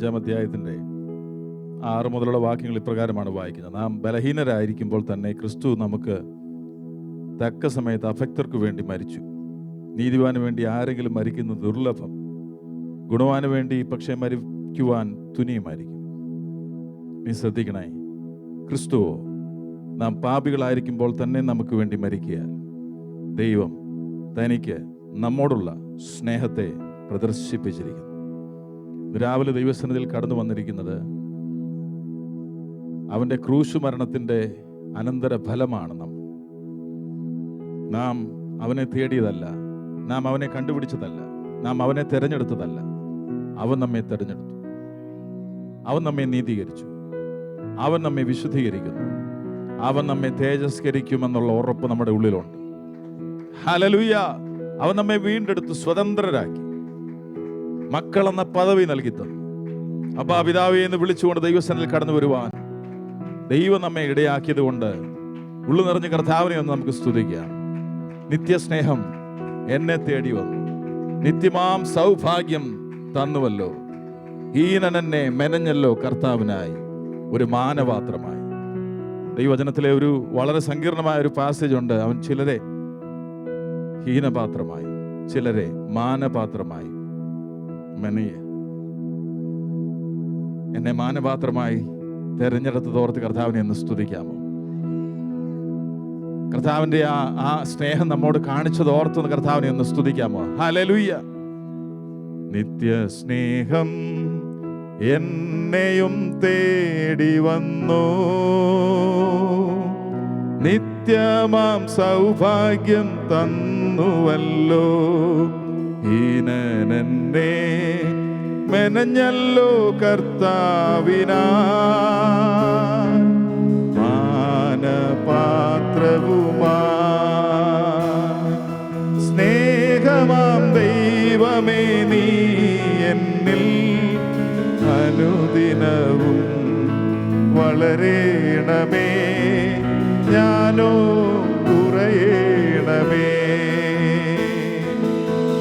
5-ാം അധ്യായത്തിൻ്റെ 6 മുതലുള്ള വാക്യങ്ങൾ ഇപ്രകാരമാണ് വായിക്കുന്നത്. നാം ബലഹീനരായിരിക്കുമ്പോൾ തന്നെ ക്രിസ്തു നമുക്ക് തക്ക സമയത്ത് അഭക്തർക്ക് വേണ്ടി മരിച്ചു. നീതിവാന് വേണ്ടി ആരെങ്കിലും മരിക്കുന്നത് ദുർലഭം, ഗുണവാന് വേണ്ടി പക്ഷേ മരിക്കുവാൻ തുനിയുമായിരിക്കും. നീ ശ്രദ്ധിക്കണേ, ക്രിസ്തുവോ നാം പാപികളായിരിക്കുമ്പോൾ തന്നെ നമുക്ക് വേണ്ടി മരിക്കയാൽ ദൈവം തനിക്ക് നമ്മോടുള്ള സ്നേഹത്തെ പ്രദർശിപ്പിച്ചിരിക്കുന്നു. രാവിലെ ദൈവസന്നിധിയിൽ കടന്നു വന്നിരിക്കുന്നത് അവൻ്റെ ക്രൂശ് മരണത്തിൻ്റെ അനന്തര ഫലമാണ്. നാം അവനെ തേടിയതല്ല, നാം അവനെ കണ്ടുപിടിച്ചതല്ല, നാം അവനെ തിരഞ്ഞെടുത്തതല്ല. അവൻ നമ്മെ തിരഞ്ഞെടുത്തു, അവൻ നമ്മെ നീതീകരിച്ചു, അവൻ നമ്മെ വിശുദ്ധീകരിക്കുന്നു, അവൻ നമ്മെ തേജസ്കരിക്കുമെന്നുള്ള ഉറപ്പ് നമ്മുടെ ഉള്ളിലുണ്ട്. ഹല്ലേലൂയ! അവൻ നമ്മെ വീണ്ടെടുത്ത് സ്വതന്ത്രരാക്കി, മക്കളെന്ന പദവി നൽകി തന്നു. അപ്പാ പിതാവേ എന്ന് വിളിച്ചുകൊണ്ട് ദൈവസന്നിധിയിൽ കടന്നു വരുവാൻ ദൈവം നമ്മെ ഇടയാക്കിയത് കൊണ്ട് ഉള്ളു നിറഞ്ഞ കർത്താവിനെ ഒന്ന് നമുക്ക് സ്തുതിക്കാം. നിത്യസ്നേഹം എന്നെ തേടി വന്നു, നിത്യമാം സൗഭാഗ്യം തന്നുവല്ലോ, ഹീനൻ എന്നെ മെനഞ്ഞല്ലോ കർത്താവിനായി ഒരു മാനപാത്രമായി. ദൈവവചനത്തിലെ ഒരു വളരെ സങ്കീർണമായ ഒരു പാസേജ് ഉണ്ട്. അവൻ ചിലരെ ഹീനപാത്രമായി, ചിലരെ മാനപാത്രമായി മെനയ. എന്നെ മാനപാത്രമായി തെരഞ്ഞെടുത്തതോർത്ത് കർത്താവിനെ ഒന്ന് സ്തുതിക്കാമോ? കർത്താവിന്റെ ആ സ്നേഹം നമ്മോട് കാണിച്ചതോർത്ത് കർത്താവിനെ ഒന്ന് സ്തുതിക്കാമോ? ഹല്ലേലൂയ! നിത്യസ്നേഹം എന്നെയും തേടി വന്നു, നിത്യമാം സൗഭാഗ്യം തന്നുവല്ലോ, ഹീനനെന്നെ മെനഞ്ഞല്ലോ കർത്താവിനാ മാനപാത്രവുമാ. സ്നേഹമാം ദൈവമേ നീ എന്നിൽ അനുദിനവും വളരേണമേ, ഞാനോ കുറയണമേ.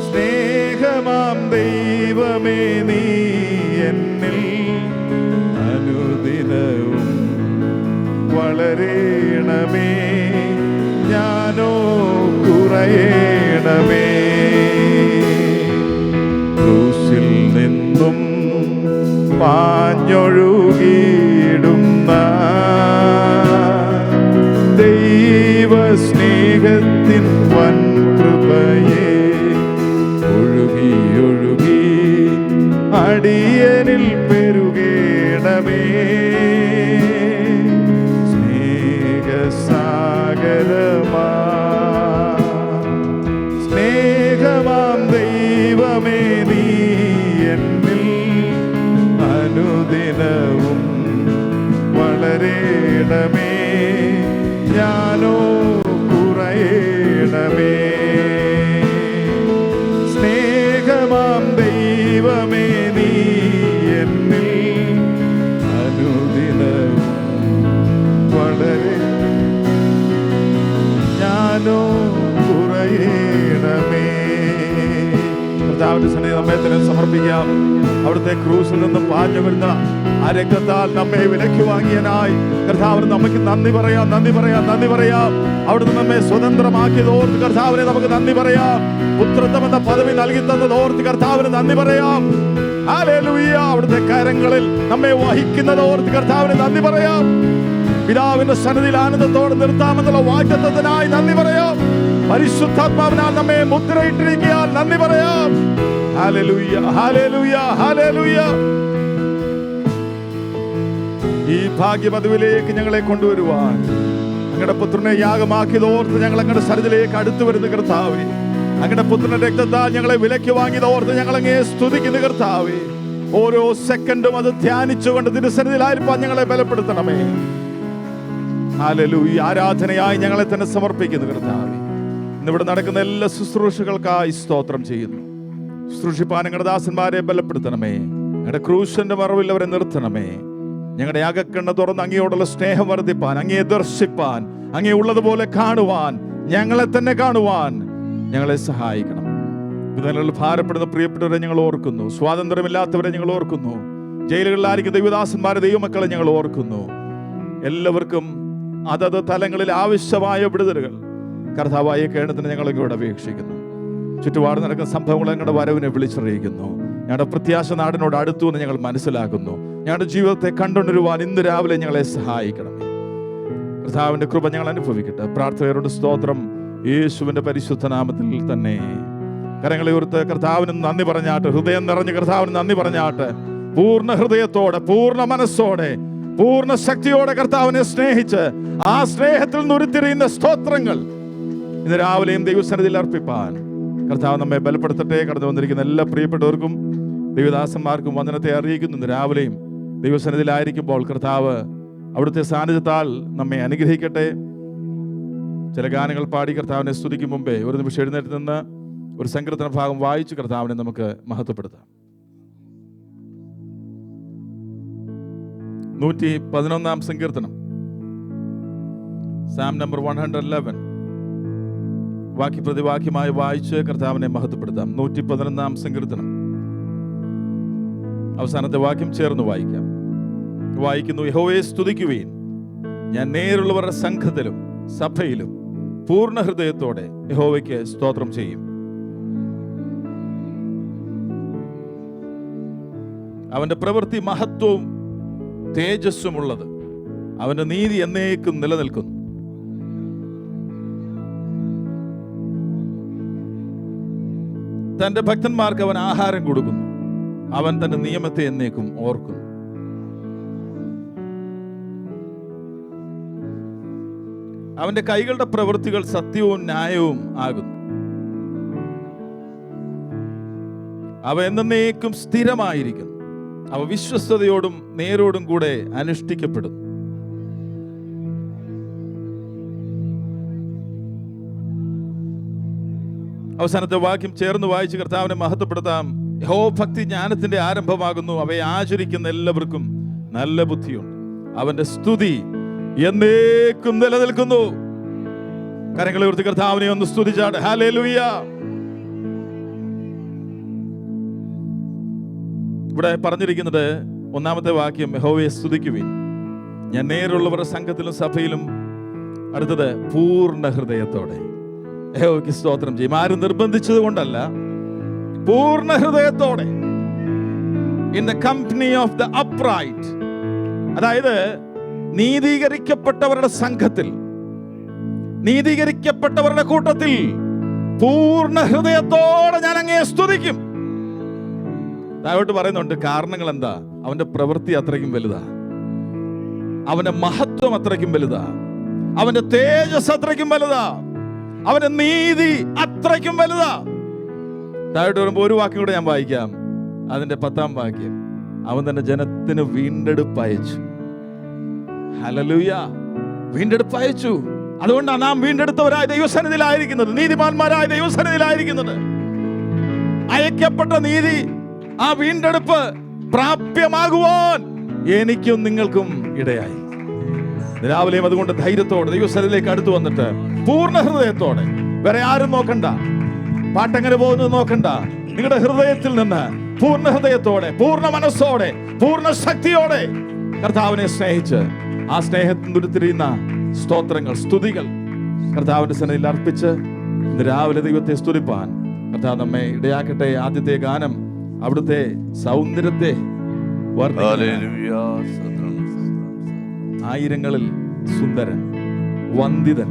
സ്നേഹമാം ദൈവമേ നീ എന്നിൽ അനുദിനവും വളരേണമേ, ഞാനോ കുറയണമേ. ക്രൂശിൽ നിന്നും പാഞ്ഞൊഴുകിയിടുന്ന ദൈവസ്നേഹത്തിൻ വൻ കൃപയെ ഒഴുകി ഒഴുകി അടിയനിൽ പെരുകേണമേ. സ്നേഹസാഗരമാ സ്നേഹമാം ദൈവമേ നീ എന്നിൽ അനുദിനവും വളരേണമേ, ഞാനോ കുറയണമേ. സ്നേഹമാം ദൈവമേ നീ എന്നിൽ അനുദിനവും വളരെ, ഞാനോ കുറയണമേ. കർത്താവിന്റെ സന്നിധിയിൽ നമ്മെ തന്നെ സമർപ്പിക്കാം. അവിടുത്തെ ക്രൂസിൽ നിന്നും പാഞ്ഞു വരുന്ന ആ രക്തത്താൽ നമ്മെ വിലയ്ക്ക് വാങ്ങിയനായി കർത്താവിന് നമുക്ക് നന്ദി പറയാം, നന്ദി പറയാം, നന്ദി പറയാം. അവിടുന്ന് നമ്മെ സ്വതന്ത്രമാക്കിയതോർത്ത് കർത്താവിനെ നമുക്ക് നന്ദി പറയാം. പുത്രത്വം എന്ന പദവി നൽകി തന്നതോർത്ത് കർത്താവിന് നന്ദി പറയാം. ഹല്ലേലൂയ! അവിടുത്തെ കരങ്ങളിൽ നമ്മെ വഹിക്കുന്നതോർത്ത് കർത്താവിന് നന്ദി പറയാം. പിതാവിന്റെ സന്നിധിയിൽ ആനന്ദത്തോടെ നിർത്താമെന്നുള്ള വാഗ്ദത്തത്തിനായി നന്ദി പറയാം. പരിശുദ്ധാത്മാവിനാൽ നമ്മെ മുദ്രയിട്ടിരിക്കാൻ നന്ദി പറയാം. ഹല്ലേലൂയ, ഹല്ലേലൂയ, ഹല്ലേലൂയ! ഈ ഭാഗ്യപദവിയിലേക്ക് ഞങ്ങളെ കൊണ്ടുവരുവാൻ അങ്ങയുടെ പുത്രനെ യാഗമാക്കിയതോർത്ത് ഞങ്ങൾ അങ്ങയുടെ സന്നിധിയിലേക്ക് അടുത്തു വരുന്ന കർത്താവേ, അങ്ങയുടെ പുത്രന്റെ രക്തത്താൽ ഞങ്ങളെ വിലയ്ക്ക് വാങ്ങിയതോർത്ത് ഞങ്ങൾ അങ്ങേ സ്തുതിക്കുന്ന കർത്താവേ, ഓരോ സെക്കൻഡും അത് ധ്യാനിച്ചുകൊണ്ട് തിരുസന്നിധിയിലായിരിക്കാൻ ഞങ്ങളെ ബലപ്പെടുത്തണമേ. ഹല്ലേലൂയ! ആരാധനയായി ഞങ്ങളെ തന്നെ സമർപ്പിക്കുന്നു കർത്താവേ. ഇന്നിവിടെ നടക്കുന്ന എല്ലാ ശുശ്രൂഷകൾക്കായി സ്തോത്രം ചെയ്യുന്നു. ശുശ്രൂഷിപ്പാൻ ഞങ്ങളുടെ ദാസന്മാരെ ബലപ്പെടുത്തണമേ. ഞങ്ങളുടെ ക്രൂശന്റെ മറവിൽ അവരെ നിർത്തണമേ. ഞങ്ങളുടെ അകക്കണ്ണ് തുറന്ന് അങ്ങയോടുള്ള സ്നേഹം വർദ്ധിപ്പാൻ, അങ്ങയെ ദർശിപ്പാൻ, അങ്ങയെ ഉള്ളതുപോലെ കാണുവാൻ, ഞങ്ങളെ തന്നെ കാണുവാൻ ഞങ്ങളെ സഹായിക്കണം. ഇതിനുള്ള ഭാരപ്പെടുന്ന പ്രിയപ്പെട്ടവരെ ഞങ്ങൾ ഓർക്കുന്നു. സ്വാതന്ത്ര്യമില്ലാത്തവരെ ഞങ്ങൾ ഓർക്കുന്നു. ജയിലുകളിലായിരിക്കും ദൈവദാസന്മാരെ, ദൈവമക്കളെ ഞങ്ങൾ ഓർക്കുന്നു. എല്ലാവർക്കും അതത് തലങ്ങളിൽ ആവശ്യമായ വിടുതലുകൾ കർത്താവായ കേണത്തിന് ഞങ്ങൾ ഇങ്ങോട്ട് അപേക്ഷിക്കുന്നു. ചുറ്റുപാട് നടക്കുന്ന സംഭവങ്ങൾ ഞങ്ങളുടെ വരവിനെ വിളിച്ചറിയിക്കുന്നു. ഞങ്ങളുടെ പ്രത്യാശ നാടിനോട് അടുത്തു എന്ന് ഞങ്ങൾ മനസ്സിലാക്കുന്നു. ഞങ്ങളുടെ ജീവിതത്തെ കണ്ടുണരുവാൻ ഇന്ന് രാവിലെ ഞങ്ങളെ സഹായിക്കണമേ. കർത്താവിന്റെ കൃപ ഞങ്ങൾ അനുഭവിക്കട്ടെ. പ്രാർത്ഥനയോട് സ്തോത്രം, യേശുവിന്റെ പരിശുദ്ധ നാമത്തിൽ തന്നെ. കരങ്ങളെ ഉയർത്ത് കർത്താവിന് നന്ദി പറഞ്ഞാട്ട്, ഹൃദയം നിറഞ്ഞ് കർത്താവിന് നന്ദി പറഞ്ഞാട്ട്, പൂർണ്ണ ഹൃദയത്തോടെ, പൂർണ്ണ മനസ്സോടെ, പൂർണ്ണ ശക്തിയോടെ കർത്താവിനെ സ്നേഹിച്ച് ആ സ്നേഹത്തിൽ നിന്ന് ഉരുത്തിരിയുന്ന സ്തോത്രങ്ങൾ ഇന്ന് രാവിലെയും ദൈവസന്നിധിയിൽ അർപ്പിപ്പാൻ കർത്താവ് നമ്മെ ബലപ്പെടുത്തട്ടെ. കടന്നു വന്നിരിക്കുന്ന എല്ലാ പ്രിയപ്പെട്ടവർക്കും ദൈവദാസന്മാർക്കും വന്ദനത്തെ അറിയിക്കുന്നു. ഇന്ന് രാവിലെയും ദൈവസന്നിധിയിലായിരിക്കുമ്പോൾ കർത്താവ് അവിടുത്തെ സാന്നിധ്യത്താൽ നമ്മെ അനുഗ്രഹിക്കട്ടെ. ചില ഗാനങ്ങൾ പാടി കർത്താവിനെ സ്തുതിക്കും മുമ്പേ ഒരു നിമിഷം എഴുന്നേറ്റ് നിന്ന് ഒരു സങ്കീർത്തന ഭാഗം വായിച്ച് കർത്താവിനെ നമുക്ക് മഹത്വപ്പെടുത്താം. 111 സങ്കീർത്തനം, സാം നമ്പർ 111, വാക്യപ്രതിവാക്യമായി വായിച്ച് കർത്താവിനെ മഹത്വപ്പെടുത്താം. 111 സങ്കീർത്തനം അവസാനത്തെ വാക്യം ചേർന്ന് വായിക്കാം. വായിക്കുന്നു: യഹോവയെ സ്തുതിക്കുവീൻ, ഞാൻ നേരുള്ളവരുടെ സംഘത്തിലും സഭയിലും പൂർണ്ണ ഹൃദയത്തോടെ യഹോവയ്ക്ക് സ്തോത്രം ചെയ്യും. അവന്റെ പ്രവൃത്തി മഹത്വവും തേജസ്സുമുള്ളത്, അവന്റെ നീതി എന്നേക്കും നിലനിൽക്കുന്നു. തന്റെ ഭക്തന്മാർക്ക് അവൻ ആഹാരം കൊടുക്കുന്നു, അവൻ തന്റെ നിയമത്തെ എന്നേക്കും ഓർക്കുന്നു. അവന്റെ കൈകളുടെ പ്രവൃത്തികൾ സത്യവും ന്യായവും ആകുന്നു, അവ എന്നേക്കും സ്ഥിരമായിരിക്കുന്നു. അവ വിശ്വസ്തയോടും നേരോടും കൂടെ അനുഷ്ഠിക്കപ്പെടും. അവസാനത്തെ വാക്യം ചേർന്ന് വായിച്ച് കർത്താവിനെ മഹത്വപ്പെടുത്താം. യഹോഭക്തി ജ്ഞാനത്തിന്റെ ആരംഭമാകുന്നു, അവയെ ആചരിക്കുന്ന എല്ലാവർക്കും നല്ല ബുദ്ധിയുണ്ട്. അവന്റെ സ്തുതി എന്നേക്കും നിലനിൽക്കുന്നു. കരങ്ങളെ ഉയർത്തി കർത്താവിനെ ഒന്ന് സ്തുതിച്ചാട്. ഹല്ലേലൂയ. ഇവിടെ പറഞ്ഞിരിക്കുന്നത് ഒന്നാമത്തെ വാക്യം, യഹോവയെ സ്തുതിക്കുവിൻ, ഞാൻ നേരുള്ളവരുടെ സംഘത്തിലും സഭയിലും. അടുത്തത്, പൂർണ്ണ ഹൃദയത്തോടെ യഹോവയ്ക്ക് സ്തോത്രം ചെയ്യും. ആരും നിർബന്ധിച്ചത് കൊണ്ടല്ല, പൂർണ്ണ ഹൃദയത്തോടെ. In the company of the upright, അതായത് നീതീകരിക്കപ്പെട്ടവരുടെ സംഘത്തിൽ, നീതീകരിക്കപ്പെട്ടവരുടെ കൂട്ടത്തിൽ പൂർണ്ണ ഹൃദയത്തോടെ ഞാൻ അങ്ങയെ സ്തുതിക്കും. താഴോട്ട് പറയുന്നുണ്ട് കാരണങ്ങൾ എന്താ? അവന്റെ പ്രവൃത്തി അത്രയ്ക്കും വലുതാ, അവന്റെ മഹത്വം അത്രയ്ക്കും വലുതാ, അവന്റെ തേജസ് അത്രയ്ക്കും വലുതാ, അവന്റെ നീതി അത്രയ്ക്കും വലുതാ. താഴോട്ട് വരുമ്പോ ഒരു വാക്യം കൂടെ ഞാൻ വായിക്കാം, അതിന്റെ 10-ാം വാക്യം. അവൻ തന്റെ ജനത്തിന് വീണ്ടെടുപ്പ് അയച്ചു. ഹല്ലേലൂയ. വീണ്ടെടുപ്പ് അയച്ചു. അതുകൊണ്ടാണ് നാം വീണ്ടെടുത്തവരായ ദൈവസന്നിധിയിലായിരിക്കുന്നത്, നീതിമാന്മാരായ ദൈവസന്നിധിയിലായിരിക്കുന്നത്. അയക്കപ്പെട്ട നീതി, ആ വീണ്ടെടുപ്പ് പ്രാപ്യമാകുവാൻ എനിക്കും നിങ്ങൾക്കും ഇടയായി. രാവിലെയും അതുകൊണ്ട് ധൈര്യത്തോടെ ദൈവസന്നിധിയിലേക്ക് അടുത്തു വന്നിട്ട് പൂർണ്ണ ഹൃദയത്തോടെ, വേറെ ആരും നോക്കണ്ട, പാട്ടെങ്ങനെ പോകുന്നത് നോക്കണ്ട, നിങ്ങളുടെ ഹൃദയത്തിൽ നിന്ന് പൂർണ്ണ ഹൃദയത്തോടെ, പൂർണ്ണ മനസ്സോടെ, പൂർണ്ണ ശക്തിയോടെ കർത്താവിനെ സ്നേഹിച്ച് ആ സ്നേഹത്തിൽ ഉരുത്തിരിയുന്ന സ്തോത്രങ്ങൾ, സ്തുതികൾ കർത്താവിന്റെ സന്നിധിയിൽ അർപ്പിച്ച് ഇന്ന് രാവിലെ ദൈവത്തെ സ്തുതിപ്പാൻ കർത്താവ് നമ്മെ ഇടയാക്കട്ടെ. ആദ്യത്തെ ഗാനം അവിടുത്തെ സൗന്ദര്യത്തെ ആയിരങ്ങളിൽ സുന്ദരൻ, വന്ദിതൻ,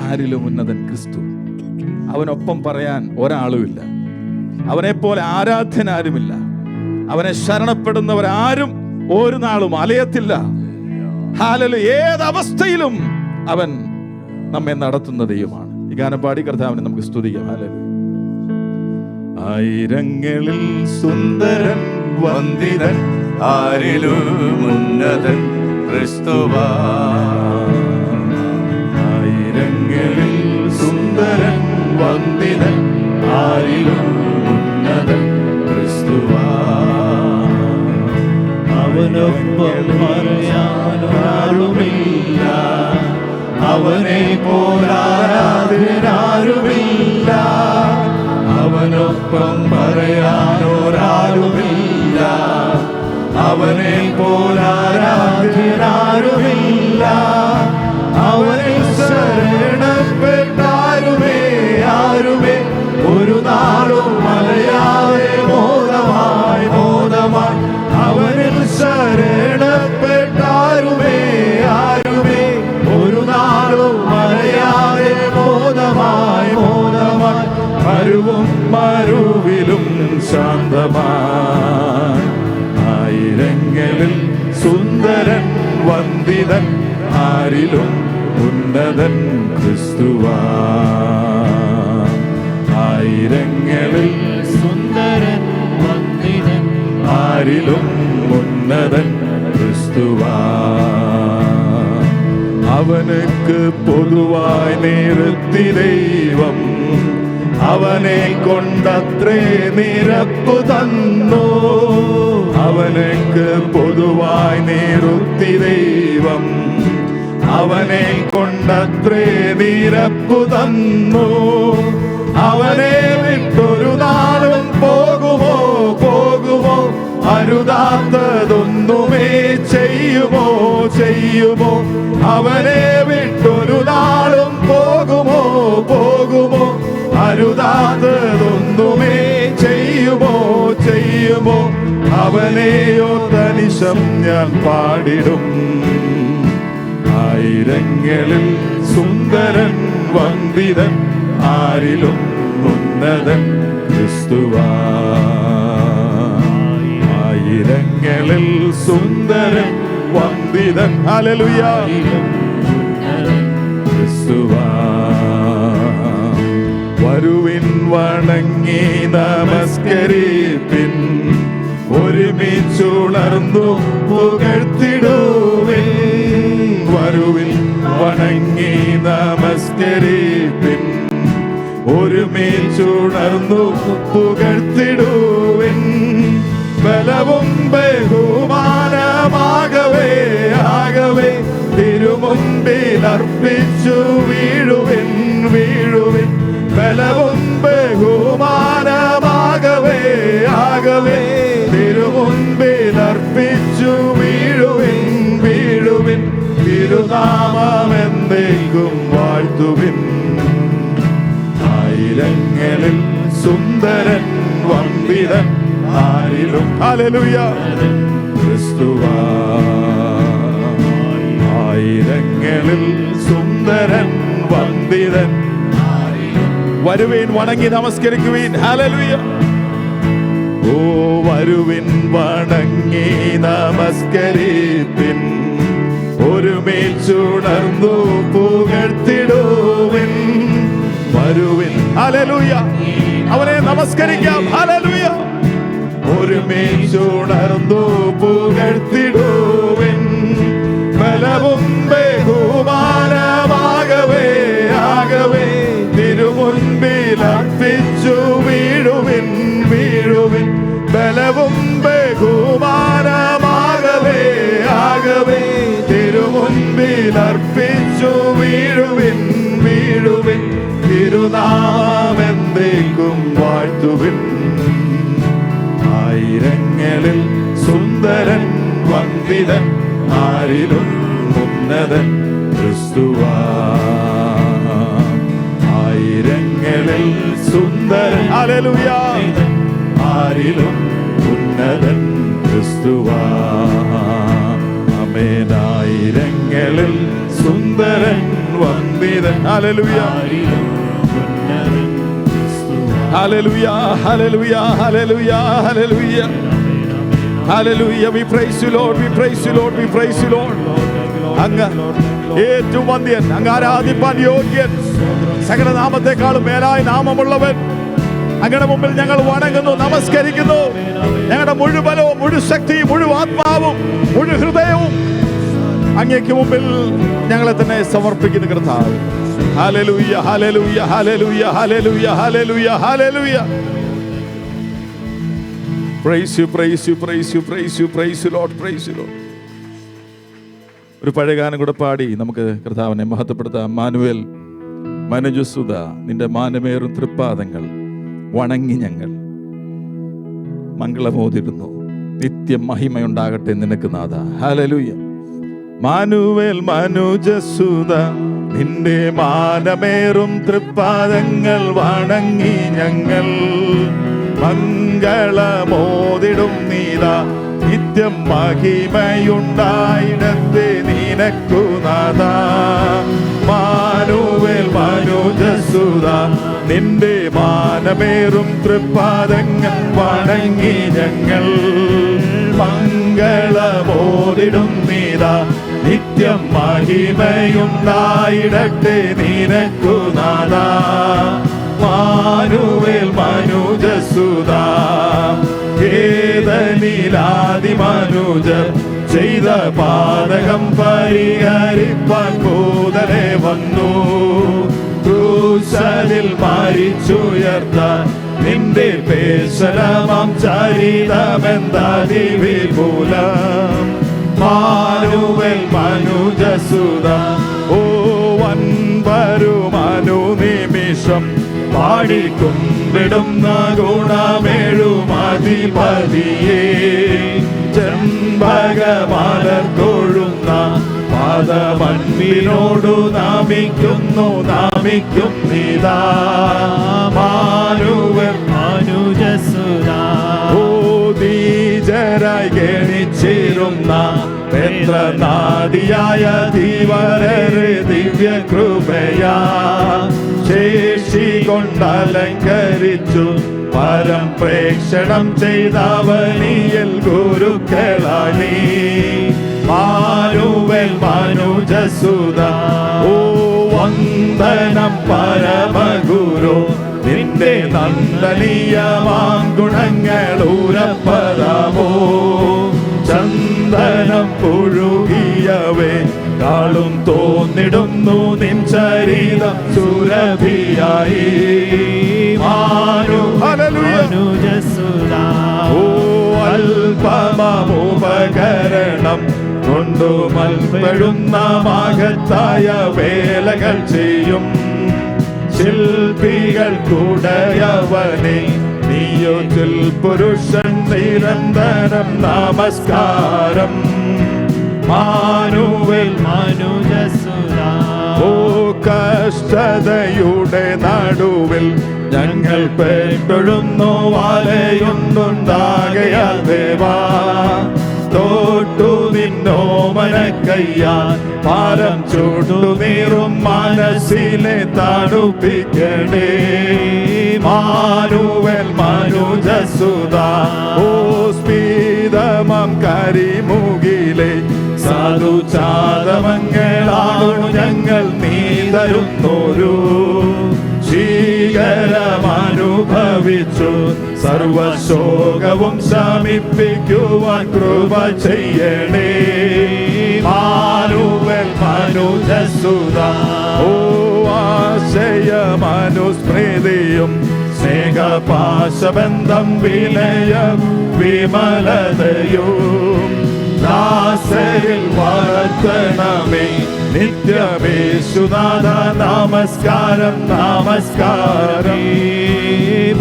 ആരിലും ഉന്നതൻ ക്രിസ്തു. അവനൊപ്പം പറയാൻ ഒരാളുമില്ല, അവനെപ്പോലെ ആരാധ്യൻ ആരുമില്ല. അവനെ ശരണപ്പെടുന്നവരാരും ഒരു നാളും അലയത്തില്ല. ഹല്ലേലൂയ. ഏതവസ്ഥയിലും അവൻ നമ്മെ നടത്തുന്ന ദൈവമാണ്. ഈ ഗാനം പാടി കർത്താവിനെ നമുക്ക് സ്തുതിക്കാം. ഹല്ലേലൂയ. ആയിരങ്ങളിൽ സുന്ദരൻ, വന്ദിതൻ, ആരിലും ഉന്നതൻ ക്രിസ്തുവാ. ആയിരങ്ങളിൽ സുന്ദരൻ, വന്ദിതൻ, ആരിലും ഉന്നതൻ ക്രിസ്തുവാ. അവനൊപ്പം പറയാനൊരാളുമില്ല, അവനെ പോലാരാധനാരുമില്ല. അവനൊപ്പം പറയാനൊരാളുമില്ല, അവനെ പോലാരാധ്യനാരുമില്ല. അവനിൽ ശരണപ്പെട്ടാരുമേ ആരുമേ ഒരു നാളും മലയാതെ മോദമായി മോദമായി. അവനിൽ ശരണപ്പെട്ടാരുമേ ആരുമേ ഒരു നാളും മലയാതെ മോദമായി മോദമായി. മരുവും മരുവിലും ശാന്തമായി ആയിരങ്ങളിൽ സുന്ദരൻ വന്ദിതൻ ആരിലും ഉന്നതൻ ക്രിസ്തുവാ. ആയിരങ്ങളിൽ സുന്ദരൻ വന്ദിതൻ ആരിലും ഉന്നതൻ ക്രിസ്തുവാ. അവനുക്ക് പൊതുവായി നിർത്തി ദൈവം അവനെ കൊണ്ടത്രേ നിരപ്പു തന്നു. അവനുക്ക് പൊതുവായി നിർത്തി ദൈവം അവനെ കൊണ്ടത്രേ നിരപ്പു തന്നു. അവനെ വിട്ടൊരു നാളും പോകുമോ പോകുമോ അരുതാത്തതൊന്നുമേ ചെയ്യുമോ ചെയ്യുമോ. അവനെ വിട്ടൊരു നാളും പോകുമോ പോകുമോ അരുതാത്തതൊന്നുമേ ചെയ്യുമോ ചെയ്യുമോ. അവനെയോ തനിശം ഞാൻ പാടിടും. ആയിരങ്ങളിൽ സുന്ദരൻ വന്ദിതൻ ആരിലും ഉന്നതൻ ക്രിസ്തുവാ. ആയിരങ്ങളിൽ സുന്ദരൻ വന്ദിതൻ ഹല്ലേലൂയ ക്രിസ്തുവാ. വരുവിൻ വണങ്ങി നമസ്കരിപ്പിൻ ഒരുമിച്ചുണർന്നു പുകഴ്ത്തിടുവിൻ. വരുവിൻ വണങ്ങി നമസ്കരിപ്പിൻ ഒരുമിച്ചുണർന്നു പുകഴ്ത്തിടുവിൻ. ബലവും ബഹുമാനമാകവേ ആകവേ തിരുമുമ്പിൽ അർപ്പിച്ചു വീഴുവിൻ വീഴുവിൻ. ബലവും ബഹുമാനമാകവേ ആകവേ തിരുമുമ്പിൽ അർപ്പിച്ചു വീഴുവിൻ വീഴുവിൻ. തിരുനാമമെന്നേക്കും വാഴ്ത്തുവിൻ. ആയിരങ്ങളിൽ സുന്ദരൻ വന്ദിതൻ ആരിലും ഹല്ലേലൂയ ക്രിസ്തുവാ. ആയിരങ്ങളിൽ സുന്ദരൻ വന്ദിതൻ വരുവിൻ വണങ്ങി നമസ്കരിക്കുവിൻ ഹല്ലേലൂയ. ഓ വരുവിൻ വണങ്ങി നമസ്കരിപ്പിൻ ഒരുമിച്ചുണർന്നു പുകഴ്ത്തിടുവിൻ. വരുവിൻ ഹല്ലേലൂയ അവനെ നമസ്കരിക്കാം ഹല്ലേലൂയ. ഒരുമിച്ചുണർന്നു പുകഴ്ത്തിടുവിൻ. ബലവും ബഹുമാനമാകവേ ആകവേ തിരുമുൻപിൽ അർപ്പിച്ചു വീഴുവിൻ വീഴുവിൻ. ബലവും ബഹുമാനമാകവേ ആകവേ തിരുമുൻപിൽ അർപ്പിച്ചു വീഴുവിൻ വീഴുവിൻ. തിരുനാമമെന്നേക്കും വാഴ്ത്തുവിൻ. ആയിരങ്ങളിൽ സുന്ദരൻ വന്ദിതൻ ആരിലും ഉന്നതൻ ക്രിസ്തുവാ. ആയിരങ്ങളിൽ സുന്ദരൻ ഹല്ലേലൂയ ആരിലും ഉന്നതൻ ക്രിസ്തുവാ. ആമേൻ. ആയിരങ്ങളിൽ സുന്ദരൻ വന്ദിതൻ ഹല്ലേലൂയ ഹല്ലേലൂയ ഹല്ലേലൂയ ഹല്ലേലൂയ ഹല്ലേലൂയ ഹല്ലേലൂയ. We praise you Lord, we praise you Lord, we praise you Lord. അങ്ങ് ഏറ്റവും വന്ധ്യൻ, അങ്ങ് ആരാധിപ്പാൻ യോഗ്യൻ, സകല നാമത്തെക്കാളും മേലായ നാമമുള്ളവൻ. അങ്ങയുടെ മുമ്പിൽ ഞങ്ങൾ വണങ്ങുന്നു, നമസ്കരിക്കുന്നു. ഞങ്ങളുടെ മുഴുവനവും മുഴുശക്തിയും മുഴുവാത്മാവും മുഴു ഹൃദയവും അങ്ങേക്ക് മുമ്പിൽ ഞങ്ങളെ തന്നെ സമർപ്പിക്കുന്നു കർത്താവ്. ഹല്ലേലൂയ ഹല്ലേലൂയ ഹല്ലേലൂയ ഹല്ലേലൂയ ഹല്ലേലൂയ hallelujah. Praise you, praise you, praise you, praise you, praise you Lord, praise you Lord. ഒരു പഴയ ഗാനം കൂടെ പാടി നമുക്ക് കർത്താവിനെ മഹത്വപ്പെടുത്താം. മാനുവേൽ മനുജസുത നിന്റെ മാനമേറും തൃപ്പാദങ്ങൾ വണങ്ങി ഞങ്ങൾ മംഗളമോതിരുന്നു. നിത്യമഹിമയുണ്ടാകട്ടെ നിനക്ക് നാഥ. ഹല്ലേലൂയ. മാനുവേൽ മനുജസുത നിന്റെ മാനമേറും തൃപ്പാദങ്ങൾ വണങ്ങി ഞങ്ങൾ. മംഗളമോതിടും നീതാ നിത്യം മഹിമയുണ്ടായിടത്തെ നിനക്കു നാഥ. മാനുവേൽ മനുജസുത നിന്റെ മാനമേറും തൃപ്പാദങ്ങൾ വണങ്ങി ഞങ്ങൾ. മംഗളമോതിടും നീതാ നിത്യം മഹിമയുണ്ടായിടട്ടെ നിനക്കു നാഥ. മാനുവേൽ മനുജസുത ഏതനിലാദി മനുജർ ചെയ്ത പാതകം പരിഹരിപ്പാൻ കൂതലെ വന്നു. ക്രൂശിൽ മരിച്ചുയർത്താൻ നിന്റെ പേശലമാം ചരിതമെന്തതിവിപുലം. മാനുവേൽ മനുജസുത ഓ വൻപരുമനുനിമിഷം പാടിക്കുമ്പിടുന്ന ഗുണമേഴുമധിപതിയെ. ചെമ്പകമലർ കൊഴുന്ന പാദമൻപിനോടു നാമിക്കുന്നു നാമിക്കുന്നിതാ. മാനുവേൽ മനുജസുത ഓ ദീജരായി ഗണിച്ചിരുന്ന പേത്രനാദിയായ ധീവരരെ ദിവ്യ കൃപയാ ശേഷി കൊണ്ടലങ്കരിച്ചു പരം പ്രേക്ഷണം ചെയ്തവനിയൽ ഗുരുക്കളാണി. മാനുവേൽ മനുജസുത ഓ വന്ദനം പരമഗുരു നിന്റെ നന്ദനീയമാം ഗുണങ്ങളൂരപ്പദമോ. ചന്ദനം പുഴുകിയവേ കാളും തോന്നിടുന്നു നിൻ ചരിതം സുരഭിയായി. മനുജസുത ഓ അല്പമോപകരണം കൊണ്ടു മൽപ്പെടുന്ന മഹത്തായ വേലകൾ ചെയ്യും ശില്പികൾ കൂടയവനെ. നീയോ പുരുഷൻ നിരന്തരം നമസ്കാരം. മാനുവേൽ മനുജസുത ഓ കഷ്ടതയുടെ നടുവിൽ ഞങ്ങൾ പെട്ടൊഴുന്നു വലയൊന്നുണ്ടാകയാൽ ദേവാ. തോട്ടു നിന്നോമനക്കയ്യാൽ പാരം ചൂടുനീറും മനസ്സിലെ തണുപ്പിക്കണേ. മാനുവേൽ മനുജസുത ഓ സ്ഫീതമം കരിമുകിലെ സാധുചാതമങ്ങളാണു ഞങ്ങൾ നീ തരുന്നോരു. ശീകരമനുഭവിച്ചു സർവശോകവും ശമിപ്പിക്കുവാൻ കൃപ ചെയ്യണേ. മാനുവേൽ മനുജസുത ഓ ആശയമനുസ്മൃതിയും സ്നേഹപാശബന്ധം വിലയം വിമലതയും ദാസരിൽ വളർത്തണമേ നിത്യമേശുനാഥ. നമസ്കാരം നമസ്കാരം.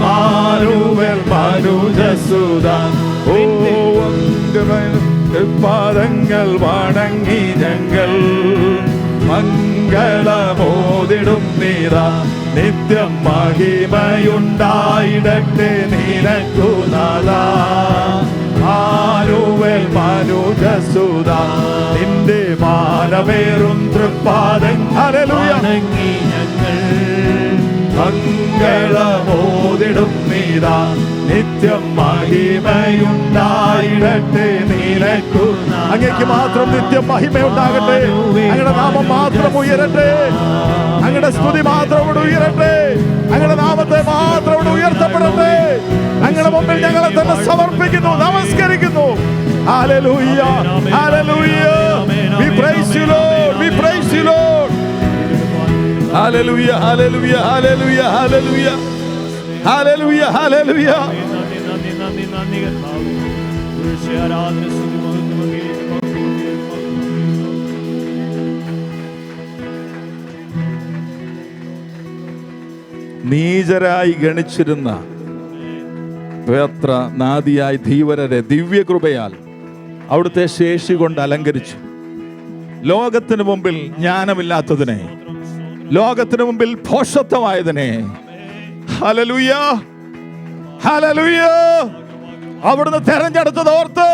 മാനുവേൽ മനുജസുത ഓ പാദങ്ങൾ വണങ്ങി ഞങ്ങൾ. മംഗളമോതിടും നീതാ നിത്യം മഹിമയുണ്ടായിടട്ടെ നിനക്കു നാഥ. മാനുവേൽ മനുജസുത നിന്റെ മാനമേറും തൃപ്പാദങ്ങൾ വണങ്ങി ഞങ്ങൾ. മംഗളമോതിടും നീതാ നിത്യം മഹിമയുണ്ടായിടട്ടെ നിനക്കു. അങ്ങേക്ക് മാത്രം നിത്യം മഹിമയുണ്ടാകട്ടെ. അങ്ങയുടെ നാമം മാത്രം ഉയരട്ടെ. അങ്ങയുടെ സ്തുതി മാത്രം ഇവിടെ ഉയരട്ടെ. അങ്ങയുടെ നാമത്തെ മാത്രം ഇവിടെ ഉയർത്തപ്പെടട്ടെ. അങ്ങയുടെ മുമ്പിൽ ഞങ്ങളെ തന്നെ സമർപ്പിക്കുന്നു, നമസ്കരിക്കുന്നു. ഹല്ലേലൂയ, ഹല്ലേലൂയ. We praise you Lord, we praise you Lord. Hallelujah, hallelujah, hallelujah, hallelujah. Hallelujah, hallelujah. നീചരായി ഗണിച്ചിരുന്ന പേത്ര നാദിയായി ധീവരരെ ദിവ്യകൃപയാൽ അവിടുത്തെ ശേഷി കൊണ്ട് അലങ്കരിച്ചു. ലോകത്തിന് മുമ്പിൽ ജ്ഞാനമില്ലാത്തതിനെ, ലോകത്തിന് മുമ്പിൽ ഭോഷത്വമായതിനെ, ഹല്ലേലൂയ ഹല്ലേലൂയ, അവിടുന്ന് തെരഞ്ഞെടുത്തത് ഓർത്ത്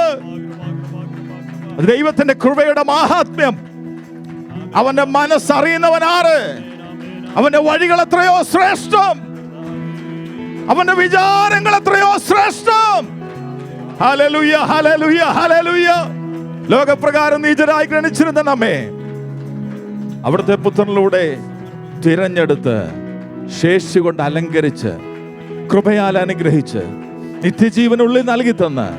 ദൈവത്തിന്റെ കൃപയുടെ മാഹാത്മ്യം. അവന്റെ മനസ്സറിയുന്നവനാറ്, അവന്റെ വഴികൾ എത്രയോ ശ്രേഷ്ഠം, അവന്റെ വിചാരങ്ങൾ എത്രയോ ശ്രേഷ്ഠം. ഹല്ലേലൂയ ഹല്ലേലൂയ ഹല്ലേലൂയ. ലോകപ്രകാരം നീചരായി ഗണിച്ചിരുന്ന നമ്മെ അവിടുത്തെ പുത്രനിലൂടെ തിരഞ്ഞെടുത്ത് ശേഷി കൊണ്ട് അലങ്കരിച്ച് കൃപയാൽ അനുഗ്രഹിച്ച് നിത്യജീവനുള്ളിൽ നൽകി തന്ന്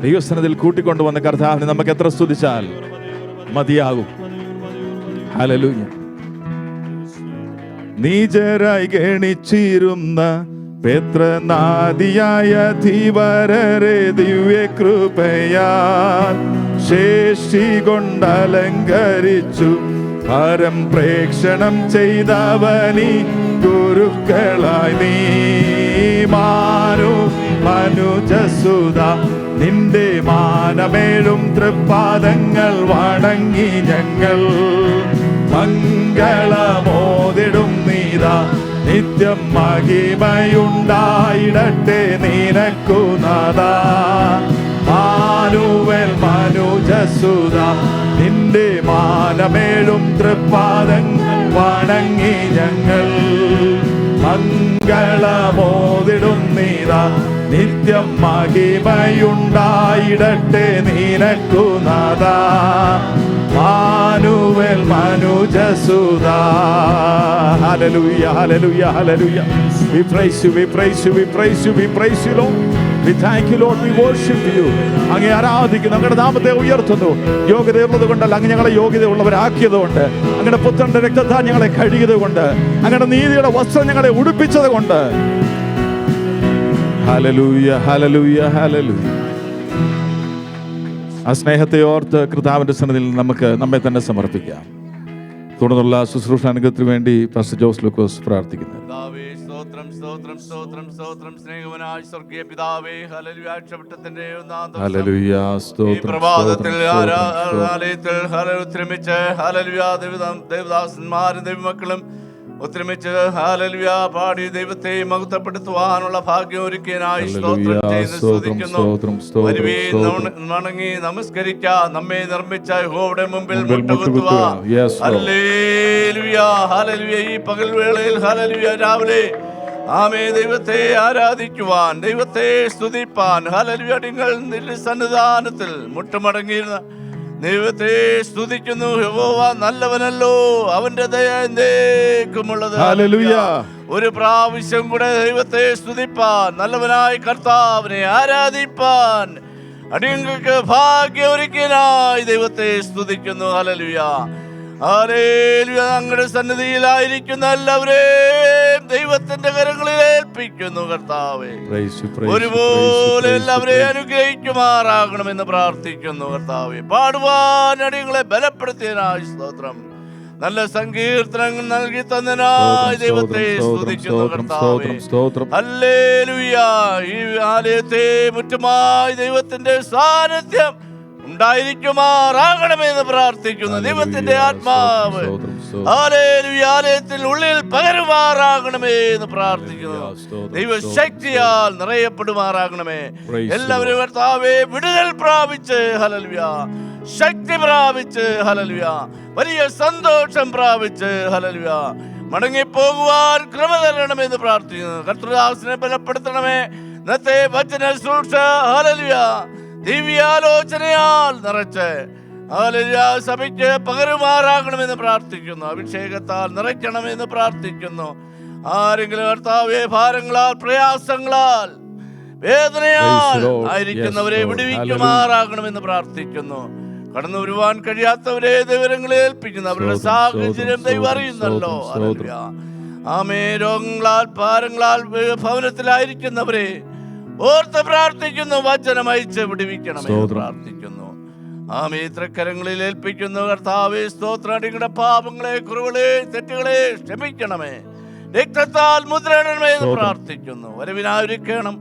ദൈവസന്നിധിയിൽ കൂട്ടിക്കൊണ്ടുവന്ന കർത്താവിനെ നമുക്ക് എത്ര സ്തുതിച്ചാൽ മതിയാകും. ഹല്ലേലൂയ. നീചരായി ഗണിച്ചിരുന്ന പേത്രനാദിയായ ധീവരരെ ദിവ്യകൃപയാൽ ശേഷി കൊണ്ടലങ്കരിച്ചു പരം പ്രേക്ഷണം ചെയ്തവനീ ഗുരുക്കളായി നീ മനുജസുത നിന്റെ മാനമേഴും തൃപ്പാദങ്ങൾ വണങ്ങി ഞങ്ങൾ മംഗളമോതിടും നീതാ നിത്യം മഹിമയുണ്ടായിടട്ടെ നിനക്കു നാഥാ. മാനുവേൽ മനുജസുത നിന്റെ മാനമേഴും തൃപ്പാദങ്ങൾ വണങ്ങി ഞങ്ങൾ മംഗളമോതിടും നീതാ നിത്യം മഹിമയുണ്ടായിടട്ടെ നിനക്കു നാഥാ. Manuel മനുജസുത. Hallelujah, hallelujah, hallelujah. We praise you, we praise you, we praise you, we praise you, Lord. We thank you, Lord. We worship you. അങ്ങേ ആരാധിക്കുന്നു, അങ്ങയുടെ നാമത്തെ ഉയർത്തുന്നു. യോഗ്യതയുള്ളത് കൊണ്ടല്ല, അങ്ങ് ഞങ്ങളെ യോഗ്യതയുള്ളവരാക്കിയത് കൊണ്ട്, അങ്ങയുടെ പുത്രന്റെ രക്തത്താൽ ഞങ്ങളെ കഴുകിയത് കൊണ്ട്, അങ്ങയുടെ നീതിയുടെ വസ്ത്രം ഞങ്ങളെ ഉടുപ്പിച്ചത് കൊണ്ട്. ഹല്ലേലൂയ ഹല്ലേലൂയ ഹല്ലേലൂയ. ആ സ്നേഹത്തെ ഓർത്ത് കർത്താവിന്റെ സന്നിധിയിൽ നമുക്ക് നമ്മെ തന്നെ സമർപ്പിക്കാം. തുടർന്നുള്ള ശുശ്രൂഷ അനുഗ്രഹത്തിന് വേണ്ടി പാസ്റ്റർ ജോസ് ലൂക്കോസ് പ്രാർത്ഥിക്കുന്നു. സ്തോത്രം സ്തോത്രം സ്തോത്രം സ്തോത്രം സ്നേഹവനായ സ്വർഗീയ പിതാവേ, ഹല്ലേലൂയ. ആഴ്ചവട്ടത്തിന്റെ ഹല്ലേലൂയ സ്തോത്രം. പ്രഭാതത്തിൽ ആലയത്തിൽ ഒത്തൊരുമിച്ച് ഹല്ലേലൂയ ദേവദാസന്മാരും ദൈവമക്കളും ഒത്തൊരുമിച്ച് ഹല്ലേലൂയ പാടി ദൈവത്തെ മഹത്വപ്പെടുത്തുവാനുള്ള ഭാഗ്യം ഒരുക്കിയതിനായി സ്തോത്രം ചെയ്ത് സ്തുതിക്കുന്നു. വണങ്ങി നമസ്കരിക്കാം. നമ്മെ നിർമ്മിച്ച യഹോവയുടെ മുമ്പിൽ മുട്ടുകുത്തുക. Hallelujah hallelujah. ഈ പകൽ വേളയിൽ ഹല്ലേലൂയ രാവിലെ ആമേ ദൈവത്തെ ആരാധിക്കുവാൻ, ദൈവത്തെ സ്തുതിപ്പാൻ ഹല്ലേലൂയ നിങ്ങൾ സന്നിധാനത്തിൽ മുട്ടുമടങ്ങിയിരുന്ന ദൈവത്തെ സ്തുതിക്കുന്നു. യഹോവ നല്ലവനല്ലോ, അവന്റെ ദയ എന്നേക്കുമുള്ളത്. ഹല്ലേലൂയ. ഒരു പ്രാവശ്യം കൂടെ ദൈവത്തെ സ്തുതിപ്പാൻ, നല്ലവനായ കർത്താവിനെ ആരാധിപ്പാൻ അടിയങ്ങൾക്ക് ഭാഗ്യം ഒരുക്കിയതിനായി ദൈവത്തെ സ്തുതിക്കുന്നു. Hallelujah hallelujah. അങ്ങയുടെ സന്നിധിയിലായിരിക്കുന്ന എല്ലാവരെയും ദൈവത്തിന്റെ കരങ്ങളിൽ ഏൽപ്പിക്കുന്നു കർത്താവേ. ഒരുപോലെ എല്ലാവരെയും അനുഗ്രഹിക്കുമാറാകണമെന്ന് പ്രാർത്ഥിക്കുന്നു കർത്താവേ. പാടുവാൻ അടിയങ്ങളെ ബലപ്പെടുത്തിയതിനായി സ്തോത്രം. നല്ല സങ്കീർത്തനങ്ങൾ നൽകി തന്നതിനായി ദൈവത്തെ സ്തുതിക്കുന്നു കർത്താവേ. ഹല്ലേലൂയ. ഈ ആലയത്തെ മുറ്റുമായി ദൈവത്തിന്റെ സാന്നിധ്യം ഉണ്ടായിരിക്കുമാറാകണമെന്ന് പ്രാർത്ഥിക്കുന്നു. ദൈവത്തിന്റെ ആത്മാവ് ഹല്ലേലൂയ ആലയത്തിൽ ഉള്ളിൽ പകരുമാറാകണമേ എന്ന് പ്രാർത്ഥിക്കുന്നു. ദൈവശക്തിയാൽ നിറയപ്പെടുമാറാകണമേ. എല്ലാവരും കർത്താവേ വിടുതൽ പ്രാപിച്ച് ഹല്ലേലൂയ, ശക്തി പ്രാപിച്ച് ഹല്ലേലൂയ, വലിയ സന്തോഷം പ്രാപിച്ച് ഹല്ലേലൂയ മടങ്ങിപ്പോകുവാൻ കൃപ തരണമെന്ന് പ്രാർത്ഥിക്കുന്നു. കർത്തൃദാസനെ ബലപ്പെടുത്തണമേ. ഇന്നത്തെ വചന ശുശ്രൂഷ ഹല്ലേലൂയ ദിവ്യാലോചനയാൽ നിറച്ച് ഹല്ലേലൂയ സഭയ്ക്ക് പകരുമാറാകണമെന്ന് പ്രാർത്ഥിക്കുന്നു. അഭിഷേകത്താൽ നിറയ്ക്കണമെന്ന് പ്രാർത്ഥിക്കുന്നു. ആരെങ്കിലും കർത്താവേ ഭാരങ്ങളാൽ, പ്രയാസങ്ങളാൽ, വേദനയാൽ ആയിരിക്കുന്നവരെ വിടുവിക്കുമാറാകണമെന്ന് പ്രാർത്ഥിക്കുന്നു. കടന്നു വരുവാൻ കഴിയാത്തവരെ ദൈവങ്ങളെ ഏൽപ്പിക്കുന്നു. അവരുടെ സാഹചര്യം ദൈവം അറിയുന്നല്ലോ. ഹല്ലേലൂയ ആമേ. രോഗങ്ങളാൽ, ഭാരങ്ങളാൽ ഭവനത്തിലായിരിക്കുന്നവരെ ഓർത്ത് പ്രാർത്ഥിക്കുന്നു. വചനം അയച്ച് വിടുവിക്കണമെന്ന് പ്രാർത്ഥിക്കുന്നു. ആമേ. തൃക്കരങ്ങളിൽ ഏൽപ്പിക്കുന്നു കർത്താവേ. സ്തോത്രം. നിങ്ങളുടെ പാപങ്ങളെ, കുറവുകളെ, തെറ്റുകളെ ക്ഷമിക്കണമേ. രക്തത്താൽ മുദ്രയിടണമേ എന്ന് പ്രാർത്ഥിക്കുന്നു. വരവിനായിരിക്കണം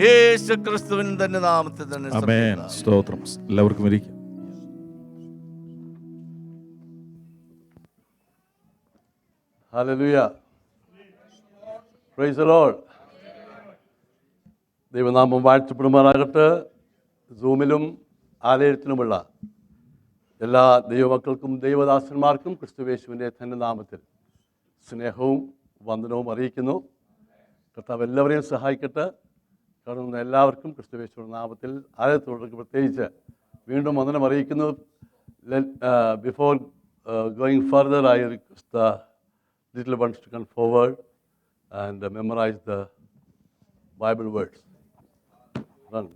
യേശു ക്രിസ്തുവിൻ തന്നെ നാമത്തിൽ തന്നെ ആമേൻ. സ്തോത്രം. എല്ലാവർക്കും ഇരിക്കും. ഹല്ലേലൂയ. Praise the Lord. ദൈവനാമം വാഴ്ത്തപ്പെടുമാറാകട്ടെ. സൂമിലും ആലയത്തിലുമുള്ള എല്ലാ ദൈവമക്കൾക്കും ദൈവദാസന്മാർക്കും ക്രിസ്തുയേശുവിൻ്റെ തന്നെ നാമത്തിൽ സ്നേഹവും വന്ദനവും അറിയിക്കുന്നു. കർത്താവ് എല്ലാവരെയും സഹായിക്കട്ടെ. കാരണം എല്ലാവർക്കും ക്രിസ്തുയേശുവിൻ്റെ നാമത്തിൽ ആലയത്തോടൊക്കെ പ്രത്യേകിച്ച് വീണ്ടും വന്ദനം അറിയിക്കുന്നു. Before going further, I request the little ones to come forward and memorize the Bible words. Run.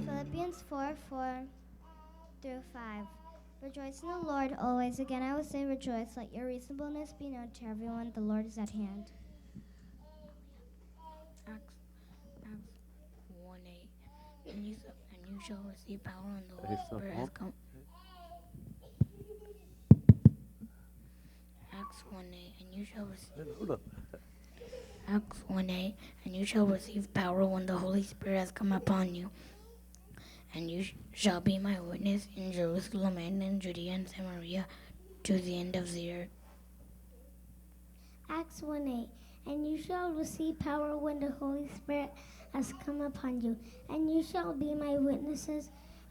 Philippians 4:4-5. Rejoice in the Lord always. Again, I will say rejoice. Let your reasonableness be known to everyone. The Lord is at hand. Acts 1:8. And you shall receive power when the Holy Spirit has come. Acts 1:8. And you shall receive. Acts 1:8. And you shall receive power when the Holy Spirit has come upon you. And you shall be my witness in Jerusalem and in Judea and Samaria to the end of the earth. Acts 1:8. And you shall receive power when the Holy Spirit has come upon you. And you shall be my witnesses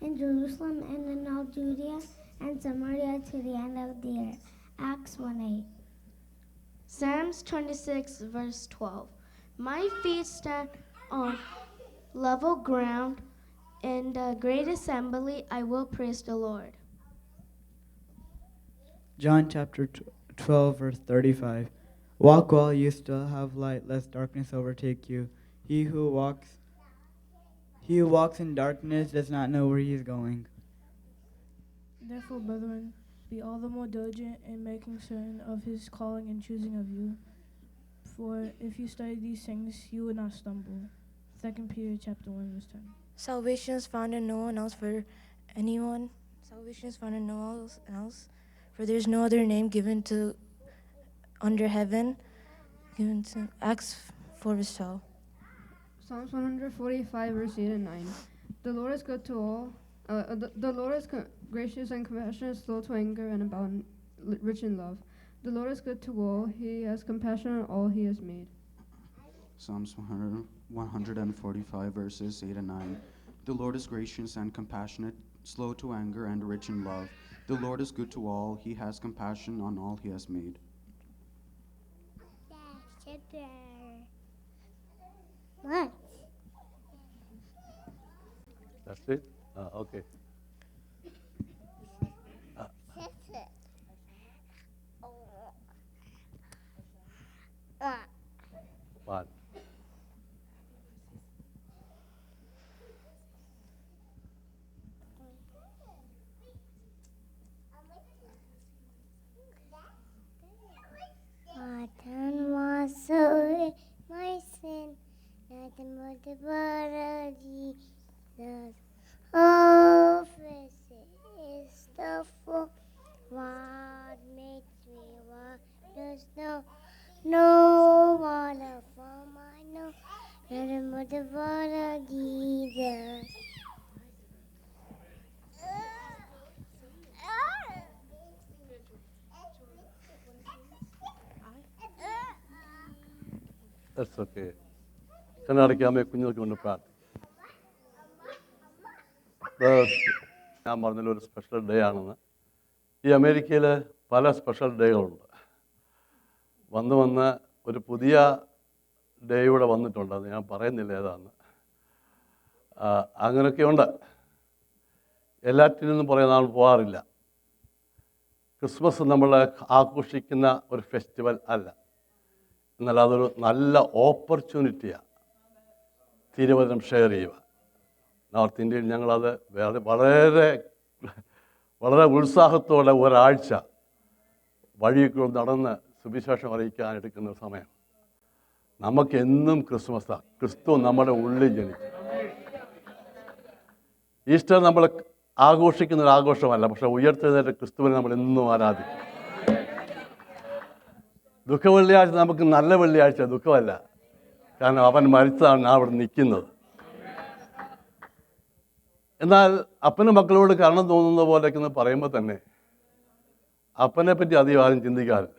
in Jerusalem and in all Judea and Samaria to the end of the earth. Acts 1:8. Psalms 26:12. My feet stand on level ground. In the great assembly, I will praise the Lord. John chapter 12, verse 35. Walk while you still have light, lest darkness overtake you. He who walks in darkness does not know where he is going. Therefore, brethren, be all the more diligent in making certain of his calling and choosing of you. For if you study these things, you would not stumble. 2 Peter chapter 1, verse 10. Salvation is found in no one else for anyone. Salvation is found in no one else, for there is no other name given to under heaven. Given to Acts 4 verse 12. Psalms 145 verse 8 and 9. The Lord is good to all. The Lord is gracious and compassionate, slow to anger, and abound rich in love. The Lord is good to all. He has compassion on all he has made. Psalms 145 verses 8 and 9. The Lord is gracious and compassionate, slow to anger, and rich in love. The Lord is good to all. He has compassion on all he has made. What? That's it? Okay. One. Satan was away my sin, nothing but the blood of Jesus. is the full. What makes me want to know? No one of whom I know. Nothing but the blood of Jesus. That's okay. കണ്ണടയ്ക്കാമേ, കുഞ്ഞുങ്ങൾക്ക് കൊണ്ട് പ്രാർത്ഥിക്കും. ഞാൻ പറഞ്ഞതിൽ ഒരു special day ആണെന്ന്. ഈ അമേരിക്കയിൽ പല സ്പെഷ്യൽ ഡേകളുണ്ട്. വന്ന് ഒരു പുതിയ ഡേ ഇവിടെ വന്നിട്ടുണ്ട്. അത് ഞാൻ പറയുന്നില്ല ഏതാണെന്ന്. അങ്ങനെയൊക്കെയുണ്ട്. എല്ലാറ്റിൽ നിന്നും പുറകെ നാൾ പോകാറില്ല. ക്രിസ്മസ് നമ്മൾ ആഘോഷിക്കുന്ന ഒരു ഫെസ്റ്റിവൽ അല്ല. എന്നാൽ അതൊരു നല്ല ഓപ്പർച്യൂണിറ്റിയാണ് തിരുവചനം ഷെയർ ചെയ്യുക. നോർത്ത് ഇന്ത്യയിൽ ഞങ്ങളത് വളരെ വളരെ ഉത്സാഹത്തോടെ ഒരാഴ്ച വഴിയൊക്കെ നടന്ന് സുവിശേഷം അറിയിക്കാൻ എടുക്കുന്ന സമയം. നമുക്കെന്നും ക്രിസ്മസാണ്. ക്രിസ്തു നമ്മുടെ ഉള്ളിൽ ജനിച്ചു. ഈസ്റ്റർ നമ്മൾ ആഘോഷിക്കുന്ന ഒരു ആഘോഷമല്ല, പക്ഷെ ഉയർത്തെഴുന്നേറ്റ ക്രിസ്തുവിനെ നമ്മൾ എന്നും ആരാധിക്കും. ദുഃഖവെള്ളിയാഴ്ച നമുക്ക് നല്ല വെള്ളിയാഴ്ച, ദുഃഖമല്ല. കാരണം അവൻ മരിച്ചതാണ് ഞാൻ അവിടെ നിൽക്കുന്നത്. എന്നാൽ അപ്പനും മക്കളോട് കരുണ തോന്നുന്ന പോലെയൊക്കെ എന്ന് പറയുമ്പോൾ തന്നെ അപ്പനെ പറ്റി അധികം ആരും ചിന്തിക്കാറില്ല.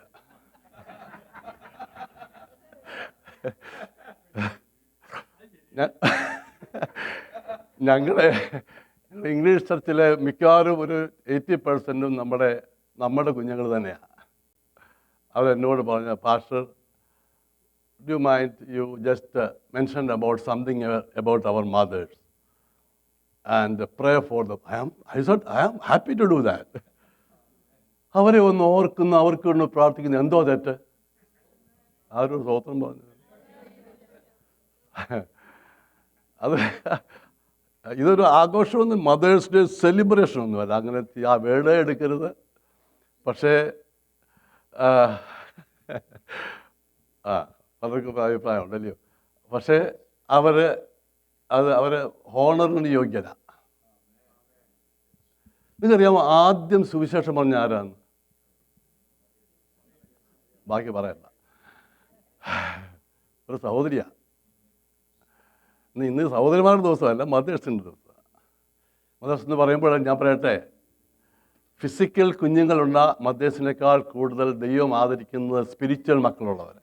ഞങ്ങളുടെ ഇംഗ്ലീഷ് ചർച്ചിലെ മിക്കവാറും ഒരു 80% നമ്മുടെ കുഞ്ഞുങ്ങൾ തന്നെയാണ്. അവരെന്നോട് പറഞ്ഞ, pastor, do you mind you just mention about something about our mothers and pray for them. I am happy to do that. അവരെ ഒന്ന് ഓർക്കുന്നു, അവർക്ക് ഒന്ന് പ്രാർത്ഥിക്കുന്നു. എന്തോ തെറ്റ്? ആരൊരു സ്തോത്രം പറഞ്ഞു. അത് ഇതൊരു ആഘോഷമൊന്നും, മദേഴ്സ് ഡേ സെലിബ്രേഷൻ ഒന്നുമല്ല. അങ്ങനെ ആ വേർഡ് എടുക്കരുത്. പക്ഷേ പലർക്കും അഭിപ്രായം ഉണ്ടല്ലോ. പക്ഷേ അവരെ ഹോണറിന് യോഗ്യത. നിങ്ങൾക്കറിയാമോ ആദ്യം സുവിശേഷം പറഞ്ഞ ആരാന്ന്? ബാക്കി പറയണ്ട. ഒരു സഹോദരിയാണ്. ഇന്ന് സഹോദരിമാരുടെ ദിവസമല്ല, മദേഴ്സിൻ്റെ ദിവസമാണ്. മദേഴ്സ് എന്ന് പറയുമ്പോൾ ഞാൻ പറയട്ടെ, ഫിസിക്കൽ കുഞ്ഞുങ്ങളുള്ള മദേഴ്സിനേക്കാൾ കൂടുതൽ ദൈവം ആദരിക്കുന്നത് സ്പിരിച്വൽ മക്കളുള്ളവർ.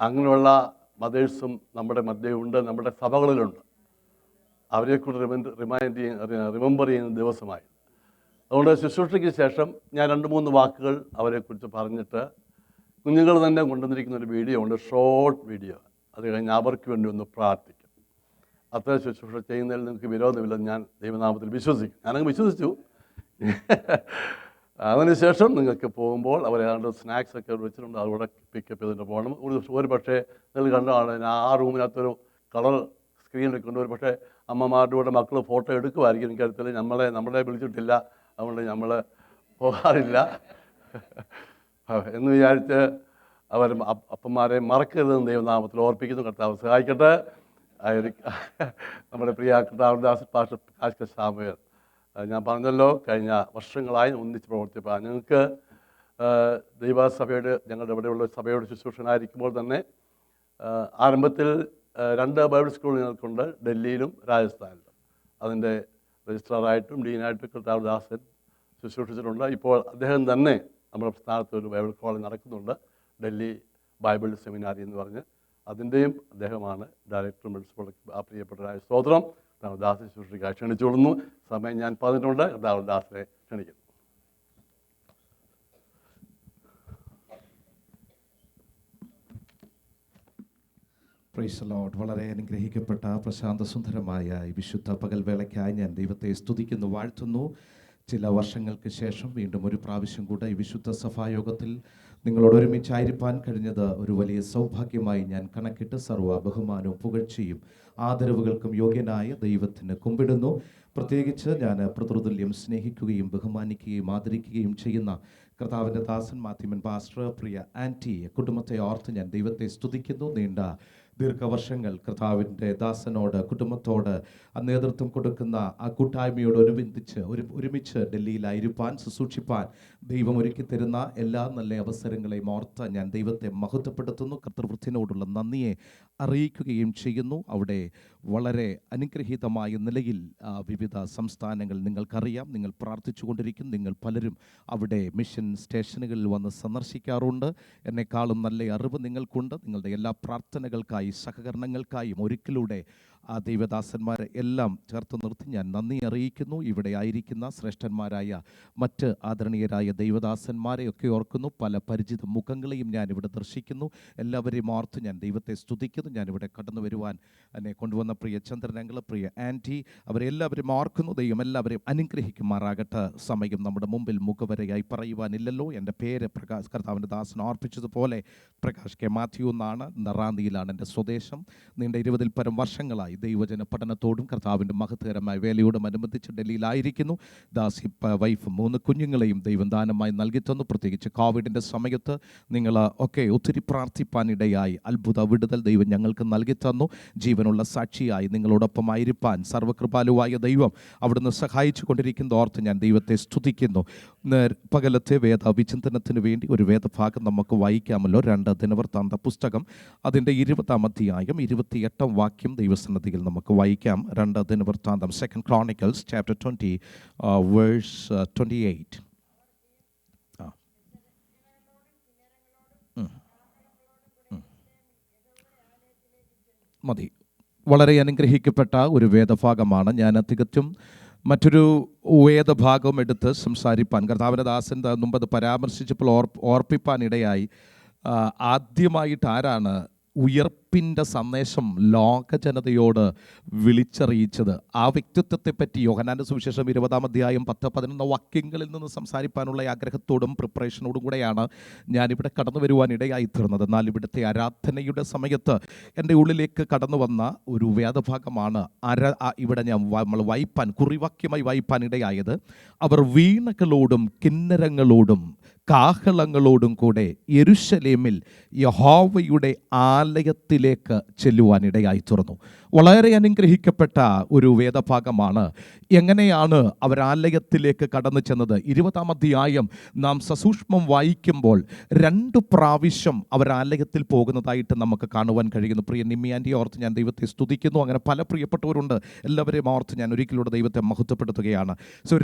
അങ്ങനെയുള്ള മദേഴ്സും നമ്മുടെ മധ്യയുണ്ട്, നമ്മുടെ സഭകളിലുണ്ട്. അവരെക്കൂടെ റിമെമ്പർ ചെയ്യുന്ന ദിവസമായി. അതുകൊണ്ട് ശുശ്രൂഷയ്ക്ക് ശേഷം ഞാൻ 2-3 വാക്കുകൾ അവരെക്കുറിച്ച് പറഞ്ഞിട്ട് കുഞ്ഞുങ്ങൾ തന്നെ കൊണ്ടുവന്നിരിക്കുന്ന ഒരു വീഡിയോ ഉണ്ട്, ഷോർട്ട് വീഡിയോ. അത് കഴിഞ്ഞ് അവർക്ക് വേണ്ടി ഒന്ന് പ്രാർത്ഥിക്കും. അത്ര ശുശ്രൂഷ ചെയ്യുന്നതിൽ നിങ്ങൾക്ക് വിരോധമില്ലെന്ന് ഞാൻ ദൈവനാമത്തിൽ വിശ്വസിക്കും. ഞാനങ്ങ് വിശ്വസിച്ചു. അതിനുശേഷം നിങ്ങൾക്ക് പോകുമ്പോൾ അവരേതാണ്ട് സ്നാക്സ് ഒക്കെ വെച്ചിട്ടുണ്ട്, അതുകൂടെ പിക്കപ്പ് ചെയ്തിട്ട് പോകണം. ഒരു പക്ഷേ നിങ്ങൾ കണ്ടാണ് ആ റൂമിനകത്തൊരു കളർ സ്ക്രീനിൽ കൊണ്ട്, ഒരു പക്ഷേ അമ്മമാരുടെ കൂടെ മക്കൾ ഫോട്ടോ എടുക്കുമായിരിക്കും, എനിക്കറിയത്തില്ല. നമ്മളെ വിളിച്ചിട്ടില്ല, അതുകൊണ്ട് നമ്മൾ പോകാറില്ല എന്ന് വിചാരിച്ച് അവർ അപ്പന്മാരെ മറക്കരുതെന്ന് ദൈവനാമത്തിൽ ഓർപ്പിക്കുന്നു. കർത്താവ് സഹായിക്കട്ടെ. നമ്മുടെ പ്രിയ കർത്താവദാസ് പാസ്റ്റർ പ്രകാശ് സാമുവേൽ, ഞാൻ പറഞ്ഞല്ലോ, കഴിഞ്ഞ വർഷങ്ങളായി ഒന്നിച്ച് പ്രവർത്തിപ്പാൻ ഞങ്ങൾക്ക് ദൈവസഭയുടെ, ഞങ്ങളുടെ ഇവിടെയുള്ള സഭയുടെ ശുശ്രൂഷനായിരിക്കുമ്പോൾ തന്നെ ആരംഭത്തിൽ 2 ബൈബിൾ സ്കൂൾ ഞങ്ങൾക്കുണ്ട്, ഡൽഹിയിലും രാജസ്ഥാനിലും. അതിൻ്റെ രജിസ്ട്രാറായിട്ടും ഡീനായിട്ടും കർത്താവദാസൻ ശുശ്രൂഷിച്ചിട്ടുണ്ട്. ഇപ്പോൾ അദ്ദേഹം തന്നെ നമ്മുടെ സ്ഥാനത്ത് ഒരു ബൈബിൾ കോളേജ് നടക്കുന്നുണ്ട്, ഡൽഹി ബൈബിൾ സെമിനാരി എന്ന് പറഞ്ഞ്. അതിൻ്റെയും അദ്ദേഹമാണ് ഡയറക്ടർ പ്രിൻസിപ്പൾ. ആ പ്രിയപ്പെട്ട സ്തോത്രം ദാസനെ ശുശ്രൂഷിക്കാൻ ക്ഷണിച്ചുകൊള്ളുന്നു. സമയം ഞാൻ പറഞ്ഞിട്ടുണ്ട്. ദാസനെ ക്ഷണിക്കുന്നു. Praise the Lord. വളരെ അനുഗ്രഹിക്കപ്പെട്ട പ്രശാന്ത സുന്ദരമായ ഈ വിശുദ്ധ പകൽവേളയ്ക്കായി ഞാൻ ദൈവത്തെ സ്തുതിക്കുന്നു, വാഴ്ത്തുന്നു. ചില വർഷങ്ങൾക്ക് ശേഷം വീണ്ടും ഒരു പ്രാവശ്യം കൂടെ ഈ വിശുദ്ധ സഭായോഗത്തിൽ നിങ്ങളോട് ഒരുമിച്ചായിരിക്കാൻ കഴിഞ്ഞത് ഒരു വലിയ സൗഭാഗ്യമായി ഞാൻ കണക്കിട്ട് സർവ്വ ബഹുമാനവും പുകഴ്ചയും ആദരവുകൾക്കും യോഗ്യനായ ദൈവത്തിന് കുമ്പിടുന്നു. പ്രത്യേകിച്ച് ഞാൻ പ്രതിതുല്യം സ്നേഹിക്കുകയും ബഹുമാനിക്കുകയും ആദരിക്കുകയും ചെയ്യുന്ന കർത്താവിൻ്റെ ദാസൻ മാത്യുമൻ പാസ്റ്റർ, പ്രിയ ആൻറ്റി, കുടുംബത്തെ ഓർത്ത് ഞാൻ ദൈവത്തെ സ്തുതിക്കുന്നു. നീണ്ട ദീർഘവർഷങ്ങൾ കർത്താവിൻ്റെ ദാസനോട്, കുടുംബത്തോട് നേതൃത്വം കൊടുക്കുന്ന ആ കൂട്ടായ്മയോട് ഒരുമിച്ച് ഡൽഹിയിലായിരിക്കാൻ, ശുശ്രൂഷിപ്പാൻ ദൈവം ഒരുക്കി തരുന്ന എല്ലാ നല്ല അവസരങ്ങളെയും ഓർത്ത് ഞാൻ ദൈവത്തെ മഹത്വപ്പെടുത്തുന്നു. കർത്തൃവൃത്തിനോടുള്ള നന്ദിയെ അറിയിക്കുകയും ചെയ്യുന്നു. അവിടെ വളരെ അനുഗ്രഹീതമായ നിലയിൽ വിവിധ സംസ്ഥാനങ്ങൾ നിങ്ങൾക്കറിയാം. നിങ്ങൾ പ്രാർത്ഥിച്ചു കൊണ്ടിരിക്കും. നിങ്ങൾ പലരും അവിടെ മിഷൻ സ്റ്റേഷനുകളിൽ വന്ന് സന്ദർശിക്കാറുണ്ട്. എന്നെക്കാളും നല്ല അറിവ് നിങ്ങൾക്കുണ്ട്. നിങ്ങളുടെ എല്ലാ പ്രാർത്ഥനകൾക്കായി, സഹകരണങ്ങൾക്കായും ഒരിക്കലൂടെ ആ ദൈവദാസന്മാരെ എല്ലാം ചേർത്ത് നിർത്തി ഞാൻ നന്ദി അറിയിക്കുന്നു. ഇവിടെ ആയിരിക്കുന്ന ശ്രേഷ്ഠന്മാരായ മറ്റ് ആദരണീയരായ ദൈവദാസന്മാരെയൊക്കെ ഓർക്കുന്നു. പല പരിചിത മുഖങ്ങളെയും ഞാനിവിടെ ദർശിക്കുന്നു. എല്ലാവരെയും ഓർത്ത് ഞാൻ ദൈവത്തെ സ്തുതിക്കുന്നു. ഞാനിവിടെ കടന്നു വരുവാൻ എന്നെ കൊണ്ടുവന്ന പ്രിയ ചന്ദ്രനങ്ങൾ, പ്രിയ ആൻറ്റി, അവരെല്ലാവരും ഓർക്കുന്നു. ദൈവം എല്ലാവരെയും അനുഗ്രഹിക്കുമാറാകട്ടെ. സമയം നമ്മുടെ മുമ്പിൽ മുഖവരയായി പറയുവാനില്ലല്ലോ. എൻ്റെ പേര് കർത്താവിൻ്റെ ദാസൻ ഓർപ്പിച്ചതുപോലെ പ്രകാശ് കെ മാത്യു എന്നാണ്. നറാന്തിയിലാണ് എൻ്റെ സ്വദേശം. നീണ്ട 20-ൽ പരം വർഷങ്ങളായി ദൈവജന പഠനത്തോടും കർത്താവിൻ്റെ മഹത്കരമായ വേലയോടും അനുബന്ധിച്ച് ഡൽഹിയിലായിരിക്കുന്നു. ദാസി വൈഫ് 3 കുഞ്ഞുങ്ങളെയും ദൈവം ദാനമായി നൽകി തന്നു. പ്രത്യേകിച്ച് കോവിഡിൻ്റെ സമയത്ത് നിങ്ങൾ ഒക്കെ ഒത്തിരി പ്രാർത്ഥിപ്പാനിടയായി അത്ഭുത വിടുതൽ ദൈവം ഞങ്ങൾക്ക് നൽകി തന്നു. ജീവനുള്ള സാക്ഷിയായി നിങ്ങളോടൊപ്പമായിരിക്കാൻ സർവ്വകൃപാലുവായ ദൈവം അവിടുന്ന് സഹായിച്ചു കൊണ്ടിരിക്കുന്ന ഓർത്ത് ഞാൻ ദൈവത്തെ സ്തുതിക്കുന്നു. പകലത്തെ വിചിന്തനത്തിന് വേണ്ടി ഒരു വേദഭാഗം നമുക്ക് വായിക്കാമല്ലോ. 2 ദിനവൃത്താന്ത പുസ്തകം അതിൻ്റെ 20-ാം അധ്യായം 28-ാം വാക്യം ദൈവസന്നിധിയിൽ നമുക്ക് വായിക്കാം. 2 ദിനവൃത്താന്തം, 2 Chronicles chapter 20 verse 28. മതി. വളരെ അനുഗ്രഹിക്കപ്പെട്ട ഒരു വേദഭാഗമാണ്. ഞാൻ തികച്ചും മറ്റൊരു വേദഭാഗം എടുത്ത് സംസാരിപ്പാൻ കർത്താവിൻ്റെ ദാസൻ മുമ്പത് പരാമർശിച്ചപ്പോൾ ഓർപ്പിപ്പാനിടയായി. ആദ്യമായിട്ട് ആരാണ് ഉയർപ്പിൻ്റെ സന്ദേശം ലോക ജനതയോട് വിളിച്ചറിയിച്ചത്? ആ വ്യക്തിത്വത്തെപ്പറ്റി യോഹന്നാൻ്റെ സുവിശേഷം 20-ാം അധ്യായം 10-11 വാക്യങ്ങളിൽ നിന്ന് സംസാരിപ്പാനുള്ള ആഗ്രഹത്തോടും പ്രിപ്പറേഷനോടും കൂടെയാണ് ഞാനിവിടെ കടന്നു വരുവാൻ ഇടയായി തീർന്നത്. എന്നാൽ ഇവിടുത്തെ ആരാധനയുടെ സമയത്ത് എൻ്റെ ഉള്ളിലേക്ക് കടന്നു വന്ന ഒരു വേദഭാഗമാണ് ഇവിടെ നമ്മൾ കുറിവാക്യമായി വായിപ്പാൻ ഇടയായത്. അവർ വീണകളോടും കിന്നരങ്ങളോടും കാഹളങ്ങളോടും കൂടെ യെരുശലേമിൽ യഹോവയുടെ ആലയത്തിലേക്ക് ചെല്ലുവാനിടയായി തീർന്നു. വളരെ അനുഗ്രഹിക്കപ്പെട്ട ഒരു വേദഭാഗമാണ്. എങ്ങനെയാണ് അവർ ആലയത്തിലേക്ക് കടന്നു ചെന്നത്? 20-ാം അധ്യായം നാം സസൂക്ഷ്മം വായിക്കുമ്പോൾ 2 പ്രാവശ്യം അവർ ആലയത്തിൽ പോകുന്നതായിട്ട് നമുക്ക് കാണുവാൻ കഴിയുന്നു. പ്രിയ നിമ്മിയാൻ്റെ ഓർത്ത് ഞാൻ ദൈവത്തെ സ്തുതിക്കുന്നു. അങ്ങനെ പല പ്രിയപ്പെട്ടവരുണ്ട്. എല്ലാവരെയും ഓർത്ത് ഞാൻ ഒരിക്കലൂടെ ദൈവത്തെ മഹത്വപ്പെടുത്തുകയാണ്.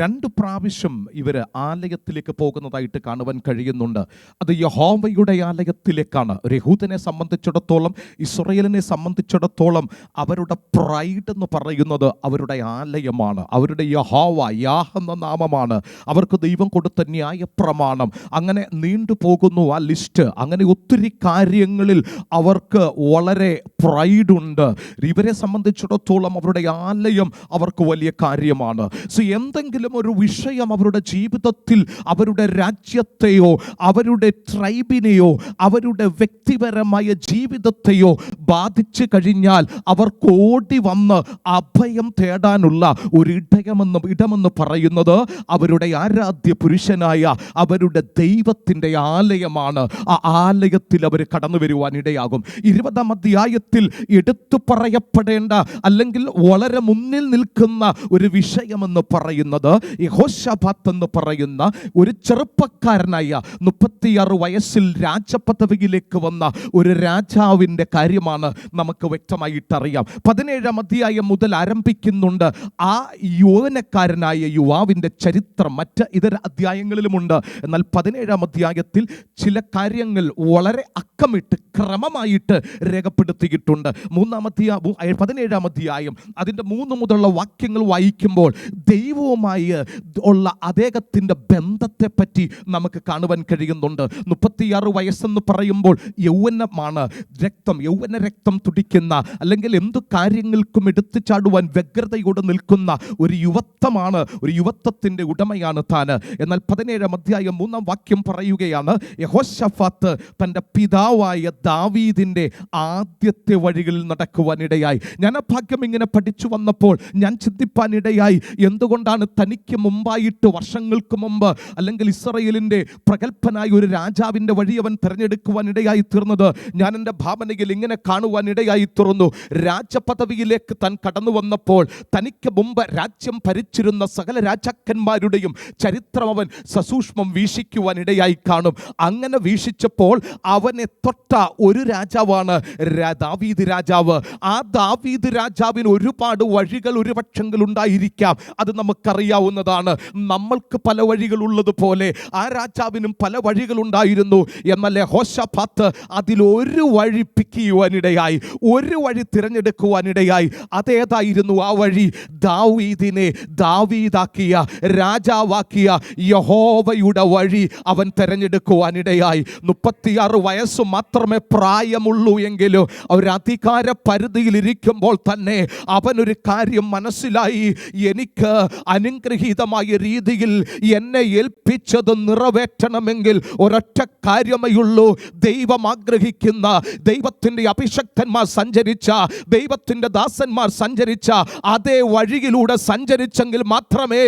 2 പ്രാവശ്യം ഇവർ ആലയത്തിലേക്ക് പോകുന്നതായിട്ട് കാണുവാൻ കഴിയുന്നുണ്ട്. അത് യഹോവയുടെ ആലയത്തിലേക്കാണ്. ഒരു യഹൂദനെ സംബന്ധിച്ചിടത്തോളം, ഇസ്രായേലിനെ സംബന്ധിച്ചിടത്തോളം അവരുടെ പ്രൈഡ് എന്ന് പറയുന്നത് അവരുടെ ആലയമാണ്. അവരുടെ യഹോവ, യാഹ് എന്ന നാമമാണ്. അവർക്ക് ദൈവം കൊടുത്ത ന്യായപ്രമാണം. അങ്ങനെ നീണ്ടുപോകുന്നു ആ ലിസ്റ്റ്. അങ്ങനെ ഒത്തിരി കാര്യങ്ങളിൽ അവർക്ക് വളരെ പ്രൈഡുണ്ട്. ഇവരെ സംബന്ധിച്ചിടത്തോളം അവരുടെ ആലയം അവർക്ക് വലിയ കാര്യമാണ്. എന്തെങ്കിലും ഒരു വിഷയം അവരുടെ ജീവിതത്തിൽ, അവരുടെ രാജ്യത്തെയോ അവരുടെ ട്രൈബിനെയോ അവരുടെ വ്യക്തിപരമായ ജീവിതത്തെയോ ബാധിച്ചു കഴിഞ്ഞാൽ അവർക്ക് ഓടി വന്ന് അഭയം തേടാനുള്ള ഒരു ഇടമെന്ന് പറയുന്നത് അവരുടെ ആരാധ്യ പുരുഷനായ അവരുടെ ദൈവത്തിൻ്റെ ആലയമാണ്. ആ ആലയത്തിൽ അവർ കടന്നു വരുവാൻ ഇടയാകും. 20-ാം അധ്യായത്തിൽ എടുത്തു പറയപ്പെടേണ്ട അല്ലെങ്കിൽ വളരെ മുന്നിൽ നിൽക്കുന്ന ഒരു വിഷയമെന്ന് പറയുന്നത് യെഹോശാഫാത്ത് എന്ന് പറയുന്ന ഒരു ചെറുപ്പക്കാരനായ 36 വയസ്സിൽ രാജപദവിയിലേക്ക് വന്ന ഒരു രാജാവിൻ്റെ കാര്യമാണ് നമുക്ക് വ്യക്തമായിട്ടറിയാം. 17-ാം അധ്യായം മുതൽ ആരംഭിക്കുന്നുണ്ട് ആ യൗവനക്കാരനായ യുവാവിൻ്റെ ചരിത്രം. മറ്റ് ഇതര അധ്യായങ്ങളിലുമുണ്ട്. എന്നാൽ 17-ാം അധ്യായത്തിൽ ചില കാര്യങ്ങൾ വളരെ അക്കമിട്ട് ക്രമമായിട്ട് രേഖപ്പെടുത്തിയിട്ടുണ്ട്. 17-ാം അധ്യായം അതിൻ്റെ 3 മുതലുള്ള വാക്യങ്ങൾ വായിക്കുമ്പോൾ ദൈവവുമായി ഉള്ള അദ്ദേഹത്തിൻ്റെ ബന്ധത്തെപ്പറ്റി നമുക്ക് കാണുവാൻ കഴിയുന്നുണ്ട്. 36 വയസ്സെന്ന് പറയുമ്പോൾ യൗവനമാണ്. യൗവന രക്തം തുടിക്കുന്ന അല്ലെങ്കിൽ എന്തു കാര്യങ്ങൾക്കും എടുത്തു ചാടുവാൻ വ്യഗ്രതയോടെ നിൽക്കുന്ന ഒരു യുവത്വമാണ്, ഒരു യുവത്വത്തിൻ്റെ ഉടമയാണ് താൻ. എന്നാൽ 17-ാം അധ്യായം 3-ാം വാക്യം പറയുകയാണ്, യഹോശാഫാത്ത് തൻ്റെ പിതാവായ ദാവീദിൻ്റെ ആദ്യത്തെ വഴികളിൽ നടക്കുവാനിടയായി. ഞാൻ ആ ഭാഗ്യം ഇങ്ങനെ പഠിച്ചു വന്നപ്പോൾ ഞാൻ ചിന്തിപ്പാനിടയായി, എന്തുകൊണ്ടാണ് തനിക്ക് മുമ്പായിട്ട് വർഷങ്ങൾക്ക് മുമ്പ് അല്ലെങ്കിൽ ഇസ്രായേലിൻ്റെ പ്രഗത്ഭനായ ഒരു രാജാവിൻ്റെ വഴി അവൻ തിരഞ്ഞെടുക്കുവാനിടയായി തീർന്നത്. ഞാൻ എൻ്റെ ഭാവനയിൽ ഇങ്ങനെ കാണുവാനിടയായി തീർന്നു. രാജപദവിയിലേക്ക് താൻ കടന്നു വന്നപ്പോൾ തനിക്ക് മുമ്പ് രാജ്യം ഭരിച്ചിരുന്ന സകല രാജാക്കന്മാരുടെയും ചരിത്രം അവൻ സസൂക്ഷ്മം വീക്ഷിക്കുവാനിടയായി കാണും. അങ്ങനെ വീക്ഷിച്ചപ്പോൾ അവനെ തൊട്ട ഒരു രാജാവാണ് ദാവീദ് രാജാവ്. ആ ദാവീദ് രാജാവിന് ഒരുപാട് വഴികൾ ഒരുപക്ഷെങ്കിൽ ഉണ്ടായിരിക്കാം, അത് നമുക്കറിയാവുന്നതാണ്. നമ്മൾക്ക് പല വഴികളുള്ളതുപോലെ ആ രാജാവിനും പല വഴികളുണ്ടായിരുന്നു. എന്നാൽ യഹോശാഫാത്ത് അതിലൊരു വഴി പിക്ക് ചെയ്യുവാനിടയായി, ഒരു വഴി തിരഞ്ഞെടുക്കുവാനിടയായി. അതേതായിരുന്നു ആ വഴി? ദാവീദിനെ ദാവീദാക്കിയ, രാജാവാക്കിയ യഹോവയുടെ വഴി അവൻ തിരഞ്ഞെടുക്കുവാനിടയായി. 36 വയസ്സ് മാത്രമേ പ്രായമുള്ളൂ എങ്കിലും ഒരു അധികാര പരിധിയിലിരിക്കുമ്പോൾ തന്നെ അവനൊരു കാര്യം മനസ്സിലായി, എനിക്ക് അനുഗ്രഹീതമായ രീതിയിൽ എന്നെ ഏൽപ്പിച്ചത് നിറവേറ്റണമെങ്കിൽ ഒരൊറ്റ കാര്യമേയുള്ളൂ. ദൈവം ആഗ്രഹിക്കുന്ന, ദൈവത്തിൻ്റെ അഭിഷക്തന്മാർ സഞ്ചരിച്ച, ദൈവത്തിൻ്റെ ദാസന്മാർ സഞ്ചരിച്ച അതേ വഴിയിലൂടെ സഞ്ചരിച്ചെങ്കിൽ മാത്രമേ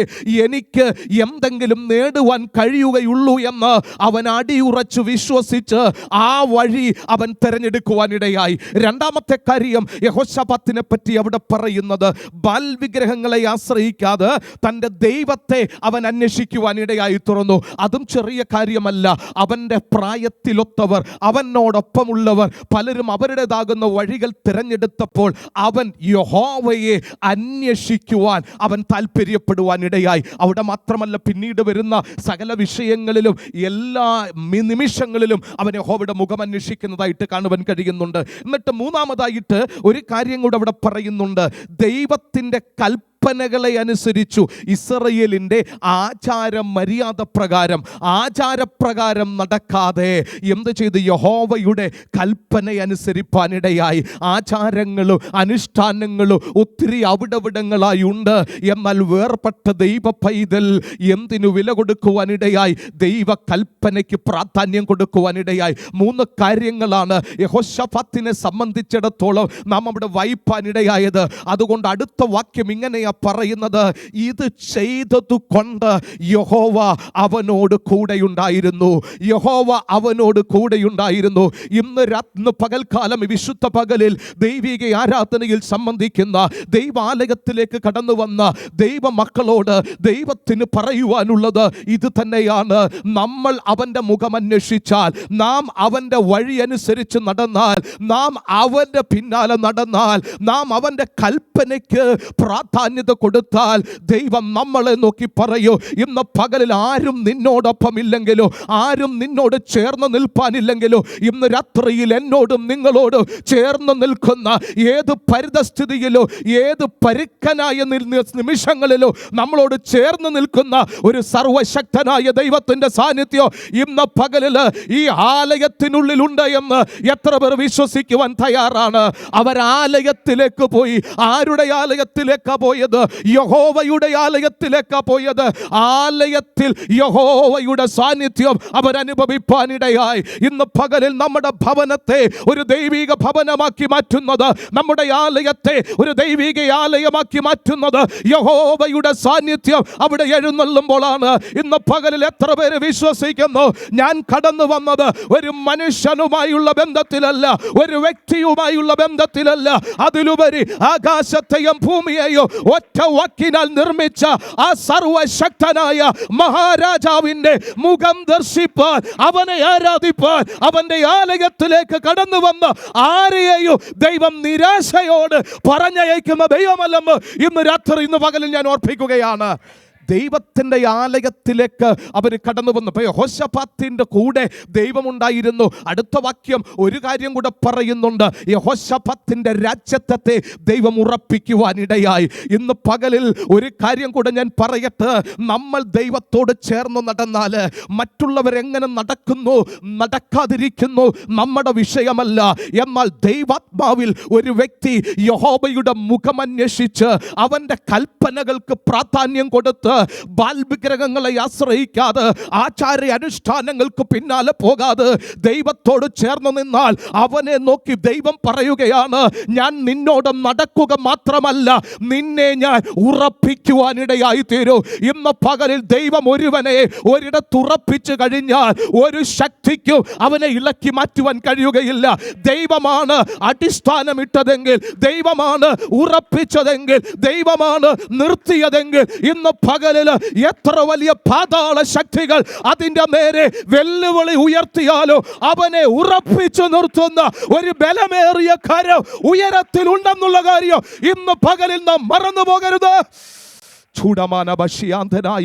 എനിക്ക് എന്തെങ്കിലും നേടുവാൻ കഴിയുകയുള്ളൂ എന്ന് അവൻ അടിയുറച്ചു വിശ്വസിച്ച് ആ വഴി അവൻ തിരഞ്ഞെടുക്കുവാനിടയായി. രണ്ടാമത്തെ കാര്യം യഹോശാഫാത്തിനെ പറ്റി അവിടെ പറയുന്നത്, ബാൽ വിഗ്രഹങ്ങളെ ആശ്രയിക്കാതെ തൻ്റെ ദൈവത്തെ അവൻ അന്വേഷിക്കുവാനിടയായി തുറന്നു. അതും ചെറിയ കാര്യമല്ല. അവൻ്റെ പ്രായത്തിലൊത്തവർ, അവനോടൊപ്പമുള്ളവർ പലരും അവരുടേതാകുന്ന വഴികൾ തിരഞ്ഞെടുത്തപ്പോൾ അവൻ യഹോവയെ അന്വേഷിക്കുവാൻ അവൻ താല്പര്യപ്പെടുവാനിടയായി. അവിടെ മാത്രമല്ല, പിന്നീട് വരുന്ന സകല വിഷയങ്ങളിലും എല്ലാ നിമിഷങ്ങളിലും അവൻ യഹോവയുടെ മുഖം അന്വേഷിക്കുന്നതായിട്ട് കാണുവാൻ കഴിയുന്നുണ്ട്. എന്നിട്ട് മൂന്നാമതായിട്ട് ഒരു കാര്യം കൂടെ അവിടെ പറയുന്നുണ്ട്. ദൈവത്തിൻ്റെ കൽപ്പനകളെ അനുസരിച്ചു ഇസ്രായേലിൻ്റെ ആചാരപ്രകാരം നടക്കാതെ എന്ത് ചെയ്ത്? യഹോവയുടെ കൽപ്പന അനുസരിപ്പാനിടയായി. ആചാരങ്ങളും അനുഷ്ഠാനങ്ങളും ഒത്തിരി അവിടവിടങ്ങളായി ഉണ്ട്. എന്നാൽ വേർപെട്ട ദൈവ പൈതൽ എന്തിനു വില കൊടുക്കുവാനിടയായി? ദൈവ കൽപ്പനയ്ക്ക് പ്രാധാന്യം കൊടുക്കുവാനിടയായി. 3 കാര്യങ്ങളാണ് യഹോശാഫാത്തിനെ സംബന്ധിച്ചിടത്തോളം നാം അവിടെ വായിപ്പാനിടയായത്. അതുകൊണ്ട് അടുത്ത വാക്യം ഇങ്ങനെയാ പറയുന്നത്, ഇത് ചെയ്തതുകൊണ്ട് യഹോവ അവനോട് കൂടെയുണ്ടായിരുന്നു. യഹോവ അവനോട് കൂടെയുണ്ടായിരുന്നു. ഇന്ന് പകൽക്കാലം വിശുദ്ധ പകലിൽ ദൈവിക ആരാധനയിൽ സംബന്ധിക്കുന്ന, ദൈവാലയത്തിലേക്ക് കടന്നു വന്ന ദൈവ മക്കളോട് ദൈവത്തിന് പറയുവാനുള്ളത് ഇത് തന്നെയാണ്. നമ്മൾ അവൻ്റെ മുഖം അന്വേഷിച്ചാൽ, നാം അവൻ്റെ വഴി അനുസരിച്ച് നടന്നാൽ, നാം അവൻ്റെ പിന്നാലെ നടന്നാൽ, നാം അവൻ്റെ കൽപ്പനയ്ക്ക് പ്രാധാന്യത കൊടുത്താൽ ദൈവം നമ്മളെ നോക്കി പറയൂ, ഇന്ന് പകലിൽ ആരും നിന്നോടൊപ്പം ഇല്ലെങ്കിലോ, ആരും നിന്നോട് ചേർന്ന് നിൽപ്പാനില്ലെങ്കിലോ, ഇന്ന് രാത്രിയിൽ എന്നോടും നിങ്ങളോടും ചേർന്ന് നിൽക്കുന്ന ഏത് പരിതസ്ഥിതിയിലോ, ഏത് പരുക്കനായ നിമിഷങ്ങളിലോ നമ്മളോട് ചേർന്ന് നിൽക്കുന്ന ഒരു സർവശക്തനായ ദൈവത്തിൻ്റെ സാന്നിധ്യം ഇന്ന് പകലിൽ ഈ ആലയത്തിനുള്ളിലുണ്ട് എന്ന് എത്ര പേർ വിശ്വസിക്കുവാൻ തയ്യാറാണ്? അവർ ആലയത്തിലേക്ക് പോയി. ആരുടെ ആലയത്തിലേക്കാ പോയത്? യഹോവയുടെ ആലയത്തിലേക്കാ പോയത്. ആലയത്തിൽ യഹോവയുടെ സാന്നിധ്യം അവരനുഭവിപ്പാനിടയായി. ഇന്ന് പകലിൽ നമ്മുടെ ഭവനത്തെ ഒരു ദൈവിക ഭവനമാക്കി മാറ്റുന്നത്, നമ്മുടെ ആലയത്തെ ഒരു ദൈവിക ആലയമാക്കി മാറ്റുന്നത് യഹോവയുടെ സാന്നിധ്യം അവിടെ എഴുന്നള്ളുമ്പോഴാണ്. ഇന്ന് പകലിൽ എത്ര പേര് വിശ്വസിക്കുന്നു? ഞാൻ കടന്നു വന്നത് ഒരു മനുഷ്യനുമായുള്ള ബന്ധത്തിലല്ല, ഒരു വ്യക്തിയുമായുള്ള ബന്ധത്തിലല്ല, അതിലുപരി ആകാശത്തെയും ഭൂമിയെയും ഒറ്റ വാക്കിനാൽ നിർമ്മിച്ച ആ സർവശക്തനായ മഹാരാജാവിന്റെ മുഖം ദർശിപ്പാൻ, അവനെ ആരാധിപ്പാൻ, അവന്റെ ആലയത്തിലേക്ക് കടന്നു വന്ന ആരെയും ദൈവം നിരാശയോട് പറഞ്ഞയക്കുന്ന ദൈവമല്ലെന്ന് ഇന്ന് രാത്രി, ഇന്ന് പകലിൽ ഞാൻ ഓർപ്പിക്കുകയാണ്. ദൈവത്തിൻ്റെ ആലയത്തിലേക്ക് അവർ കടന്നു വന്നപ്പോൾ യഹോശാഫാത്തിന്റെ കൂടെ ദൈവമുണ്ടായിരുന്നു. അടുത്ത വാക്യം ഒരു കാര്യം കൂടെ പറയുന്നുണ്ട്, യഹോശാഫാത്തിന്റെ രാജ്യത്വത്തെ ദൈവം ഉറപ്പിക്കുവാനിടയായി. ഇന്ന് പകലിൽ ഒരു കാര്യം കൂടെ ഞാൻ പറയട്ടെ, നമ്മൾ ദൈവത്തോട് ചേർന്ന് നടന്നാൽ മറ്റുള്ളവരെങ്ങനെ നടക്കുന്നു നടക്കാതിരിക്കുന്നു നമ്മുടെ വിഷയമല്ല. എന്നാൽ ദൈവാത്മാവിൽ ഒരു വ്യക്തി യഹോവയുടെ മുഖമന്വേഷിച്ച് അവൻ്റെ കൽപ്പനകൾക്ക് പ്രാധാന്യം കൊടുത്ത് ബാൽവിഗ്രഹങ്ങളെ ആശ്രയിക്കാതെ ആചാര അനുഷ്ഠാനങ്ങൾക്ക് പിന്നാലെ പോകാതെ ദൈവത്തോട് ചേർന്ന് നിന്നാൽ അവനെ നോക്കി ദൈവം പറയുകയാണ്, ഞാൻ നിന്നോട് നടക്കുക മാത്രമല്ല, നിന്നെ ഞാൻ ഉറപ്പിക്കുവാനിടയായി തീരൂ. ഇന്ന് പകലിൽ ദൈവം ഒരുവനെ ഒരിടത്ത് ഉറപ്പിച്ചു കഴിഞ്ഞാൽ ഒരു ശക്തിക്കും അവനെ ഇളക്കി മാറ്റുവാൻ കഴിയുകയില്ല. ദൈവമാണ് അടിസ്ഥാനമിട്ടതെങ്കിൽ, ദൈവമാണ് ഉറപ്പിച്ചതെങ്കിൽ, ദൈവമാണ് നിർത്തിയതെങ്കിൽ, ഇന്ന് പകലിൽ എത്ര വലിയ പാതാള ശക്തികൾ അതിൻ്റെ നേരെ വെല്ലുവിളി ഉയർത്തിയാലോ അവനെ ഉറപ്പിച്ചു നിർത്തുന്ന ഒരു ബലമേറിയ കരം ഉയരത്തിൽ ഉണ്ടെന്നുള്ള കാര്യം ഇന്ന് പകലിൽ നാം മറന്നു പോകരുത്.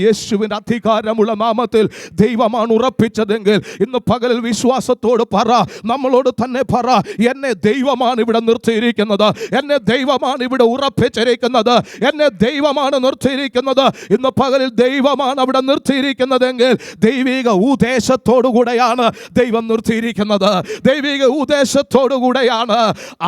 യേശുവിന്റെ അധികാരമുള്ള നാമത്തിൽ ദൈവമാണ് ഉറപ്പിച്ചതെങ്കിൽ ഇന്ന് പകലിൽ വിശ്വാസത്തോട് പറ, നമ്മളോട് തന്നെ പറ, എന്നെ ദൈവമാണ് ഇവിടെ നിർത്തിയിരിക്കുന്നത്, എന്നെ ദൈവമാണ് ഇവിടെ ഉറപ്പിച്ചിരിക്കുന്നത്, എന്നെ ദൈവമാണ് നിർത്തിയിരിക്കുന്നത്. ഇന്ന് പകലിൽ ദൈവമാണ് അവിടെ നിർത്തിയിരിക്കുന്നതെങ്കിൽ ദൈവിക ഉദ്ദേശത്തോടു കൂടെയാണ് ദൈവം നിർത്തിയിരിക്കുന്നത്. ദൈവിക ഉദ്ദേശത്തോടു കൂടെയാണ്.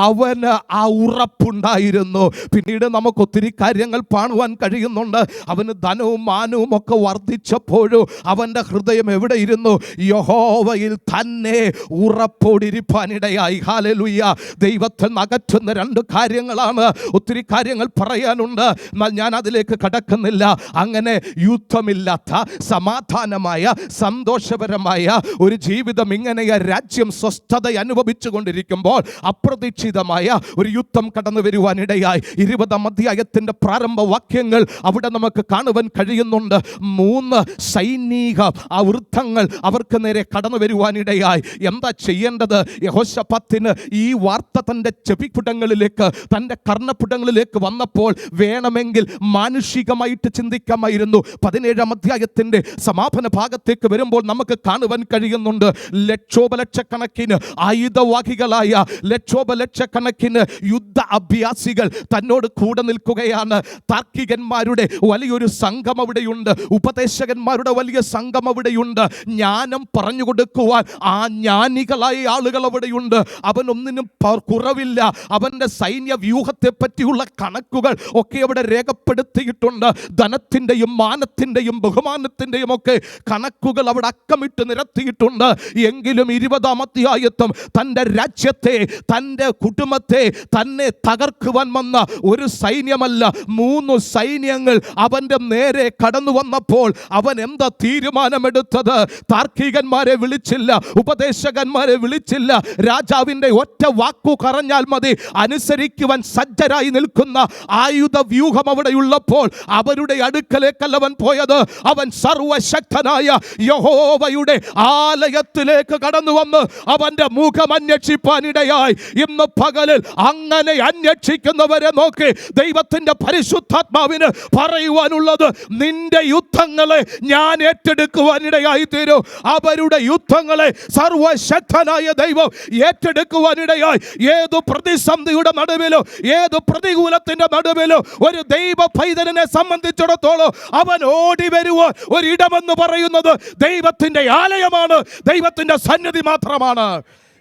അവന് ആ ഉറപ്പുണ്ടായിരുന്നു. പിന്നീട് നമുക്ക് ഒത്തിരി കാര്യങ്ങൾ കാണുവാൻ കഴിയുന്നുണ്ട്. അവന് ധനവും മാനവും ഒക്കെ വർദ്ധിച്ചപ്പോഴും അവന്റെ ഹൃദയം എവിടെ ഇരുന്നു? യഹോവയിൽ തന്നെ ഉറപ്പോടിരിപ്പാനിടയായി. ഹല്ലേലൂയ. ദൈവത്തിൽ നിന്ന് അകറ്റുന്ന രണ്ട് കാര്യങ്ങളാണ്. ഒത്തിരി കാര്യങ്ങൾ പറയാനുണ്ട്, എന്നാൽ ഞാൻ അതിലേക്ക് കടക്കുന്നില്ല. അങ്ങനെ യുദ്ധമില്ലാത്ത സമാധാനമായ സന്തോഷപരമായ ഒരു ജീവിതം, ഇങ്ങനെ രാജ്യം സ്വസ്ഥത അനുഭവിച്ചു കൊണ്ടിരിക്കുമ്പോൾ അപ്രതീക്ഷിതമായ ഒരു യുദ്ധം കടന്നു വരുവാനിടയായി. 20-ാം അധ്യായത്തിന്റെ പ്രാരംഭ വാക്യങ്ങൾ അവിടെ നമുക്ക് കാണുവാൻ കഴിയുന്നുണ്ട്. 3 സൈനിക വൃത്തങ്ങൾ അവർക്ക് നേരെ കടന്നു വരുവാനിടയായി. എന്താ ചെയ്യേണ്ടത്? യെഹോശാഫാത്തിന് ഈ വാർത്ത തൻ്റെ ചെവിപ്പുടങ്ങളിലേക്ക്, തൻ്റെ കർണപ്പുടങ്ങളിലേക്ക് വന്നപ്പോൾ വേണമെങ്കിൽ മാനുഷികമായിട്ട് ചിന്തിക്കാമായിരുന്നു. 17-ാം അധ്യായത്തിൻ്റെ സമാപന ഭാഗത്തേക്ക് വരുമ്പോൾ നമുക്ക് കാണുവാൻ കഴിയുന്നുണ്ട്, ലക്ഷോപലക്ഷക്കണക്കിന് ആയുധവാഹികളായ ലക്ഷോപലക്ഷക്കണക്കിന് യുദ്ധ അഭ്യാസികൾ തന്നോട് കൂടെ നിൽക്കുകയാണ്. താർക്കികന്മാരുടെ വലിയൊരു സംഘം അവിടെയുണ്ട്, ഉപദേശകന്മാരുടെ വലിയ സംഘം അവിടെയുണ്ട്, ജ്ഞാനം പറഞ്ഞു കൊടുക്കുവാൻ ആ ജ്ഞാനികളായ ആളുകൾ അവിടെയുണ്ട്. അവനൊന്നിനും കുറവില്ല. അവൻ്റെ സൈന്യ വ്യൂഹത്തെ പറ്റിയുള്ള കണക്കുകൾ ഒക്കെ അവിടെ രേഖപ്പെടുത്തിയിട്ടുണ്ട്. ധനത്തിൻ്റെയും മാനത്തിൻ്റെയും ബഹുമാനത്തിൻ്റെയും ഒക്കെ കണക്കുകൾ അവിടെ അക്കമിട്ട് നിരത്തിയിട്ടുണ്ട്. എങ്കിലും 20-ാം അധ്യായത്തും തൻ്റെ രാജ്യത്തെ, തൻ്റെ കുടുംബത്തെ തന്നെ തകർക്കുവാൻ വന്ന ഒരു സൈന്യമല്ല, 3 സൈന്യങ്ങൾ അവൻ്റെ നേരെ കടന്നു വന്നപ്പോൾ അവൻ എന്താ തീരുമാനമെടുത്തത്? താർക്കികന്മാരെ വിളിച്ചില്ല, ഉപദേശകന്മാരെ വിളിച്ചില്ല. രാജാവിൻ്റെ ഒറ്റ വാക്കു പറഞ്ഞാൽ മതി അനുസരിക്കുവാൻ സജ്ജരായി നിൽക്കുന്ന ആയുധ വ്യൂഹം അവിടെയുള്ളപ്പോൾ അവരുടെ അടുക്കലേക്കല്ല അവൻ പോയത്. അവൻ സർവശക്തനായ യഹോവയുടെ ആലയത്തിലേക്ക് കടന്നു വന്ന് അവൻ്റെ മുഖം അന്വേഷിപ്പാനിടയായി. ഇന്ന് പകലിൽ അങ്ങനെ അന്വേഷിക്കുന്നവരെ നോക്കി ദൈവത്തിൻ്റെ പരിശുദ്ധാത്മാവിന് പറയുവാനുള്ളത്, നിന്റെ യുദ്ധങ്ങളെ ഞാൻ ഏറ്റെടുക്കുവാനിടയായി തീരും. അവരുടെ യുദ്ധങ്ങളെ സർവശക്തനായ ദൈവം ഏറ്റെടുക്കുവാനിടയായി. ഏതു പ്രതിസന്ധിയുടെ നടുവിലോ, ഏതു പ്രതികൂലത്തിന്റെ നടുവിലോ ഒരു ദൈവ പൈതലിനെ സംബന്ധിച്ചിടത്തോളം അവൻ ഓടി വരുവാൻ ഒരിടമെന്ന് പറയുന്നത് ദൈവത്തിന്റെ ആലയമാണ്, ദൈവത്തിന്റെ സന്നിധി മാത്രമാണ്.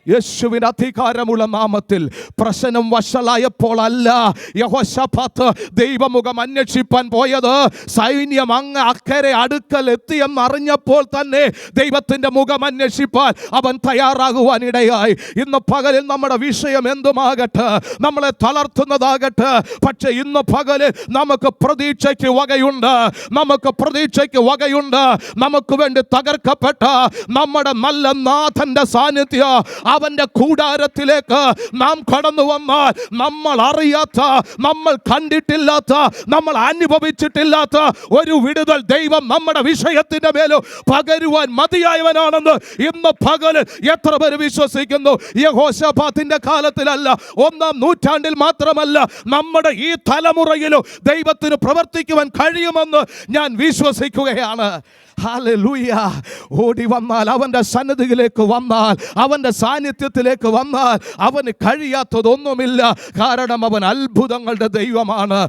യേശുവിൻ്റെ അധികാരമുള്ള നാമത്തിൽ പ്രശ്നം വഷളായപ്പോൾ അല്ല യഹോശാഫാത്ത് ദൈവമുഖം അന്വേഷിപ്പാൻ പോയത്. സൈന്യം അങ്ങ് അക്കരെ അടുക്കൽ എത്തിയെന്ന് അറിഞ്ഞപ്പോൾ തന്നെ ദൈവത്തിൻ്റെ മുഖം അന്വേഷിപ്പാൻ അവൻ തയ്യാറാകുവാനിടയായി. ഇന്ന് പകലിൽ നമ്മുടെ വിഷയം എന്തുമാകട്ടെ, നമ്മളെ തളർത്തുന്നതാകട്ടെ, പക്ഷെ ഇന്ന് പകലിൽ നമുക്ക് പ്രതീക്ഷയ്ക്ക് വകയുണ്ട്, നമുക്ക് പ്രതീക്ഷയ്ക്ക് വകയുണ്ട്. നമുക്ക് വേണ്ടി തകർക്കപ്പെട്ട നമ്മുടെ നല്ല നാഥന്റെ സാന്നിധ്യം, അവന്റെ കൂടാരത്തിലേക്ക് നാം കടന്നു വന്നാൽ നമ്മൾ അറിയാത്ത, നമ്മൾ കണ്ടിട്ടില്ലാത്ത, നമ്മൾ അനുഭവിച്ചിട്ടില്ലാത്ത ഒരു വിടുതൽ ദൈവം നമ്മുടെ വിഷയത്തിന്റെ മേലും പകരുവാൻ മതിയായവനാണെന്ന് ഇന്ന് പകൽ എത്ര പേര് വിശ്വസിക്കുന്നു? യഹോശാഫാത്തിന്റെ കാലത്തിലല്ല, 1-ാം നൂറ്റാണ്ടിൽ മാത്രമല്ല, നമ്മുടെ ഈ തലമുറയിലും ദൈവത്തിന് പ്രവർത്തിക്കുവാൻ കഴിയുമെന്ന് ഞാൻ വിശ്വസിക്കുകയാണ്. ഹല്ലേലൂയ. ഓടി വന്നാൽ, അവൻ്റെ സന്നിധിയിലേക്ക് വന്നാൽ, അവൻ്റെ സാന്നിധ്യത്തിലേക്ക് വന്നാൽ അവന് കഴിയാത്തതൊന്നുമില്ല. കാരണം അവൻ അത്ഭുതങ്ങളുടെ ദൈവമാണ്.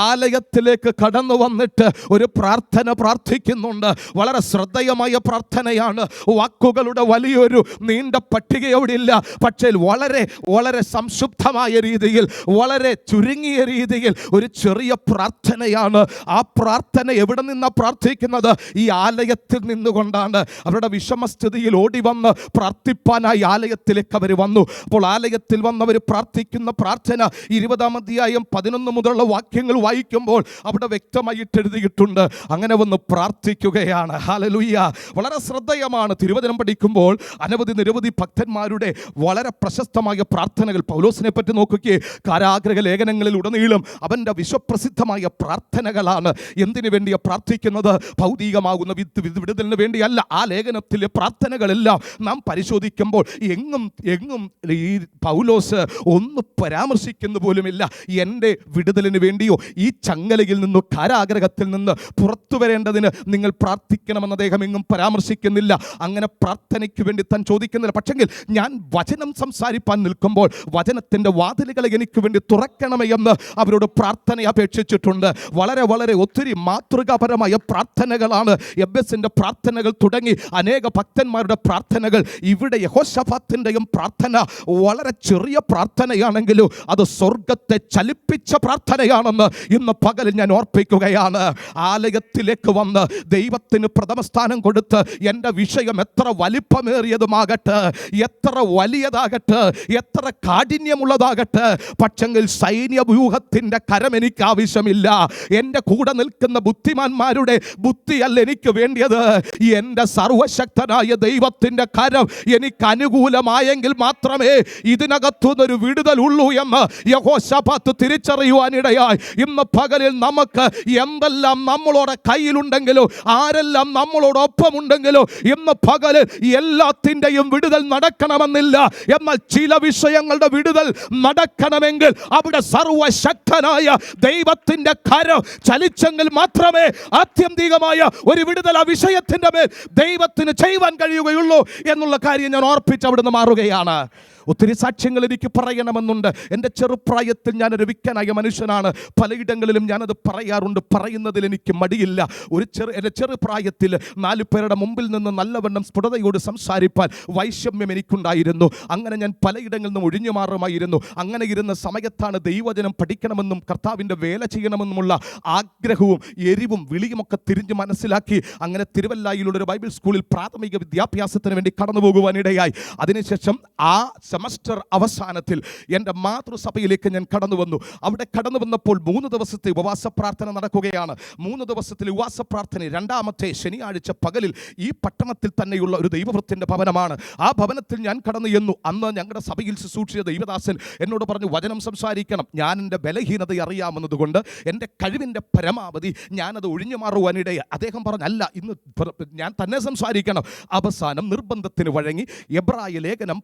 ആലയത്തിലേക്ക് കടന്നു വന്നിട്ട് ഒരു പ്രാർത്ഥന പ്രാർത്ഥിക്കുന്നുണ്ട്. വളരെ ശ്രദ്ധേയമായ പ്രാർത്ഥനയാണ്. വാക്കുകളുടെ വലിയൊരു നീണ്ട പട്ടിക അവിടെ ഇല്ല. പക്ഷേ വളരെ വളരെ സംശുദ്ധമായ രീതിയിൽ, വളരെ ചുരുങ്ങിയ രീതിയിൽ ഒരു ചെറിയ പ്രാർത്ഥനയാണ്. ആ പ്രാർത്ഥന എവിടെ നിന്നാണ് പ്രാർത്ഥിക്കുന്നത്? ഈ ആലയത്തിൽ നിന്നുകൊണ്ടാണ്. അവരുടെ വിഷമസ്ഥിതിയിൽ ഓടി വന്ന് പ്രാർത്ഥിപ്പാനായി ആലയത്തിലേക്ക് അവർ വന്നു. അപ്പോൾ ആലയത്തിൽ വന്നവർ പ്രാർത്ഥിക്കുന്ന പ്രാർത്ഥന 20-ാം അധ്യായം 11 മുതലുള്ള വാക്യങ്ങൾ വായിക്കുമ്പോൾ അവിടെ വ്യക്തമായിട്ട് എഴുതിയിട്ടുണ്ട്. അങ്ങനെ വന്ന് പ്രാർത്ഥിക്കുകയാണ്. ഹല്ലേലൂയ. വളരെ ശ്രദ്ധേയമാണ്. തിരുവചനം പഠിക്കുമ്പോൾ നിരവധി ഭക്തന്മാരുടെ വളരെ പ്രശസ്തമായ പ്രാർത്ഥനകൾ പൗലോസിനെ പറ്റി നോക്കുകയെ, കാരാഗ്രഹ ലേഖനങ്ങളിൽ ഉടനീളം അവൻ്റെ വിശ്വപ്രസിദ്ധമായ പ്രാർത്ഥനകളാണ്. എന്തിനു വേണ്ടിയാണ് പ്രാർത്ഥിക്കുന്നത്? ഭൗതികമാകുന്ന വിടുതലിന് വേണ്ടിയല്ല. ആ ലേഖനത്തിലെ പ്രാർത്ഥനകളെല്ലാം നാം പരിശോധിക്കുമ്പോൾ എങ്ങും ഈ പൗലോസ് ഒന്ന് പരാമർശിക്കുന്ന പോലുമില്ല എൻ്റെ വിടുതലിന് വേണ്ടിയോ ഈ ചങ്ങലയിൽ നിന്നോ കാരാഗ്രഹത്തിൽ നിന്ന് പുറത്തു വരേണ്ടതിന് നിങ്ങൾ പ്രാർത്ഥിക്കണമെന്ന് അദ്ദേഹം എങ്ങും പരാമർശിക്കുന്നില്ല. അങ്ങനെ പ്രാർത്ഥനയ്ക്ക് വേണ്ടി താൻ ചോദിക്കുന്നില്ല. പക്ഷെങ്കിൽ ഞാൻ വചനം സംസാരിപ്പാൻ നിൽക്കുമ്പോൾ വചനത്തിൻ്റെ വാതിലുകളെ എനിക്ക് വേണ്ടി തുറക്കണമേ എന്ന് അവരോട് പ്രാർത്ഥന അപേക്ഷിച്ചിട്ടുണ്ട്. വളരെ വളരെ ഒത്തിരി മാതൃകാപരമായ പ്രാർത്ഥനകളാണ്. എബ്ബസിൻ്റെ പ്രാർത്ഥനകൾ തുടങ്ങി അനേക ഭക്തന്മാരുടെ പ്രാർത്ഥനകൾ. ഇവിടെ യഹോശഫാത്തിൻ്റെയും പ്രാർത്ഥന വളരെ ചെറിയ പ്രാർത്ഥനയാണെങ്കിലും അത് സ്വർഗത്തെ ചലിപ്പിച്ച പ്രാർത്ഥനയാണെന്ന് ഇന്ന് പകലിൽ ഞാൻ ഓർപ്പിക്കുകയാണ്. ആലയത്തിലേക്ക് വന്ന് ദൈവത്തിന് പ്രഥമ സ്ഥാനം കൊടുത്ത് എൻ്റെ വിഷയം എത്ര വലിപ്പമേറിയതുമാകട്ടെ, എത്ര വലിയതാകട്ടെ, എത്ര കാഠിന്യമുള്ളതാകട്ടെ, പക്ഷെങ്കിൽ സൈന്യവ്യൂഹത്തിൻ്റെ കരം എനിക്ക് ആവശ്യമില്ല. എൻ്റെ കൂടെ നിൽക്കുന്ന ബുദ്ധിമാന്മാരുടെ ബുദ്ധിയല്ല എനിക്ക് വേണ്ടിയത്. എൻ്റെ സർവശക്തനായ ദൈവത്തിൻ്റെ കരം എനിക്ക് അനുകൂലമായെങ്കിൽ മാത്രമേ ഇതിനകത്തുനിന്നൊരു വിടുതലുള്ളൂ എന്ന് യഹോശഫാത്ത് തിരിച്ചറിയുവാനിടയായി. ഇന്ന് പകലിൽ നമുക്ക് എന്തെല്ലാം നമ്മളോട് കയ്യിലുണ്ടെങ്കിലോ, ആരെല്ലാം നമ്മളോടൊപ്പമുണ്ടെങ്കിലോ, ഇന്ന് പകലിൽ എല്ലാത്തിൻ്റെയും വിടുതൽ നടക്കണമെന്നില്ല. എന്നാൽ ചില വിഷയങ്ങളുടെ വിടുതൽ നടക്കണമെങ്കിൽ അവിടെ സർവശക്തനായ ദൈവത്തിൻ്റെ കരം ചലിച്ചെങ്കിൽ മാത്രമേ ആത്യന്തികമായ ഒരു വിടുതൽ ആ വിഷയത്തിൻ്റെ മേൽ ദൈവത്തിന് ചെയ്യുവാൻ കഴിയുകയുള്ളൂ എന്നുള്ള കാര്യം ഞാൻ ഓർപ്പിച്ച് അവിടുന്ന് മാറുകയാണ്. ഒത്തിരി സാക്ഷ്യങ്ങൾ എനിക്ക് പറയണമെന്നുണ്ട്. എൻ്റെ ചെറുപ്രായത്തിൽ ഞാനൊരു വിക്കനായ മനുഷ്യനാണ്. പലയിടങ്ങളിലും ഞാനത് പറയാറുണ്ട്. പറയുന്നതിൽ എനിക്ക് മടിയില്ല. എൻ്റെ ചെറുപ്രായത്തിൽ 4 പേരുടെ മുമ്പിൽ നിന്ന് നല്ലവണ്ണം സ്ഫുടതയോട് സംസാരിപ്പാൻ വൈഷമ്യം എനിക്കുണ്ടായിരുന്നു. അങ്ങനെ ഞാൻ പലയിടങ്ങളിൽ നിന്നും ഒഴിഞ്ഞു മാറുമായിരുന്നു. അങ്ങനെ ഇരുന്ന സമയത്താണ് ദൈവവചനം പഠിക്കണമെന്നും കർത്താവിൻ്റെ വേല ചെയ്യണമെന്നുമുള്ള ആഗ്രഹവും എരിവും വിളിയുമൊക്കെ തിരിഞ്ഞ് മനസ്സിലാക്കി അങ്ങനെ തിരുവല്ലായിലുള്ള ബൈബിൾ സ്കൂളിൽ പ്രാഥമിക വിദ്യാഭ്യാസത്തിന് വേണ്ടി കടന്നു പോകുവാനിടയായി. അതിനുശേഷം ആ സെമസ്റ്റർ അവസാനത്തിൽ എൻ്റെ മാതൃസഭയിലേക്ക് ഞാൻ കടന്നു വന്നു. അവിടെ കടന്നു വന്നപ്പോൾ 3 ദിവസത്തെ ഉപവാസ പ്രാർത്ഥന നടക്കുകയാണ്. 3 ദിവസത്തിലെ ഉപവാസ പ്രാർത്ഥന 2ാമത്തെ ശനിയാഴ്ച പകലിൽ ഈ പട്ടണത്തിൽ തന്നെയുള്ള ഒരു ദൈവവൃത്തിൻ്റെ ഭവനമാണ്. ആ ഭവനത്തിൽ ഞാൻ കടന്നു ചെന്നു. അന്ന് ഞങ്ങളുടെ സഭയിൽ ശുശ്രൂഷിച്ച ദൈവദാസൻ എന്നോട് പറഞ്ഞു, വചനം സംസാരിക്കണം. ഞാൻ എൻ്റെ ബലഹീനത അറിയാമെന്നതുകൊണ്ട് എൻ്റെ കഴിവിൻ്റെ പരമാവധി ഞാനത് ഒഴിഞ്ഞു മാറുവാനിടയായി. അദ്ദേഹം പറഞ്ഞു, അല്ല, ഇന്ന് ഞാൻ തന്നെ സംസാരിക്കണം. അവസാനം നിർബന്ധത്തിന് വഴങ്ങി എബ്രായ ലേഖനം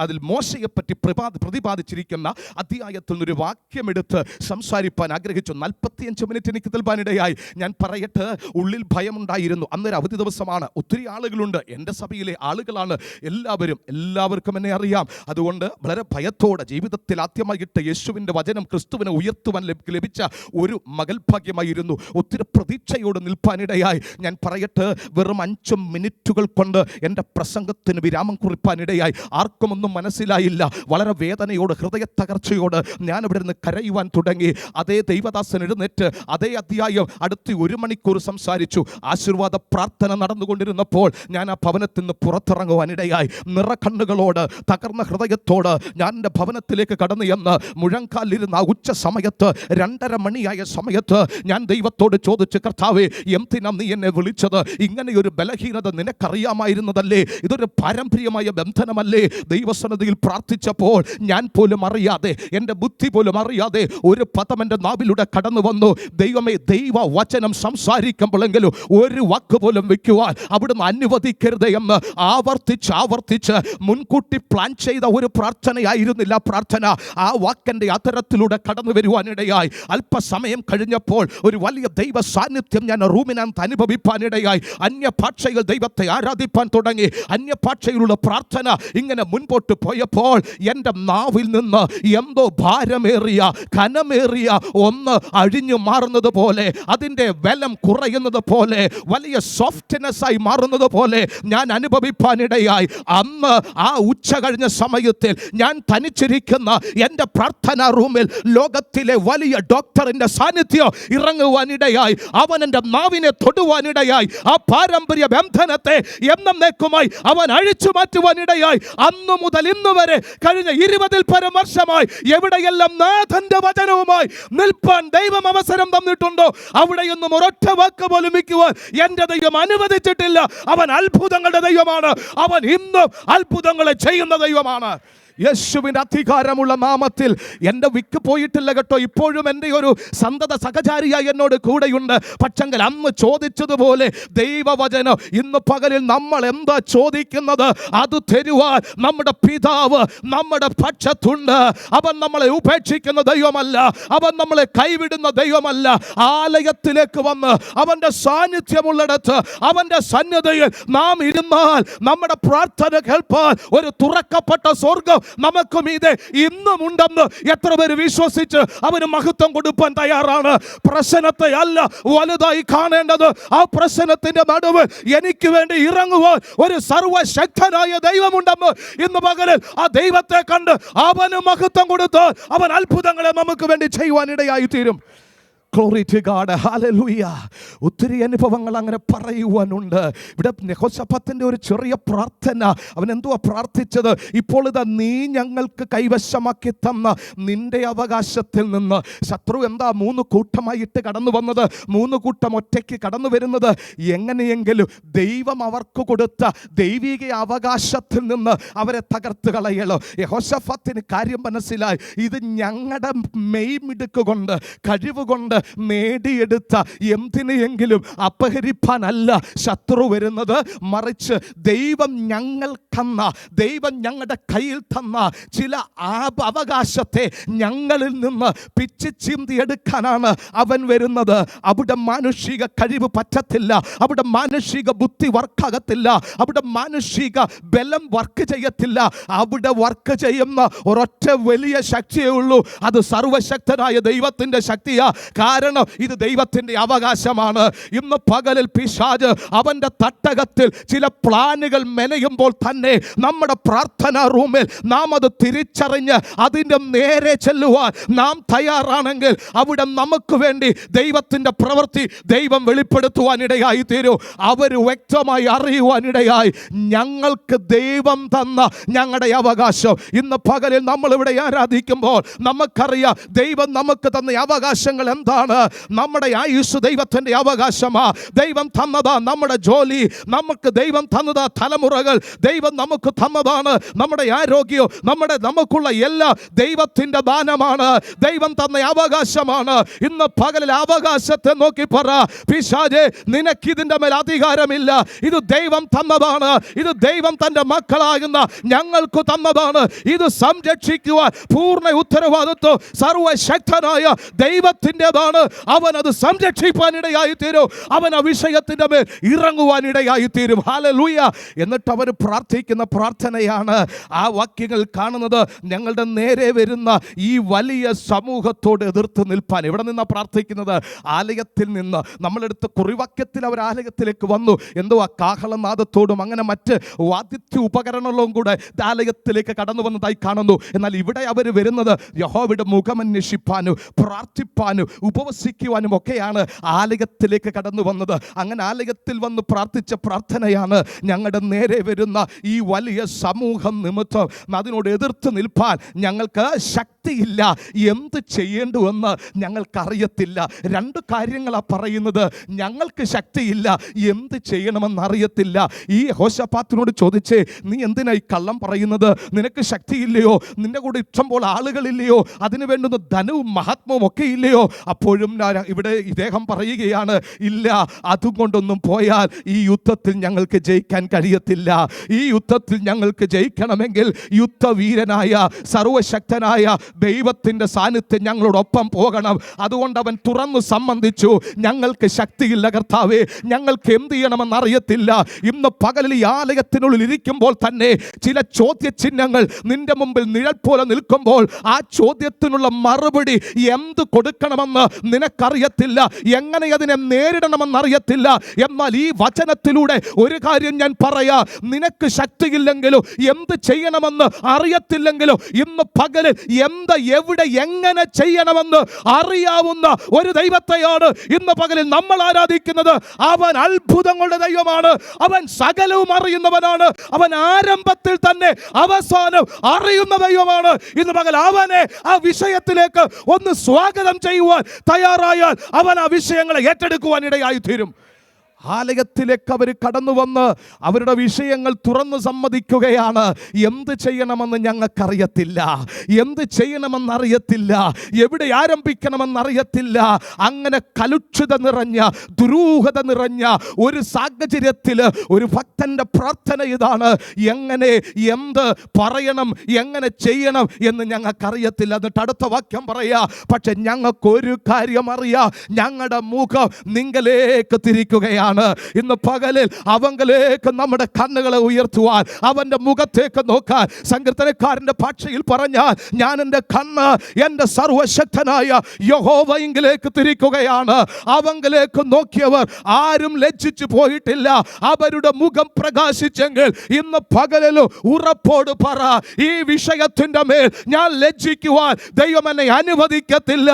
അതിൽ മോശയെപ്പറ്റി പ്രതിപാദിച്ചിരിക്കുന്ന അധ്യായത്തിൽ നിന്നൊരു വാക്യമെടുത്ത് സംസാരിപ്പാൻ ആഗ്രഹിച്ചു. 45 മിനിറ്റ് എനിക്ക് നൽകാനിടയായി. ഞാൻ പറയട്ടെ, ഉള്ളിൽ ഭയമുണ്ടായിരുന്നു. അന്നൊരു അവധി ദിവസമാണ്. ഒത്തിരി ആളുകളുണ്ട്. എൻ്റെ സഭയിലെ ആളുകളാണ് എല്ലാവർക്കും എന്നെ അറിയാം. അതുകൊണ്ട് വളരെ ഭയത്തോടെ ജീവിതത്തിൽ ആദ്യമായിട്ട് യേശുവിൻ്റെ വചനം ക്രിസ്തുവിനെ ഉയർത്തുവാൻ ലഭിച്ച ഒരു മകൾ ഭാഗ്യമായിരുന്നു. ഒത്തിരി പ്രതീക്ഷയോട് നിൽപ്പാനിടയായി. ഞാൻ പറയട്ടെ, വെറും 5 മിനിറ്റുകൾ കൊണ്ട് എൻ്റെ പ്രസംഗത്തിന് വിരാമം കുറിപ്പാനിടയായി. ആർക്കും ഒന്നും മനസ്സിലായില്ല. വളരെ വേദനയോട്, ഹൃദയ തകർച്ചയോട് ഞാൻ ഇവിടെ നിന്ന് കരയുവാൻ തുടങ്ങി. അതേ ദൈവദാസൻ എഴുന്നേറ്റ് അതേ അധ്യായം അടുത്ത് 1 മണിക്കൂർ സംസാരിച്ചു. ആശീർവാദ പ്രാർത്ഥന നടന്നുകൊണ്ടിരുന്നപ്പോൾ ഞാൻ ആ ഭവനത്തിൽ നിന്ന് പുറത്തിറങ്ങുവാനിടയായി. നിറക്കണ്ണുകളോട്, തകർന്ന ഹൃദയത്തോട് ഞാൻ എൻ്റെ ഭവനത്തിലേക്ക് കടന്നു എന്ന് മുഴങ്കാലിരുന്ന ആ ഉച്ച സമയത്ത് 2:30 മണിയായ സമയത്ത് ഞാൻ ദൈവത്തോട് ചോദിച്ചു, കർത്താവേ, എന്തിനാ നീ എന്നെ വിളിച്ചത്? ഇങ്ങനെയൊരു ബലഹീനത നിനക്കറിയാമായിരുന്നതല്ലേ? ഇതൊരു പാരമ്പര്യമായ ബന്ധനമല്ലേ? ദൈവസന്നിധിയിൽ പ്രാർത്ഥിച്ചപ്പോൾ ഞാൻ പോലും അറിയാതെ, എൻ്റെ ബുദ്ധി പോലും അറിയാതെ ഒരു പദം എൻ്റെ നാവിലൂടെ കടന്നു വന്നു. ദൈവമേ, ദൈവ വചനം സംസാരിക്കുമ്പോഴെങ്കിലും ഒരു വാക്ക് പോലും വെക്കുവാൻ അവിടുന്ന് അനുവദിക്കരുതേ എന്ന് ആവർത്തിച്ച് മുൻകൂട്ടി പ്ലാൻ ചെയ്ത ഒരു പ്രാർത്ഥനയായിരുന്നില്ല പ്രാർത്ഥന. ആ വാക്കിൻ്റെ അത്തരത്തിലൂടെ കടന്നു വരുവാനിടയായി. അല്പസമയം കഴിഞ്ഞപ്പോൾ ഒരു വലിയ ദൈവ സാന്നിധ്യം ഞാൻ റൂമിനകത്ത് അനുഭവിപ്പാൻ അനുഭവിപ്പാനിടയായി. അന്യഭാഷയിൽ ദൈവത്തെ ആരാധിപ്പാൻ തുടങ്ങി. അന്യഭാഷയിലുള്ള പ്രാർത്ഥന ഇങ്ങനെ മുൻപോട്ട് പോയപ്പോൾ എൻ്റെ നാവിൽ നിന്ന് എന്തോ ഭാരമേറിയ ഘനമേറിയ ഒന്ന് അഴിഞ്ഞു മാറുന്നത് പോലെ, അതിൻ്റെ ബലം കുറയുന്നത് പോലെ, വലിയ സോഫ്റ്റ്നെസ്സായി മാറുന്നത് പോലെ ഞാൻ അനുഭവിപ്പാനിടയായി. അന്ന് ആ ഉച്ച കഴിഞ്ഞ സമയത്തിൽ ഞാൻ തനിച്ചിരിക്കുന്ന എൻ്റെ പ്രാർത്ഥനാ റൂമിൽ ലോകത്തിലെ വലിയ ഡോക്ടറിൻ്റെ സാന്നിധ്യം ഇറങ്ങുവാനിടയായി. അവൻ എൻ്റെ നാവിനെ തൊടുവാനിടയായി. ആ പാരമ്പര്യ ബന്ധനത്തെ എന്നേക്കുമായി അവൻ അഴിച്ചു മാറ്റുവാനിടയായി. അന്നു മുതൽ ഇന്ന് വരെ കഴിഞ്ഞ 20 പരം വർഷമായി എവിടെയെല്ലാം നാഥന്റെ വചനവുമായി നിൽപ്പാൻ ദൈവം അവസരം തന്നിട്ടുണ്ടോ അവിടെയൊന്നും ഒരൊറ്റ വാക്ക് പോലും വിൽക്കുവാൻ എൻ്റെ ദൈവം അനുവദിച്ചിട്ടില്ല. അവൻ അത്ഭുതങ്ങളുടെ ദൈവമാണ്. അവൻ ഇന്നും അത്ഭുതങ്ങളെ ചെയ്യുന്ന ദൈവമാണ്. യേശുവിൻ്റെ അധികാരമുള്ള നാമത്തിൽ എൻ്റെ വിക്ക് പോയിട്ടില്ല കേട്ടോ. ഇപ്പോഴും എൻ്റെ ഒരു സന്തത സഹചാരിയായി എന്നോട് കൂടെയുണ്ട്. പക്ഷെങ്കിൽ അന്ന് ചോദിച്ചതുപോലെ ദൈവവചനം ഇന്ന് പകലിൽ നമ്മൾ എന്താ ചോദിക്കുന്നത് അത് തരുവാൻ നമ്മുടെ പിതാവ് നമ്മുടെ പക്ഷത്തുണ്ട്. അവൻ നമ്മളെ ഉപേക്ഷിക്കുന്ന ദൈവമല്ല, അവൻ നമ്മളെ കൈവിടുന്ന ദൈവമല്ല. ആലയത്തിലേക്ക് വന്ന് അവൻ്റെ സാന്നിധ്യമുള്ളിടത്ത് അവൻ്റെ സന്നിധിയിൽ നാം ഇരുന്നാൽ നമ്മുടെ പ്രാർത്ഥന കേൾപ്പാൻ ഒരു തുറക്കപ്പെട്ട സ്വർഗം നമുക്കും ഇത് ഇന്നും ഉണ്ടെന്ന് എത്ര പേര് വിശ്വസിച്ച് അവന് മഹത്വം കൊടുക്കാൻ തയ്യാറാണ്? പ്രശ്നത്തെ അല്ല വലുതായി കാണേണ്ടത്, ആ പ്രശ്നത്തിന്റെ നടുവ് എനിക്ക് വേണ്ടി ഇറങ്ങുവാൻ ഒരു സർവശക്തനായ ദൈവമുണ്ടെന്ന് ഇന്ന് പകലിൽ ആ ദൈവത്തെ കണ്ട് അവന് മഹത്വം കൊടുത്ത് അവൻ അത്ഭുതങ്ങളെ നമുക്ക് വേണ്ടി ചെയ്യുവാനിടയായി തീരും. Glory to God. Hallelujah. ഒത്തിരി അനുഭവങ്ങൾ അങ്ങനെ പറയുവാനുണ്ട്. ഇവിടെ യെഹോശാഫാത്തിന്റെ ഒരു ചെറിയ പ്രാർത്ഥന, അവൻ എന്തുവാ പ്രാർത്ഥിച്ചത്? ഇപ്പോൾ ഇതാ നീ ഞങ്ങൾക്ക് കൈവശമാക്കി തന്ന നിന്റെ അവകാശത്തിൽ നിന്ന് ശത്രു എന്താ 3 കൂട്ടമായിട്ട് കടന്നു വന്നത്? 3 കൂട്ടം ഒറ്റയ്ക്ക് കടന്നു വരുന്നത് എങ്ങനെയെങ്കിലും ദൈവം അവർക്ക് കൊടുത്ത ദൈവിക അവകാശത്തിൽ നിന്ന് അവരെ തകർത്ത് കളയലോ. യെഹോശാഫാത്തിന് കാര്യം മനസ്സിലായി. ഇത് ഞങ്ങളുടെ മെയ്മിടുക്ക് കൊണ്ട് കഴിവ് കൊണ്ട് നേടിയെടുത്ത എന്തിനെയെങ്കിലും അപഹരിപ്പാനല്ല ശത്രു വരുന്നത്, മറിച്ച് ദൈവം ഞങ്ങൾ തന്ന, ദൈവം ഞങ്ങളുടെ കയ്യിൽ തന്ന ചില അവകാശത്തെ ഞങ്ങളിൽ നിന്ന് പിച്ച് ചിന്തിയെടുക്കാനാണ് അവൻ വരുന്നത്. അവിടെ മാനുഷിക കഴിവ് പറ്റത്തില്ല, അവിടെ മാനുഷിക ബുദ്ധി വർക്കാകത്തില്ല, അവിടെ മാനുഷിക ബലം വർക്ക് ചെയ്യത്തില്ല. അവിടെ വർക്ക് ചെയ്യുന്ന ഒരൊറ്റ വലിയ ശക്തിയേ ഉള്ളൂ, അത് സർവശക്തനായ ദൈവത്തിൻ്റെ ശക്തിയാ. കാരണം ഇത് ദൈവത്തിൻ്റെ അവകാശമാണ്. ഇന്ന് പകലിൽ പിശാച് അവൻ്റെ തട്ടകത്തിൽ ചില പ്ലാനുകൾ മെനയുമ്പോൾ തന്നെ നമ്മുടെ പ്രാർത്ഥനാ റൂമിൽ നാം അത് തിരിച്ചറിഞ്ഞ് അതിൻ്റെ നേരെ ചെല്ലുവാൻ നാം തയ്യാറാണെങ്കിൽ അവിടെ നമുക്ക് വേണ്ടി ദൈവത്തിൻ്റെ പ്രവൃത്തി ദൈവം വെളിപ്പെടുത്തുവാനിടയായി തീരും. അവർ വ്യക്തമായി അറിയുവാനിടയായി ഞങ്ങൾക്ക് ദൈവം തന്ന ഞങ്ങളുടെ അവകാശം. ഇന്ന് പകലിൽ നമ്മളിവിടെ ആരാധിക്കുമ്പോൾ നമുക്കറിയാം ദൈവം നമുക്ക് തന്ന അവകാശങ്ങൾ എന്താണ്. നമ്മുടെ ആയുസ് ദൈവത്തിൻ്റെ അവകാശമാ. ദൈവം തന്നതാ നമ്മുടെ ജോലി, നമുക്ക് ദൈവം തന്നതാ തലമുറകൾ, ദൈവം നമുക്ക് തന്നതാണ് നമ്മുടെ ആരോഗ്യം, നമുക്കുള്ള എല്ലാ ദൈവത്തിൻ്റെ ദാനമാണ്, ദൈവം തന്ന അവകാശമാണ്. ഇന്ന് പകലിൽ അവകാശത്തെ നോക്കി പറ, പിശാചേ നിനക്കിതിൻ്റെ മേൽ അധികാരമില്ല, ഇത് ദൈവം തന്നതാണ്, ഇത് ദൈവം തൻ്റെ മക്കളാകുന്ന ഞങ്ങൾക്ക് തന്നതാണ്, ഇത് സംരക്ഷിക്കുവാൻ പൂർണ്ണ ഉത്തരവാദിത്വം സർവശക്തനായ ദൈവത്തിൻ്റെതാണ്. അവൻ അത് സംരക്ഷിക്കാനിടയായി തീരും, അവൻ ആ വിഷയത്തിൻ്റെ മേൽ ഇറങ്ങുവാനിടയായി തീരും. ഹല്ലേലൂയ. എന്നിട്ട് അവർ പ്രാർത്ഥിക്കുന്ന പ്രാർത്ഥനയാണ് ആ വാക്യങ്ങൾ കാണുന്നത്. ഞങ്ങളുടെ നേരെ വരുന്ന ഈ വലിയ സമൂഹത്തോട് എതിർത്ത് നിൽപ്പാൻ. എവിടെ നിന്നാണ് പ്രാർത്ഥിക്കുന്നത്? ആലയത്തിൽ നിന്ന്. നമ്മളെടുത്ത കുറിവാക്യത്തിൽ അവർ ആലയത്തിലേക്ക് വന്നു. എന്തുവാ കാഹളനാദത്തോടും അങ്ങനെ മറ്റ് വാദ്യ ഉപകരണങ്ങളും കൂടെ ആലയത്തിലേക്ക് കടന്നു വന്നതായി കാണുന്നു. എന്നാൽ ഇവിടെ അവർ വരുന്നത് യഹോവയുടെ മുഖമന്വേഷിപ്പാനും പ്രാർത്ഥിപ്പാനും ഉപവസിക്കുവാനും ഒക്കെയാണ് ആലയത്തിലേക്ക് കടന്നു വന്നത്. അങ്ങനെ ആലയത്തിൽ വന്ന് പ്രാർത്ഥിച്ച പ്രാർത്ഥനയാണ് ഞങ്ങളുടെ നേരെ വരുന്ന ഈ വലിയ സമൂഹം നിമിത്തം അതിനോട് എതിർത്ത് നിൽപ്പാൻ ഞങ്ങൾക്ക് ശക്തിയില്ല, എന്ത് ചെയ്യേണ്ടുവെന്ന് ഞങ്ങൾക്കറിയത്തില്ല. 2 കാര്യങ്ങളാണ് പറയുന്നത്. ഞങ്ങൾക്ക് ശക്തിയില്ല, എന്ത് ചെയ്യണമെന്ന് അറിയത്തില്ല. ഈ യെഹോശാഫാത്തിനോട് ചോദിച്ചേ, നീ എന്തിനാ ഈ കള്ളം പറയുന്നത്? നിനക്ക് ശക്തിയില്ലയോ? നിന്റെ കൂടെ ഇഷ്ടംപോലെ ആളുകളില്ലയോ? അതിനു വേണ്ടുന്ന ധനവും മഹാത്മവും ഒക്കെ ഇല്ലയോ? അപ്പോഴും ഇവിടെ ഇദ്ദേഹം പറയുകയാണ്, ഇല്ല, അതുകൊണ്ടൊന്നും പോയാൽ ഈ യുദ്ധത്തിൽ ഞങ്ങൾക്ക് ജയിക്കാൻ കഴിയത്തില്ല. ഈ യുദ്ധത്തിൽ ഞങ്ങൾക്ക് ജയിക്കണമെങ്കിൽ യുദ്ധവീരനായ സർവശക്തനായ ദൈവത്തിൻ്റെ സാന്നിധ്യം ഞങ്ങളോടൊപ്പം പോകണം. അതുകൊണ്ട് അവൻ തുറന്നു സംബന്ധിച്ചു, ഞങ്ങൾക്ക് ശക്തിയില്ല കർത്താവേ, ഞങ്ങൾക്ക് എന്ത് ചെയ്യണമെന്ന് അറിയത്തില്ല. ഇന്ന് പകലിൽ ഈ ആലയത്തിനുള്ളിൽ ഇരിക്കുമ്പോൾ തന്നെ ചില ചോദ്യചിഹ്നങ്ങൾ നിന്റെ മുമ്പിൽ നിഴൽ പോലെ നിൽക്കുമ്പോൾ ആ ചോദ്യത്തിനുള്ള മറുപടി എന്ത് കൊടുക്കണമെന്ന് നിനക്കറിയത്തില്ല, എങ്ങനെ അതിനെ നേരിടണമെന്നറിയത്തില്ല. എന്നാൽ ഈ വചനത്തിലൂടെ ഒരു കാര്യം ഞാൻ പറയാം, നിനക്ക് ശക്തിയില്ലെങ്കിലും എന്ത് ചെയ്യണമെന്ന് അറിയത്തില്ലെങ്കിലും ഇന്ന് പകലിൽ എന്ത് എവിടെ എങ്ങനെ ചെയ്യണമെന്ന് അറിയാവുന്ന ഒരു ദൈവത്തെയാണ് ഇന്ന് പകലിൽ നമ്മൾ ആരാധിക്കുന്നത്. അവൻ അത്ഭുതങ്ങളുടെ ദൈവമാണ്, അവൻ സകലവും അറിയുന്നവനാണ്, അവൻ ആരംഭത്തിൽ തന്നെ അവസാനം അറിയുന്ന ദൈവമാണ്. ഇന്ന് പകൽ അവനെ ആ വിഷയത്തിലേക്ക് ഒന്ന് സ്വാഗതം ചെയ്യുവാൻ തയ്യാറായാൽ അവൻ ആ വിഷയങ്ങളെ ഏറ്റെടുക്കുവാൻ ഇടയായി തീരും. ആലയത്തിലേക്ക് അവർ കടന്നു വന്ന് അവരുടെ വിഷയങ്ങൾ തുറന്നു സമ്മതിക്കുകയാണ്. എന്ത് ചെയ്യണമെന്ന് ഞങ്ങൾക്കറിയത്തില്ല, എന്ത് ചെയ്യണമെന്നറിയത്തില്ല, എവിടെ ആരംഭിക്കണമെന്നറിയത്തില്ല. അങ്ങനെ കലുഷിത നിറഞ്ഞ ദുരൂഹത നിറഞ്ഞ ഒരു സാഹചര്യത്തിൽ ഒരു ഭക്തന്റെ പ്രാർത്ഥന ഇതാണ്, എങ്ങനെ എന്ത് പറയണം, എങ്ങനെ ചെയ്യണം എന്ന് ഞങ്ങൾക്കറിയത്തില്ല. എന്നിട്ട് അടുത്ത വാക്യം പറയാ, പക്ഷെ ഞങ്ങൾക്കൊരു കാര്യം അറിയാം, ഞങ്ങളുടെ മുഖം നിങ്ങളിലേക്ക് തിരിക്കുകയാണ്. ഇന്ന് പകലിൽ അവങ്കിലേക്ക് നമ്മുടെ കണ്ണുകളെ ഉയർത്തുവാൻ, അവന്റെ മുഖത്തേക്ക് നോക്കാൻ, സങ്കീർത്തനക്കാരന്റെ ഭാഷയിൽ പറഞ്ഞാൽ ഞാൻ എൻ്റെ കണ്ണ് എൻ്റെ സർവശക്തനായ യഹോവയിലേക്ക് തിരിക്കുകയാണ്. അവങ്കിലേക്ക് നോക്കിയവർ ആരും ലജ്ജിച്ചു പോയിട്ടില്ല, അവരുടെ മുഖം പ്രകാശിച്ചെങ്കിൽ ഇന്ന് പകലിൽ ഉറപ്പോട് പറ, ഈ വിഷയത്തിന്റെ മേൽ ഞാൻ ലജ്ജിക്കുവാൻ ദൈവം എന്നെ അനുവദിക്കത്തില്ല.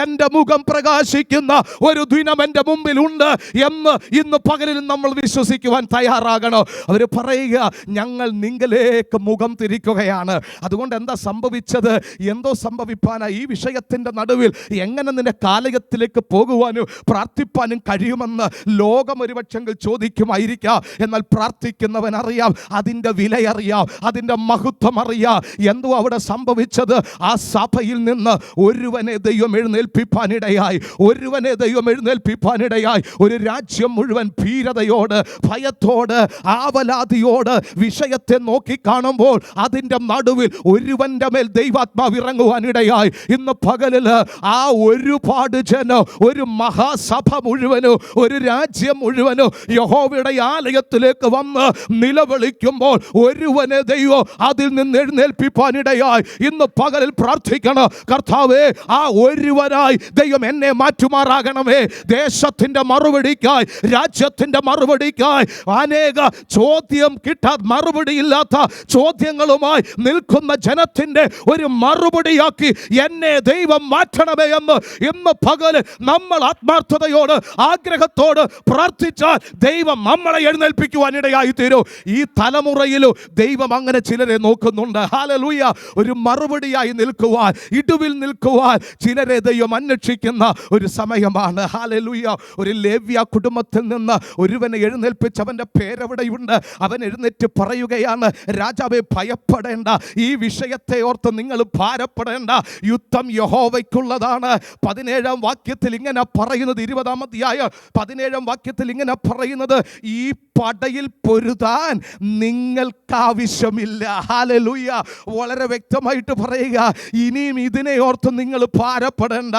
എൻ്റെ മുഖം പ്രകാശിക്കുന്ന ഒരു ദിനം എൻ്റെ മുമ്പിലുണ്ട് എന്ന് ഇന്ന് പകലിൽ നമ്മൾ വിശ്വസിക്കുവാൻ തയ്യാറാകണോ? അവർ പറയുക, ഞങ്ങൾ നിങ്ങളിലേക്ക് മുഖം തിരിക്കുകയാണ്. അതുകൊണ്ട് എന്താ സംഭവിച്ചത്? എന്തോ സംഭവിപ്പാനാ ഈ വിഷയത്തിൻ്റെ നടുവിൽ എങ്ങനെ നിന്റെ കാലയത്തിലേക്ക് പോകുവാനും പ്രാർത്ഥിപ്പാനും കഴിയുമെന്ന് ലോകം ഒരുപക്ഷെങ്കിൽ ചോദിക്കുമായിരിക്കാം. എന്നാൽ പ്രാർത്ഥിക്കുന്നവൻ അറിയാം, അതിൻ്റെ വിലയറിയാം, അതിൻ്റെ മഹത്വം അറിയാം. എന്തോ അവിടെ സംഭവിച്ചത്? ആ സഭയിൽ നിന്ന് ഒരുവനെ ദൈവം എഴുന്നേൽപ്പിപ്പാനിടയായി, ഒരുവനെ ദൈവം എഴുന്നേൽപ്പിപ്പാനിടയായി. ഒരു രാജ്യം മുഴുവൻ ഭീരതയോട്, ഭയത്തോട്, ആവലാതിയോട് വിഷയത്തെ നോക്കി കാണുമ്പോൾ അതിൻ്റെ നടുവിൽ ഒരുവന്റെ മേൽ ദൈവാത്മാവ് ഇറങ്ങുവാനിടയായി. ഇന്ന് പകലിൽ ആ ഒരുപാട് ജനം, ഒരു മഹാസഭ മുഴുവനും, ഒരു രാജ്യം മുഴുവനും യഹോവയുടെ ആലയത്തിലേക്ക് വന്ന് നിലവിളിക്കുമ്പോൾ ഒരുവനെ ദൈവം അതിൽ നിന്ന് എഴുന്നേൽപ്പിപ്പാനിടയായി. ഇന്ന് പകലിൽ പ്രാർത്ഥിക്കണം, കർത്താവേ, ആ ഒരുവനായി ദൈവം എന്നെ മാറ്റുമാറാകണമേ. ദേശത്തിന്റെ മറുപടിക്കായി, രാജ്യത്തിന്റെ മറുപടിക്കായി, അനേക ചോദ്യം കിട്ടാത്ത മറുപടിയില്ലാത്ത ചോദ്യങ്ങളുമായി നിൽക്കുന്ന ജനത്തിന്റെ ഒരു മറുപടിയാക്കി എന്നെ ദൈവം മാറ്റണമേ എന്ന് ഇന്ന് പകല് നമ്മൾ ആത്മാർത്ഥതയോട് ആഗ്രഹത്തോട് പ്രാർത്ഥിച്ചാൽ ദൈവം നമ്മളെ എഴുന്നേൽപ്പിക്കുവാനിടയായി തീരും. ഈ തലമുറയിലും ദൈവം അങ്ങനെ ചിലരെ നോക്കുന്നുണ്ട്. ഹല്ലേലൂയ. ഒരു മറുപടിയായി നിൽക്കുവാൻ, ഇടുവിൽ നിൽക്കുവാൻ ചിലരെ ദൈവം അന്വേഷിക്കുന്ന ഒരു സമയമാണ്. ഹല്ലേലൂയ. ഒരു ലേവ്യ കുടുംബത്തിൽ നിന്ന് ഒരുവനെ എഴുന്നേൽപ്പിച്ച് അവൻ്റെ പേരവിടെയുണ്ട്. അവൻ എഴുന്നേറ്റ് പറയുകയാണ്, രാജാവേ, ഭയപ്പെടേണ്ട, ഈ വിഷയത്തെ ഓർത്ത് നിങ്ങൾ ഭാരപ്പെടേണ്ട, യുദ്ധം യഹോവയ്ക്കുള്ളതാണ്. 17-ാം വാക്യത്തിൽ ഇങ്ങനെ പറയുന്നത്, 20-ാം അധ്യായം 17-ാം വാക്യത്തിൽ ഇങ്ങനെ പറയുന്നത്, ഈ പടയിൽ പൊരുതാൻ നിങ്ങൾക്ക് ആവശ്യമില്ല. ഹല്ലേലൂയ. വളരെ വ്യക്തമായിട്ട് പറയുക, ഇനിയും ഇതിനെ ഓർത്ത് നിങ്ങൾ ഭാരപ്പെടേണ്ട.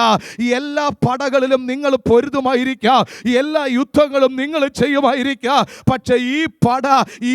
എല്ലാ പടകളിലും നിങ്ങൾ പൊരുതുമായിരിക്കാം, എല്ലാ യുദ്ധങ്ങളും നിങ്ങൾ ചെയ്യുമായിരിക്കാം. പക്ഷെ ഈ പട,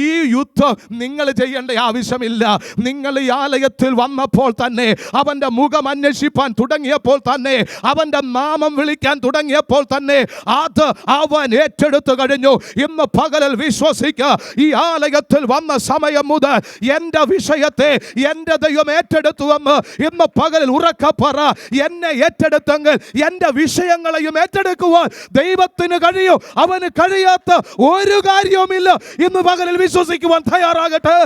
ഈ യുദ്ധം നിങ്ങൾ ചെയ്യേണ്ട ആവശ്യമില്ല. നിങ്ങൾ ഈ ആലയത്തിൽ വന്നപ്പോൾ തന്നെ, അവൻ്റെ മുഖം അന്വേഷിപ്പാൻ തുടങ്ങിയപ്പോൾ തന്നെ, അവൻ്റെ നാമം വിളിക്കാൻ തുടങ്ങിയപ്പോൾ തന്നെ അത് അവൻ ഏറ്റെടുത്തു കഴിഞ്ഞു. ഇന്ന് പകലിൽ വിശ്വസിക്കുക, ഈ ആലയത്തിൽ വന്ന സമയം മുതൽ എൻ്റെ വിഷയത്തെ എൻ്റെ ദൈവം ഏറ്റെടുത്തുവെന്ന് ഇന്ന് പകലിൽ ഉറക്കെ പറ. എന്നെ ഏറ്റെടുത്തെങ്കിൽ എൻ്റെ വിഷയങ്ങളെയും ഏറ്റെടുക്കുവാൻ ദൈവത്തിന് കഴിയും. അവന് കഴിയാത്ത ഒരു കാര്യവുമില്ല. ഇന്ന് പകലിൽ വിശ്വസിക്കുവാൻ തയ്യാറാകട്ടെ.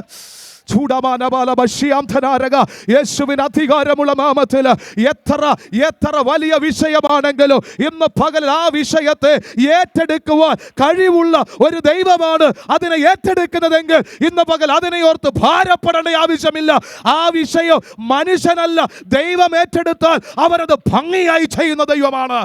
യേശുവിന് അധികാരമുള്ള നാമത്തിൽ എത്ര വലിയ വിഷയമാണെങ്കിലും ഇന്ന് പകൽ ആ വിഷയത്തെ ഏറ്റെടുക്കുവാൻ കഴിവുള്ള ഒരു ദൈവമാണ് അതിനെ ഏറ്റെടുക്കുന്നതെങ്കിൽ ഇന്ന് പകൽ അതിനെ ഓർത്ത് ഭാരപ്പെടേണ്ട ആവശ്യമില്ല. ആ വിഷയം മനുഷ്യനല്ല, ദൈവം ഏറ്റെടുത്താൽ അവരത് ഭംഗിയായി ചെയ്യുന്ന ദൈവമാണ്.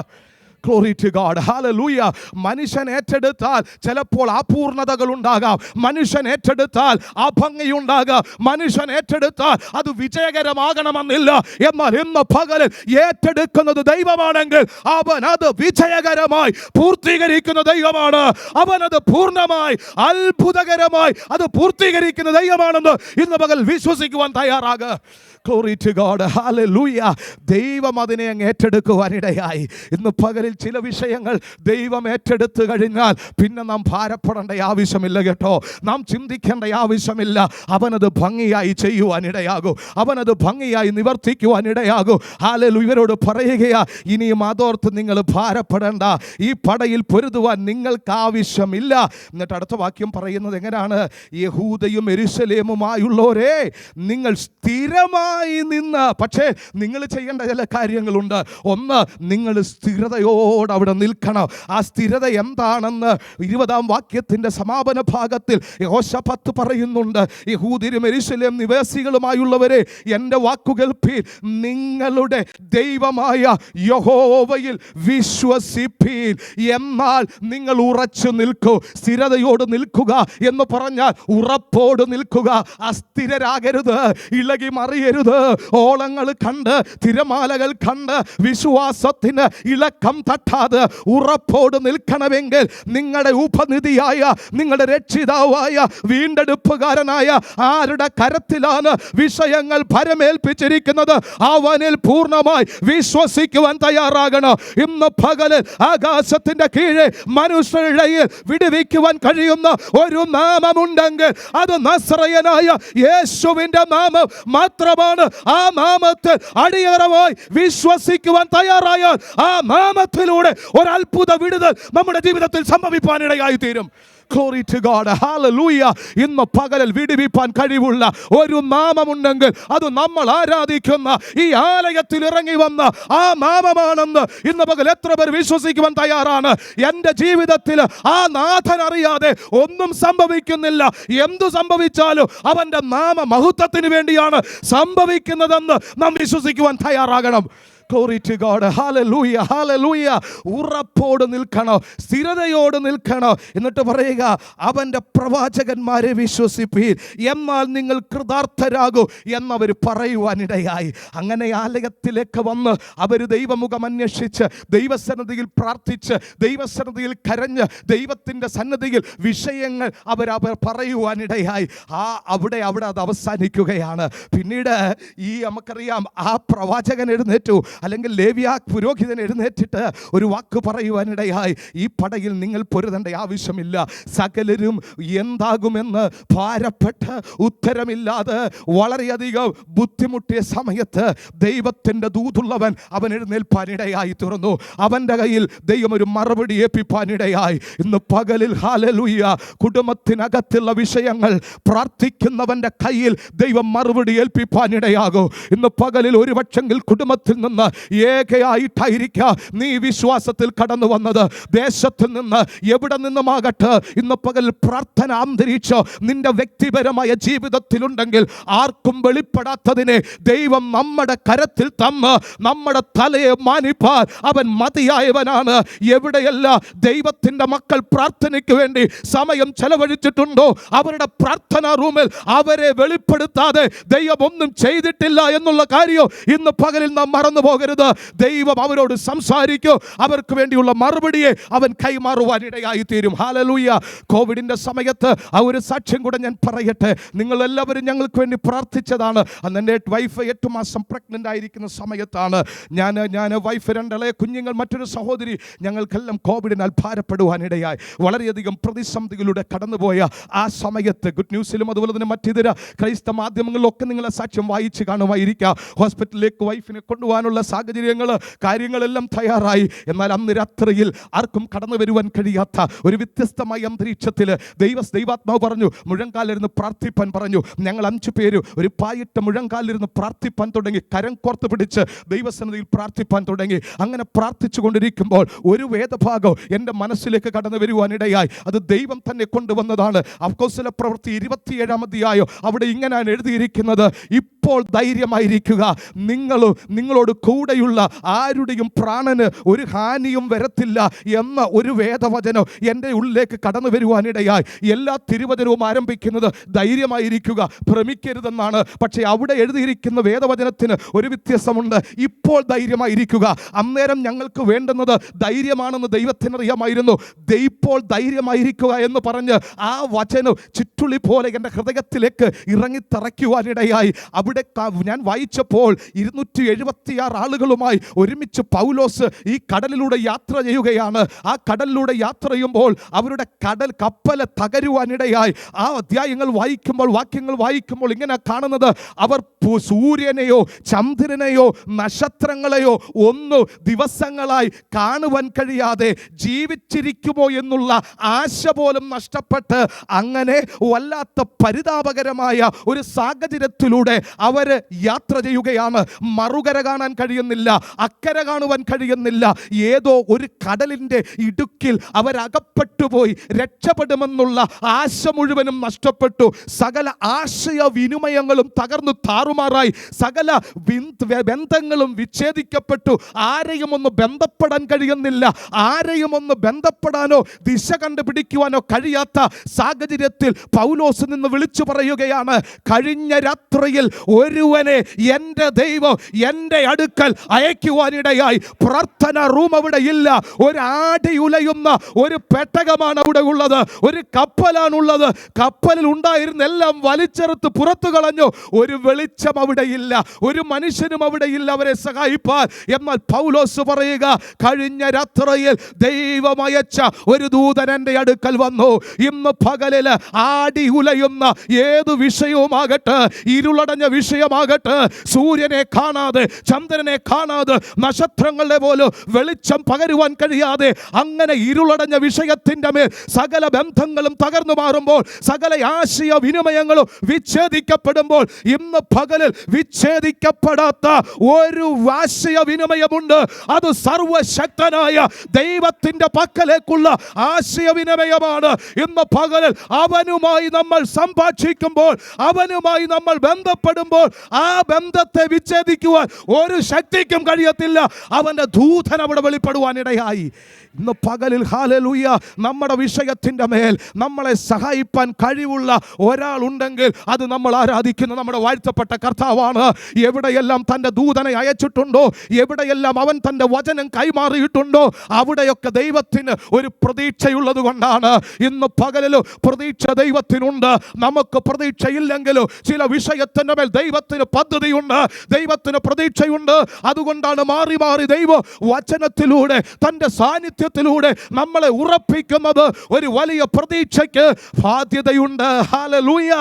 Glory to God. Hallelujah. മനുഷ്യൻ ഏറ്റെടുത്താൽ ചിലപ്പോൾ അപൂർണതകൾ ഉണ്ടാകാം. മനുഷ്യൻ ഏറ്റെടുത്താൽ അഭംഗിയുണ്ടാകാം. മനുഷ്യൻ ഏറ്റെടുത്താൽ അത് വിജയകരമാകണമെന്നില്ല. എന്നാൽ ഇന്ന് പകലിൽ ഏറ്റെടുക്കുന്നത് ദൈവമാണെങ്കിൽ അവൻ അത് വിജയകരമായി പൂർത്തീകരിക്കുന്ന ദൈവമാണ്. അവൻ അത് പൂർണ്ണമായി അത്ഭുതകരമായി അത് പൂർത്തീകരിക്കുന്ന ദൈവമാണെന്ന് ഇന്ന് പകൽ വിശ്വസിക്കുവാൻ തയ്യാറാകുക. Glory to God. Hallelujah. ദൈവം അതിനെ അങ്ങ് ഏറ്റെടുക്കുവാനിടയായി. ഇന്ന് പകലിൽ ചില വിഷയങ്ങൾ ദൈവം ഏറ്റെടുത്തു കഴിഞ്ഞാൽ പിന്നെ നാം ഭാരപ്പെടേണ്ട ആവശ്യമില്ല കേട്ടോ. നാം ചിന്തിക്കേണ്ട ആവശ്യമില്ല. അവനത് ഭംഗിയായി ചെയ്യുവാനിടയാകും. അവനത് ഭംഗിയായി നിവർത്തിക്കുവാനിടയാകും. ഹല്ലേലൂയ. ഇവരോട് പറയുകയാ, ഇനിയും അതോർത്ത് നിങ്ങൾ ഭാരപ്പെടേണ്ട. ഈ പടയിൽ പൊരുതുവാൻ നിങ്ങൾക്ക് ആവശ്യമില്ല. എന്നിട്ട് അടുത്ത വാക്യം പറയുന്നത് എങ്ങനെയാണ്? യഹൂദയും യെരൂശലേമുമായുള്ളവരെ, നിങ്ങൾ സ്ഥിരമായി നിന്ന്. പക്ഷേ നിങ്ങൾ ചെയ്യേണ്ട ചില കാര്യങ്ങളുണ്ട്. ഒന്ന്, നിങ്ങൾ സ്ഥിരതയോടെ അവിടെ നിൽക്കണം. ആ സ്ഥിരത എന്താണെന്ന് 20-ാം വാക്യത്തിൻ്റെ സമാപന ഭാഗത്തിൽ യോശഫത്ത് പറയുന്നുണ്ട്. യഹൂദരും യെരൂശലേം നിവാസികളുമായുള്ളവരെ, എൻ്റെ വാക്കുകൾ നിങ്ങളുടെ ദൈവമായ യഹോവയിൽ വിശ്വസിപ്പീൻ, എന്നാൽ നിങ്ങൾ ഉറച്ചു നിൽക്കൂ. സ്ഥിരതയോട് നിൽക്കുക എന്ന് പറഞ്ഞാൽ ഉറപ്പോട് നിൽക്കുക. അസ്ഥിരരാകരുത്, ഇളകി മറിയരുത്. ഓളങ്ങൾ കണ്ട് തിരമാലകൾ കണ്ട് വിശ്വാസത്തിന് ഇളക്കം തട്ടാതെ ഉറപ്പോട് നിൽക്കണമെങ്കിൽ നിങ്ങളുടെ ഉപനിധിയായ, നിങ്ങളുടെ രക്ഷിതാവായ, വീണ്ടെടുപ്പുകാരനായ ആരുടെ കരത്തിലാണ് വിഷയങ്ങൾ ഭരമേൽപ്പിച്ചിരിക്കുന്നത്? അവനിൽ പൂർണ്ണമായി വിശ്വസിക്കുവാൻ തയ്യാറാകണം. ഇന്ന് പകല് ആകാശത്തിന്റെ കീഴെ മനുഷ്യരുടെ വിടുവിക്കുവാൻ കഴിയുന്ന ഒരു നാമമുണ്ടെങ്കിൽ അത് നസ്രയനായ യേശുവിന്റെ നാമം മാത്രമാണ്. ആ നാമത്തിൽ അടിയറവായി വിശ്വസിക്കുവാൻ തയ്യാറായാൽ ആ നാമത്തിലൂടെ ഒരു അത്ഭുത വിടുതൽ നമ്മുടെ ജീവിതത്തിൽ സംഭവിക്കാനിടയായി തീരും. Glory to God. Hallelujah. ഇന്ന് പകലിൽ വിടുവിപ്പാൻ കഴിവുള്ള ഒരു നാമമുണ്ടെങ്കിൽ അത് നമ്മൾ ആരാധിക്കുന്ന ഈ ആലയത്തിൽ ഇറങ്ങി വന്ന ആ നാമമാണെന്ന് ഇന്ന് പകൽ എത്ര പേർ വിശ്വസിക്കുവാൻ തയ്യാറാണ്? എൻ്റെ ജീവിതത്തിൽ ആ നാഥൻ അറിയാതെ ഒന്നും സംഭവിക്കുന്നില്ല. എന്തു സംഭവിച്ചാലും അവൻ്റെ നാമ മഹത്വത്തിന് വേണ്ടിയാണ് സംഭവിക്കുന്നതെന്ന് നാം വിശ്വസിക്കുവാൻ തയ്യാറാകണം. Glory to God. Hallelujah. Hallelujah. ഉറപ്പോട് നിൽക്കണം, സ്ഥിരതയോട് നിൽക്കണം. എന്നിട്ട് പറയുക, അവൻ്റെ പ്രവാചകന്മാരെ വിശ്വസിപ്പീൻ, എന്നാൽ നിങ്ങൾ കൃതാർത്ഥരാകൂ എന്നവർ പറയുവാനിടയായി. അങ്ങനെ ആലയത്തിലേക്ക് വന്ന് അവർ ദൈവമുഖം അന്വേഷിച്ച്, ദൈവസന്നിധിയിൽ പ്രാർത്ഥിച്ച്, ദൈവസന്നിധിയിൽ കരഞ്ഞ്, ദൈവത്തിൻ്റെ സന്നിധിയിൽ വിഷയങ്ങൾ അവർ പറയുവാനിടയായി. അവിടെ അത് അവസാനിക്കുകയാണ്. പിന്നീട് നമുക്കറിയാം, ആ പ്രവാചകൻ എഴുന്നേറ്റു, അല്ലെങ്കിൽ ലേവ്യ പുരോഹിതൻ എഴുന്നേറ്റിട്ട് ഒരു വാക്ക് പറയുവാനിടയായി. ഈ പടയിൽ നിങ്ങൾ പൊരുതേണ്ട ആവശ്യമില്ല. സകലരും എന്താകുമെന്ന് ഭാരപ്പെട്ട് ഉത്തരമില്ലാതെ വളരെയധികം ബുദ്ധിമുട്ടിയ സമയത്ത് ദൈവത്തിൻ്റെ ദൂതുള്ളവൻ അവൻ എഴുന്നേൽപ്പാനിടയായി തീർന്നു. അവൻ്റെ കയ്യിൽ ദൈവം ഒരു മറുപടി ഏൽപ്പിപ്പാനിടയായി. ഇന്ന് പകലിൽ ഹല്ലേലൂയ, കുടുംബത്തിനകത്തുള്ള വിഷയങ്ങൾ പ്രാർത്ഥിക്കുന്നവൻ്റെ കയ്യിൽ ദൈവം മറുപടി ഏൽപ്പിപ്പാനിടയാകും. ഇന്ന് പകലിൽ ഒരു പക്ഷെങ്കിൽ കുടുംബത്തിൽ നിന്ന് ഏകയായിട്ടായിരിക്കാം നീ വിശ്വാസത്തിൽ കടന്നു വന്നത്. ദേശത്തിൽ നിന്ന് എവിടെ നിന്നുമാകട്ടെ, ഇന്ന് പകൽ പ്രാർത്ഥന അന്തരീക്ഷം നിന്റെ വ്യക്തിപരമായ ജീവിതത്തിലുണ്ടെങ്കിൽ ആർക്കും വെളിപ്പെടാത്തതിനെ ദൈവം നമ്മുടെ കരത്തിൽ തന്ന് നമ്മുടെ തലയെ മാനിപ്പാൻ അവൻ മതിയായവനാണ്. എവിടെയല്ല ദൈവത്തിൻ്റെ മക്കൾ പ്രാർത്ഥനയ്ക്ക് വേണ്ടി സമയം ചെലവഴിച്ചിട്ടുണ്ടോ, അവരുടെ പ്രാർത്ഥനാ റൂമിൽ അവരെ വെളിപ്പെടുത്താതെ ദൈവം ഒന്നും ചെയ്തിട്ടില്ല എന്നുള്ള കാര്യം ഇന്ന് പകലിൽ നാം മറന്നു പോകരുത്. ദൈവം അവരോട് സംസാരിക്കൂ, അവർക്ക് വേണ്ടിയുള്ള മറുപടിയെ അവൻ കൈമാറുവാനിടയായി തീരും. ഹല്ലേലൂയ. കോവിഡിൻ്റെ സമയത്ത് ആ ഒരു സാക്ഷ്യം കൂടെ ഞാൻ പറയട്ടെ. നിങ്ങളെല്ലാവരും ഞങ്ങൾക്ക് വേണ്ടി പ്രാർത്ഥിച്ചതാണ്. അന്ന് എൻ്റെ വൈഫ് 8 മാസം പ്രഗ്നൻ്റ് ആയിരിക്കുന്ന സമയത്താണ് ഞാൻ വൈഫ് 2 ഇളയ കുഞ്ഞുങ്ങൾ, മറ്റൊരു സഹോദരി, ഞങ്ങൾക്കെല്ലാം കോവിഡിനാൽ ഭാരപ്പെടുവാനിടയായി. വളരെയധികം പ്രതിസന്ധികളിലൂടെ കടന്നുപോയ ആ സമയത്ത് ഗുഡ് ന്യൂസിലും അതുപോലെ തന്നെ മറ്റിതര ക്രൈസ്തവ മാധ്യമങ്ങളിലൊക്കെ നിങ്ങളെ സാക്ഷ്യം വായിച്ച് കാണുമായിരിക്കാം. ഹോസ്പിറ്റലിലേക്ക് വൈഫിനെ കൊണ്ടുപോകാനുള്ള സാഹചര്യങ്ങൾ, കാര്യങ്ങളെല്ലാം തയ്യാറായി. എന്നാൽ അന്ന് രാത്രിയിൽ ആർക്കും കടന്നു വരുവാൻ കഴിയാത്ത ഒരു വ്യത്യസ്തമായ അന്തരീക്ഷത്തിൽ ദൈവാത്മാവ് പറഞ്ഞു, മുഴങ്കാലിരുന്ന് പ്രാർത്ഥിപ്പാൻ പറഞ്ഞു. ഞങ്ങൾ 5 പേര് ഒരു പായിട്ട് മുഴങ്കാലിരുന്ന് പ്രാർത്ഥിപ്പാൻ തുടങ്ങി. കരം കോർത്ത് പിടിച്ച് ദൈവസന്നിധിയിൽ പ്രാർത്ഥിപ്പാൻ തുടങ്ങി. അങ്ങനെ പ്രാർത്ഥിച്ചു കൊണ്ടിരിക്കുമ്പോൾ ഒരു വേദഭാഗം എൻ്റെ മനസ്സിലേക്ക് കടന്നു വരുവാനിടയായി. അത് ദൈവം തന്നെ കൊണ്ടുവന്നതാണ്. അപ്പോസ്തല പ്രവൃത്തി 27-ാം അധ്യായം അവിടെ ഇങ്ങനെയാണ് എഴുതിയിരിക്കുന്നത്, ഇപ്പോൾ ഇപ്പോൾ ധൈര്യമായിരിക്കുക. നിങ്ങളോട് കൂടെയുള്ള ആരുടെയും പ്രാണന് ഒരു ഹാനിയും വരത്തില്ല എന്ന ഒരു വേദവചനം എൻ്റെ ഉള്ളിലേക്ക് കടന്നു വരുവാനിടയായി. എല്ലാ തിരുവചനവും ആരംഭിക്കുന്നത് ധൈര്യമായിരിക്കുക, ഭ്രമിക്കരുതെന്നാണ്. പക്ഷേ അവിടെ എഴുതിയിരിക്കുന്ന വേദവചനത്തിന് ഒരു വ്യത്യാസമുണ്ട്. ഇപ്പോൾ ധൈര്യമായിരിക്കുക. അന്നേരം ഞങ്ങൾക്ക് വേണ്ടുന്നത് ധൈര്യമാണെന്ന് ദൈവത്തിനറിയാമായിരുന്നു. ഇപ്പോൾ ധൈര്യമായിരിക്കുക എന്ന് പറഞ്ഞ് ആ വചനം ചുറ്റുള്ളി പോലെ എൻ്റെ ഹൃദയത്തിലേക്ക് ഇറങ്ങിത്തറയ്ക്കുവാനിടയായി. അവിടെ ഞാൻ വായിച്ചപ്പോൾ 276 ആളുകളുമായി ഒരുമിച്ച് പൗലോസ് ഈ കടലിലൂടെ യാത്ര ചെയ്യുകയാണ്. ആ കടലിലൂടെ യാത്ര ചെയ്യുമ്പോൾ അവരുടെ കപ്പൽ തകരുവാനിടയായി. ആ അധ്യായങ്ങൾ വായിക്കുമ്പോൾ, വാക്യങ്ങൾ വായിക്കുമ്പോൾ ഇങ്ങനെ കാണുന്നത്, അവർ സൂര്യനെയോ ചന്ദ്രനെയോ നക്ഷത്രങ്ങളെയോ ഒന്നു ദിവസങ്ങളായി കാണുവാൻ കഴിയാതെ ജീവിച്ചിരിക്കുമോ എന്നുള്ള ആശ പോലും നഷ്ടപ്പെട്ട് അങ്ങനെ വല്ലാത്ത പരിതാപകരമായ ഒരു സാഹചര്യത്തിലൂടെ അവർ യാത്ര ചെയ്യുകയാണ്. മറുകര കാണാൻ കഴിയുന്നില്ല, അക്കരെ കാണുവാൻ കഴിയുന്നില്ല. ഏതോ ഒരു കടലിൻ്റെ ഇടുക്കിൽ അവരകപ്പെട്ടുപോയി. രക്ഷപ്പെടുമെന്നുള്ള ആശ മുഴുവനും നഷ്ടപ്പെട്ടു. സകല ആശയവിനിമയങ്ങളും തകർന്നു താറുമാറായി. സകല ബന്ധങ്ങളും വിച്ഛേദിക്കപ്പെട്ടു. ആരെയും ഒന്ന് ബന്ധപ്പെടാൻ കഴിയുന്നില്ല. ആരെയും ഒന്ന് ബന്ധപ്പെടാനോ ദിശ കണ്ടുപിടിക്കുവാനോ കഴിയാത്ത സാഹചര്യത്തിൽ പൗലോസ് നിന്ന് വിളിച്ചു പറയുകയാണ്, കഴിഞ്ഞ രാത്രിയിൽ ഒരുവനെ എൻ്റെ ദൈവം എൻ്റെ അടുക്കൽ അയക്കുവാനിടയായി. പ്രാർത്ഥന റൂം അവിടെ ഇല്ല. ഒരു ആടി ഉലയുന്ന ഒരു പെട്ടകമാണ് അവിടെ ഉള്ളത്. ഒരു കപ്പലാണുള്ളത്. കപ്പലിൽ ഉണ്ടായിരുന്ന എല്ലാം വലിച്ചെറുത്ത് പുറത്തു കളഞ്ഞു. ഒരു വെളിച്ചം അവിടെയില്ല, ഒരു മനുഷ്യനും അവിടെയില്ല അവരെ സഹായിപ്പാൻ. എന്നാൽ പൗലോസ് പറയുക, കഴിഞ്ഞ രാത്രിയിൽ ദൈവം അയച്ച ഒരു ദൂതൻ എൻ്റെ അടുക്കൽ വന്നു. ഇന്ന് പകലിൽ ആടി ഉലയുന്ന ഏതു വിഷയവുമാകട്ടെ, ഇരുളടഞ്ഞ വിഷയമാകട്ടെ, സൂര്യനെ കാണാതെ ചന്ദ്രനെ കാണാതെ നക്ഷത്രങ്ങളുടെ പോലും വെളിച്ചം പകരുവാൻ കഴിയാതെ അങ്ങനെ ഇരുളടഞ്ഞ വിഷയത്തിൻ്റെ മേൽ സകല ബന്ധങ്ങളും തകർന്നു മാറുമ്പോൾ, സകല ആശയ വിനിമയങ്ങളും വിച്ഛേദിക്കപ്പെടുമ്പോൾ, ഇന്ന് പകലിൽ വിച്ഛേദിക്കപ്പെടാത്ത ഒരു ആശയവിനിമയമുണ്ട്. അത് സർവശക്തനായ ദൈവത്തിൻ്റെ പക്കലേക്കുള്ള ആശയവിനിമയമാണ്. ഇന്ന് പകലിൽ അവനുമായി നമ്മൾ സംഭാഷിക്കുമ്പോൾ, അവനുമായി നമ്മൾ ബന്ധപ്പെടുമ്പോൾ, ആ ബന്ധത്തെ വിച്ഛേദിക്കുവാൻ ഒരു ശക്തിക്കും കഴിയത്തില്ല. അവൻ്റെ ദൂതൻ അവിടെ വെളിപ്പെടുവാനിടയായി. ഇന്ന് പകലിൽ ഹല്ലേലൂയ, നമ്മുടെ വിഷയത്തിൻ്റെ മേൽ നമ്മളെ സഹായിപ്പാൻ കഴിവുള്ള ഒരാളുണ്ടെങ്കിൽ അത് നമ്മൾ ആരാധിക്കുന്ന നമ്മുടെ വാഴ്ത്തപ്പെട്ട കർത്താവാണ്. എവിടെയെല്ലാം തൻ്റെ ദൂതനെ അയച്ചിട്ടുണ്ടോ, എവിടെയെല്ലാം അവൻ തൻ്റെ വചനം കൈമാറിയിട്ടുണ്ടോ, അവിടെയൊക്കെ ദൈവത്തിന് ഒരു പ്രതീക്ഷയുള്ളത് കൊണ്ടാണ്. ഇന്ന് പകലിലും പ്രതീക്ഷ ദൈവത്തിനുണ്ട്. നമുക്ക് പ്രതീക്ഷയില്ലെങ്കിലും ചില വിഷയത്തിൻ്റെ മേൽ ദൈവത്തിന് പദ്ധതിയുണ്ട്, ദൈവത്തിന് പ്രതീക്ഷയുണ്ട്. അതുകൊണ്ടാണ് മാറി മാറി ദൈവ വചനത്തിലൂടെ തൻ്റെ സാന്നിധ്യത്തിലൂടെ നമ്മളെ ഉറപ്പിക്കുന്നത്. ഒരു വലിയ പ്രതീക്ഷയ്ക്ക് ബാധ്യതയുണ്ട്. ഹല്ലേലൂയ.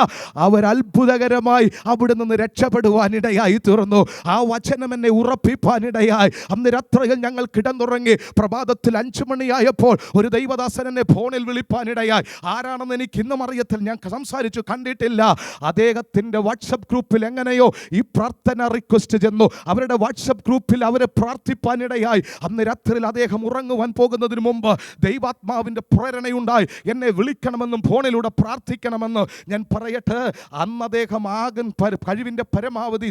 അവർ അത്ഭുതകരമായി അവിടെ നിന്ന് രക്ഷപ്പെടുവാനിടയായി തീർന്നു. ആ വചനം എന്നെ ഉറപ്പിപ്പാനിടയായി. അന്ന് രാത്രിയിൽ ഞങ്ങൾ കിടന്നുറങ്ങി. പ്രഭാതത്തിൽ 5 മണിയായപ്പോൾ ഒരു ദൈവദാസൻ എന്നെ ഫോണിൽ വിളിപ്പാനിടയായി. ആരാണെന്ന് എനിക്ക് ഇന്നും അറിയത്തില്ല, ഞാൻ സംസാരിച്ചു കണ്ടിട്ടില്ല. അദ്ദേഹത്തിൻ്റെ വാട്സപ്പ് ഗ്രൂപ്പിൽ എങ്ങനെയോ ഈ പ്രാർത്ഥന റിക്വസ്റ്റ് ചെന്നു. അവരുടെ വാട്സപ്പ് ഗ്രൂപ്പിൽ അവരെ പ്രാർത്ഥിപ്പാനിടയായി. അന്ന് രാത്രിയിൽ അദ്ദേഹം ഉറങ്ങുവാൻ പോകുന്നതിന് മുമ്പ് ദൈവാത്മാവിൻ്റെ പ്രേരണയുണ്ടായി. എന്നെ വിളിക്കണമെന്നും ഫോണിലൂടെ പ്രാർത്ഥിക്കണമെന്ന്. ഞാൻ പറയട്ടെ, അന്ന് അദ്ദേഹം ആകൻ കഴിവിൻ്റെ പരമാവധി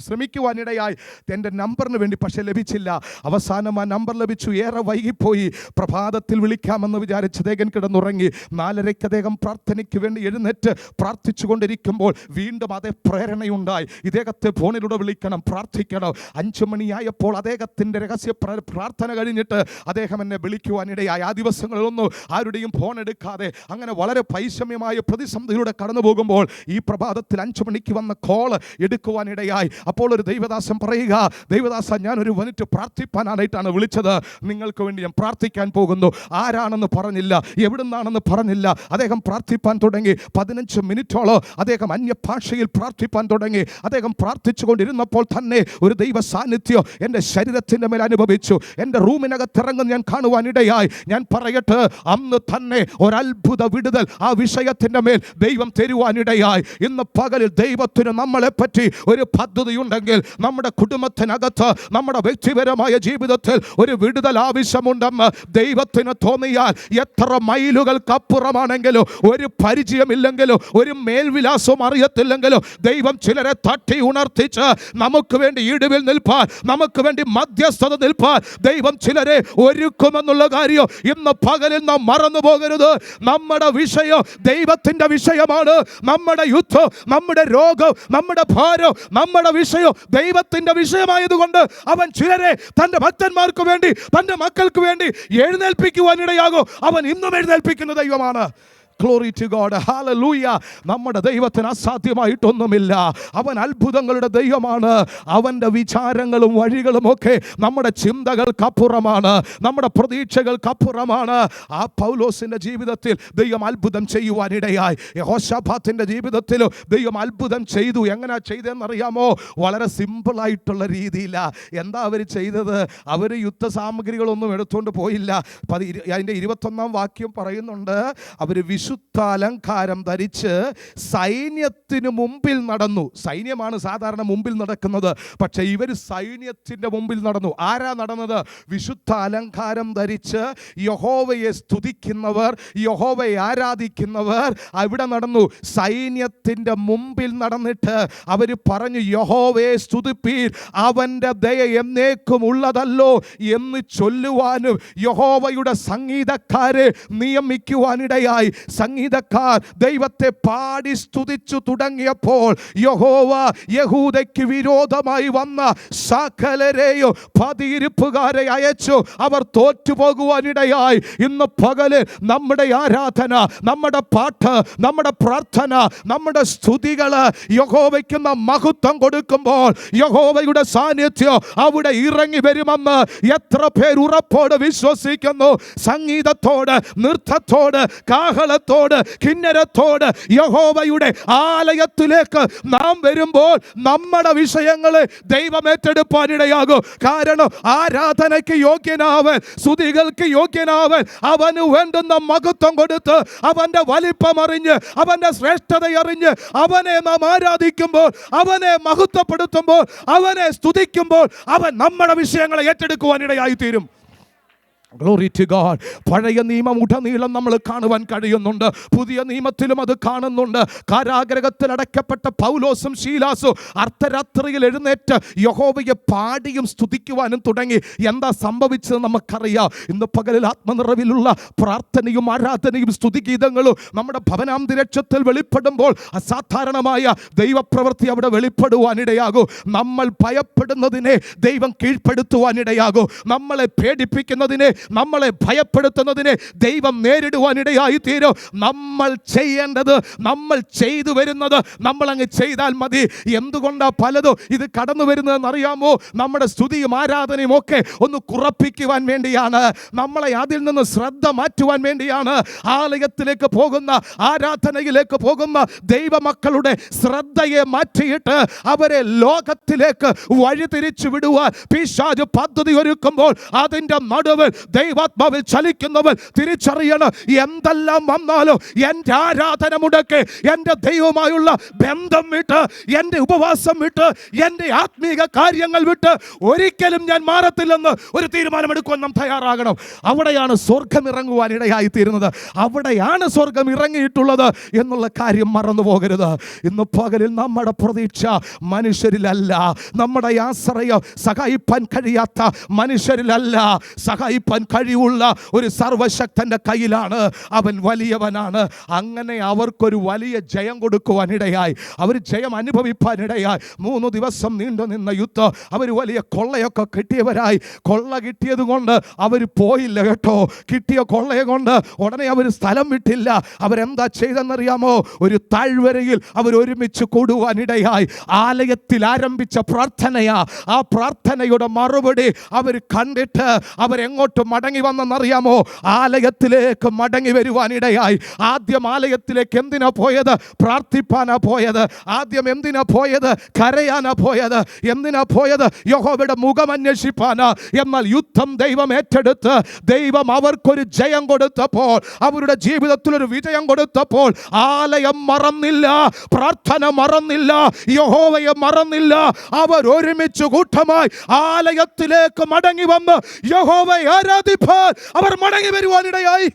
ശ്രമിക്കുവാനിടയായി എൻ്റെ നമ്പറിന് വേണ്ടി, പക്ഷേ ലഭിച്ചില്ല. അവസാനം ആ നമ്പർ ലഭിച്ചു. ഏറെ വൈകിപ്പോയി. പ്രഭാതത്തിൽ വിളിക്കാമെന്ന് വിചാരിച്ച് അദ്ദേഹം കിടന്നുറങ്ങി. 4:30 അദ്ദേഹം പ്രാർത്ഥനയ്ക്ക് വേണ്ടി എഴുന്നേറ്റ് പ്രാർത്ഥിച്ചു കൊണ്ടിരിക്കുമ്പോൾ വീണ്ടും അതേ പ്രേരണയുണ്ടായി. ഇദ്ദേഹത്തെ ഫോണിലൂടെ വിളിക്കണം, പ്രാർത്ഥിക്കണം. 5 മണിയായപ്പോൾ അദ്ദേഹത്തിൻ്റെ രഹസ്യ പ്രാർത്ഥന കഴിഞ്ഞിട്ട് അദ്ദേഹം എന്നെ വിളിക്കുവാനിടയായി. ആ ദിവസങ്ങളിലൊന്നും ആരുടെയും ഫോൺ എടുക്കാതെ അങ്ങനെ വളരെ പൈശമ്യമായ പ്രതിസന്ധിയിലൂടെ കടന്നു പോകുമ്പോൾ ഈ പ്രഭാതത്തിൽ 5 മണിക്ക് വന്ന കോൾ എടുക്കുവാനിടയായി. അപ്പോൾ ഒരു ദൈവദാസൻ പറയുക, ദൈവദാസ, ഞാനൊരു മിനിറ്റ് പ്രാർത്ഥിപ്പാനായിട്ടാണ് വിളിച്ചത്. നിങ്ങൾക്ക് വേണ്ടി ഞാൻ പ്രാർത്ഥിക്കാൻ പോകുന്നു. ആരാണെന്ന് പറഞ്ഞില്ല, എവിടുന്നാണെന്ന് പറഞ്ഞില്ല. അദ്ദേഹം പ്രാർത്ഥിപ്പാൻ തുടങ്ങി. 15 മിനിറ്റോളം അദ്ദേഹം അന്യഭാഷയിൽ പ്രാർത്ഥിപ്പാൻ തുടങ്ങി. അദ്ദേഹം പ്രാർത്ഥിച്ചു കൊണ്ടിരുന്നപ്പോൾ തന്നെ ഒരു ദൈവ സാന്നിധ്യം എൻ്റെ ശരീരത്തിൻ്റെ മേൽ അനുഭവിച്ചു. എൻ്റെ റൂമിനകത്തിറങ്ങുന്ന ഞാൻ കാണുവാനിടയായി. ഞാൻ പറയട്ടെ, അന്ന് തന്നെ ഒരത്ഭുത വിടുതൽ ആ വിഷയത്തിൻ്റെ മേൽ ദൈവം തരുവാനിടയായി. ഇന്ന് പകലിൽ ദൈവത്തിന് നമ്മളെപ്പറ്റി ഒരു പദ്ധതിയുണ്ടെങ്കിൽ, നമ്മുടെ കുടുംബത്തിനകത്ത്, നമ്മുടെ വ്യക്തിപരമായ ജീവിതത്തിൽ ഒരു വിടുതൽ ആവശ്യമുണ്ടെന്ന് ദൈവത്തിന് തോന്നിയാൽ, എത്ര മൈലുകൾക്കപ്പുറമാണെങ്കിലും, ഒരു പരിചയമില്ലെങ്കിലും, ഒരു മേൽവിലാസവും അറിയത്തില്ലെങ്കിലും, ദൈവം ചിലരെ തട്ടി ഉണർത്തിച്ച് നമുക്ക് വേണ്ടി ഇടിവിൽ നിൽപ്പാൻ, നമുക്ക് വേണ്ടി മധ്യസ്ഥത നിൽപ്പാൻ ദൈവം ചിലരെ ഒരുക്കുമെന്നുള്ള കാര്യം ഇന്ന് പകലിൽ നാം മറന്നു പോകരുത്. നമ്മുടെ വിഷയം ദൈവത്തിൻ്റെ വിഷയമാണ്. നമ്മുടെ യുദ്ധം, നമ്മുടെ രോഗം, നമ്മുടെ ഭാരം, നമ്മുടെ വിഷയം ദൈവത്തിൻ്റെ വിഷയമായതുകൊണ്ട് അവൻ ചിലരെ തൻ്റെ ഭക്തന്മാർക്ക് വേണ്ടി, തൻ്റെ മക്കൾക്ക് വേണ്ടി എഴുന്നേൽപ്പിക്കുവാനിടയാകും. അവൻ ഇന്നും എഴുന്നേൽപ്പിക്കുന്ന ദൈവമാണ്. Glory to God. Hallelujah. നമ്മുടെ ദൈവത്തിന് അസാധ്യമായിട്ടൊന്നുമില്ല. അവൻ അത്ഭുതങ്ങളുടെ ദൈവമാണ്. അവൻ്റെ വിചാരങ്ങളും വഴികളും ഒക്കെ നമ്മുടെ ചിന്തകൾക്കപ്പുറമാണ്, നമ്മുടെ പ്രതീക്ഷകൾക്കപ്പുറമാണ്. ആ പൗലോസിൻ്റെ ജീവിതത്തിൽ ദൈവം അത്ഭുതം ചെയ്യുവാനിടയായി. യെഹോശാഫാത്തിൻ്റെ ജീവിതത്തിലും ദൈവം അത്ഭുതം ചെയ്തു. എങ്ങനെയാ ചെയ്തതെന്നറിയാമോ? വളരെ സിമ്പിളായിട്ടുള്ള രീതിയിലാണ്. എന്താ അവർ ചെയ്തത്? അവർ യുദ്ധസാമഗ്രികളൊന്നും എടുത്തുകൊണ്ട് പോയില്ല. അതിൻ്റെ 21 വാക്യം പറയുന്നുണ്ട്, അവർ വിശുദ്ധ അലങ്കാരം ധരിച്ച് സൈന്യത്തിന് മുമ്പിൽ നടന്നു. സൈന്യമാണ് സാധാരണ മുമ്പിൽ നടക്കുന്നത്, പക്ഷെ ഇവർ സൈന്യത്തിൻ്റെ മുമ്പിൽ നടന്നു. ആരാ നടന്നത്? വിശുദ്ധ അലങ്കാരം ധരിച്ച് യഹോവയെ സ്തുതിക്കുന്നവർ, യഹോവയെ ആരാധിക്കുന്നവർ അവിടെ നടന്നു. സൈന്യത്തിൻ്റെ മുമ്പിൽ നടന്നിട്ട് അവർ പറഞ്ഞു, യഹോവയെ സ്തുതിപ്പീൻ, അവൻ്റെ ദയ എന്നേക്കും ഉള്ളതല്ലോ എന്ന് ചൊല്ലുവാനും യഹോവയുടെ സംഗീതക്കാരെ നിയമിക്കുവാനിടയായി. സംഗീതക്കാർ ദൈവത്തെ പാടി സ്തുതിച്ചു തുടങ്ങിയപ്പോൾ യഹോവ യഹൂദയ്ക്ക് വിരോധമായി വന്ന സകലരെയും പതിയിരിപ്പുകാരെ അയച്ചു. അവർ തോറ്റുപോകുവാനിടയായി. ഇന്ന് പകല് നമ്മുടെ ആരാധന, നമ്മുടെ പാട്ട്, നമ്മുടെ പ്രാർത്ഥന, നമ്മുടെ സ്തുതികള് യഹോവയ്ക്ക് മഹത്വം കൊടുക്കുമ്പോൾ യഹോവയുടെ സാന്നിധ്യം അവിടെ ഇറങ്ങി വരുമെന്ന് എത്ര പേർ ഉറപ്പോട് വിശ്വസിക്കുന്നു? സംഗീതത്തോട്, നൃത്തത്തോട്, കാഹളത്തോട്, കിന്നരത്തോട് യഹോവയുടെ ആലയത്തിലേക്ക് നാം വരുമ്പോൾ നമ്മുടെ വിഷയങ്ങളെ ദൈവം ഏറ്റെടുപ്പാനിടയാകും. കാരണം ആരാധനയ്ക്ക് യോഗ്യനാവൻ, സ്തുതികൾക്ക് യോഗ്യനാവൻ, അവന് വേണ്ടുന്ന മഹത്വം കൊടുത്ത് അവൻ്റെ വലിപ്പം അറിഞ്ഞ്, അവൻ്റെ ശ്രേഷ്ഠത അറിഞ്ഞ് അവനെ നാം ആരാധിക്കുമ്പോൾ, അവനെ മഹത്വപ്പെടുത്തുമ്പോൾ, അവനെ സ്തുതിക്കുമ്പോൾ അവൻ നമ്മുടെ വിഷയങ്ങളെ ഏറ്റെടുക്കുവാനിടയായി തീരും. Glory to God. പഴയ നിയമം ഉടനീളം നമ്മൾ കാണുവാൻ കഴിയുന്നുണ്ട്, പുതിയ നിയമത്തിലും അത് കാണുന്നുണ്ട്. കാരാഗ്രഹത്തിൽ അടയ്ക്കപ്പെട്ട പൗലോസും ശീലാസും അർദ്ധരാത്രിയിൽ എഴുന്നേറ്റ് യഹോവയെ പാടിയും സ്തുതിക്കുവാനും തുടങ്ങി. എന്താ സംഭവിച്ചത് നമുക്കറിയാം. ഇന്ന് പകലിൽ ആത്മനിറവിലുള്ള പ്രാർത്ഥനയും ആരാധനയും സ്തുതിഗീതങ്ങളും നമ്മുടെ ഭവനാന്തരീക്ഷത്തിൽ വെളിപ്പെടുമ്പോൾ അസാധാരണമായ ദൈവപ്രവൃത്തി അവിടെ വെളിപ്പെടുവാനിടയാകും. നമ്മൾ ഭയപ്പെടുന്നതിനെ ദൈവം കീഴ്പ്പെടുത്തുവാനിടയാകും. നമ്മളെ പേടിപ്പിക്കുന്നതിനെ, നമ്മളെ ഭയപ്പെടുത്തുന്നതിനെ ദൈവം നേരിടുവാനിടയായി തീരും. നമ്മൾ ചെയ്യേണ്ടത്, നമ്മൾ ചെയ്തു വരുന്നത് നമ്മൾ അങ്ങ് ചെയ്താൽ മതി. എന്തുകൊണ്ടാ പലതും ഇത് കടന്നു വരുന്നതെന്ന് അറിയാമോ? നമ്മുടെ സ്തുതിയും ആരാധനയും ഒക്കെ ഒന്ന് കുറപ്പിക്കുവാൻ വേണ്ടിയാണ്, നമ്മളെ അതിൽ നിന്ന് ശ്രദ്ധ മാറ്റുവാൻ വേണ്ടിയാണ്. ആലയത്തിലേക്ക് പോകുന്ന, ആരാധനയിലേക്ക് പോകുന്ന ദൈവമക്കളുടെ ശ്രദ്ധയെ മാറ്റിയിട്ട് അവരെ ലോകത്തിലേക്ക് വഴിതിരിച്ചു വിടുവാൻ പിശാച് പദ്ധതി ഒരുക്കുമ്പോൾ അതിൻ്റെ നടുവിൽ ദൈവാത്മാവിൽ ചലിക്കുന്നവൻ തിരിച്ചറിയണം, എന്തെല്ലാം വന്നാലും എൻ്റെ ആരാധന മുടക്കി, എൻ്റെ ദൈവവുമായുള്ള ബന്ധം വിട്ട്, എൻ്റെ ഉപവാസം വിട്ട്, എൻ്റെ ആത്മീക കാര്യങ്ങൾ വിട്ട് ഒരിക്കലും ഞാൻ മാറത്തില്ലെന്ന് ഒരു തീരുമാനമെടുക്കുവാൻ നാം തയ്യാറാകണം. അവിടെയാണ് സ്വർഗം ഇറങ്ങുവാൻ ഇടയായി തീരുന്നത്. അവിടെയാണ് സ്വർഗം ഇറങ്ങിയിട്ടുള്ളത് എന്നുള്ള കാര്യം മറന്നു പോകരുത്. ഇന്ന് പകലിൽ നമ്മുടെ പ്രതീക്ഷ മനുഷ്യരിലല്ല, നമ്മുടെ ആശ്രയം സഹായിപ്പാൻ കഴിയാത്ത മനുഷ്യരിലല്ല, സഹായിപ്പാൻ കഴിവുള്ള ഒരു സർവശക്തൻ്റെ കയ്യിലാണ്. അവൻ വലിയവനാണ്. അങ്ങനെ അവർക്കൊരു വലിയ ജയം കൊടുക്കുവാനിടയായി, അവർ ജയം അനുഭവിപ്പാനിടയായി. 3 ദിവസം നീണ്ടു നിന്ന യുദ്ധം, അവർ വലിയ കൊള്ളയൊക്കെ കിട്ടിയവരായി. കൊള്ള കിട്ടിയത് കൊണ്ട് അവർ പോയില്ല കേട്ടോ. കിട്ടിയ കൊള്ളയെ കൊണ്ട് ഉടനെ അവർ സ്ഥലം വിട്ടില്ല. അവരെന്താ ചെയ്തെന്നറിയാമോ? ഒരു താഴ്വരയിൽ അവർ ഒരുമിച്ച് കൂടുവാനിടയായി. ആലയത്തിൽ ആരംഭിച്ച പ്രാർത്ഥനയാ. ആ പ്രാർത്ഥനയുടെ മറുപടി അവർ കണ്ടിട്ട് അവരെങ്ങോട്ട് മടങ്ങി വന്നെന്നറിയാമോ? ആലയത്തിലേക്ക് മടങ്ങി വരുവാനിടയായി. ആദ്യം ആലയത്തിലേക്ക് എന്തിനാ പോയത്? പ്രാർത്ഥിപ്പാനാ പോയത്. ആദ്യം എന്തിനാ പോയത്? കരയാനാ പോയത്. എന്തിനാ പോയത്? യഹോവയുടെ മുഖം അന്വേഷിപ്പാനാ. എന്നാൽ യുദ്ധം ദൈവം ഏറ്റെടുത്ത് ദൈവം അവർക്കൊരു ജയം കൊടുത്തപ്പോൾ, അവരുടെ ജീവിതത്തിൽ ഒരു വിജയം കൊടുത്തപ്പോൾ ആലയം മറന്നില്ല, പ്രാർത്ഥന മറന്നില്ല, യഹോവയെ മറന്നില്ല. അവർ ഒരുമിച്ച് കൂട്ടമായി ആലയത്തിലേക്ക് മടങ്ങി വന്ന് യഹോവയെ ആരാധിപ്പാൻ അവർ മടങ്ങി വരുവാനിടയായി.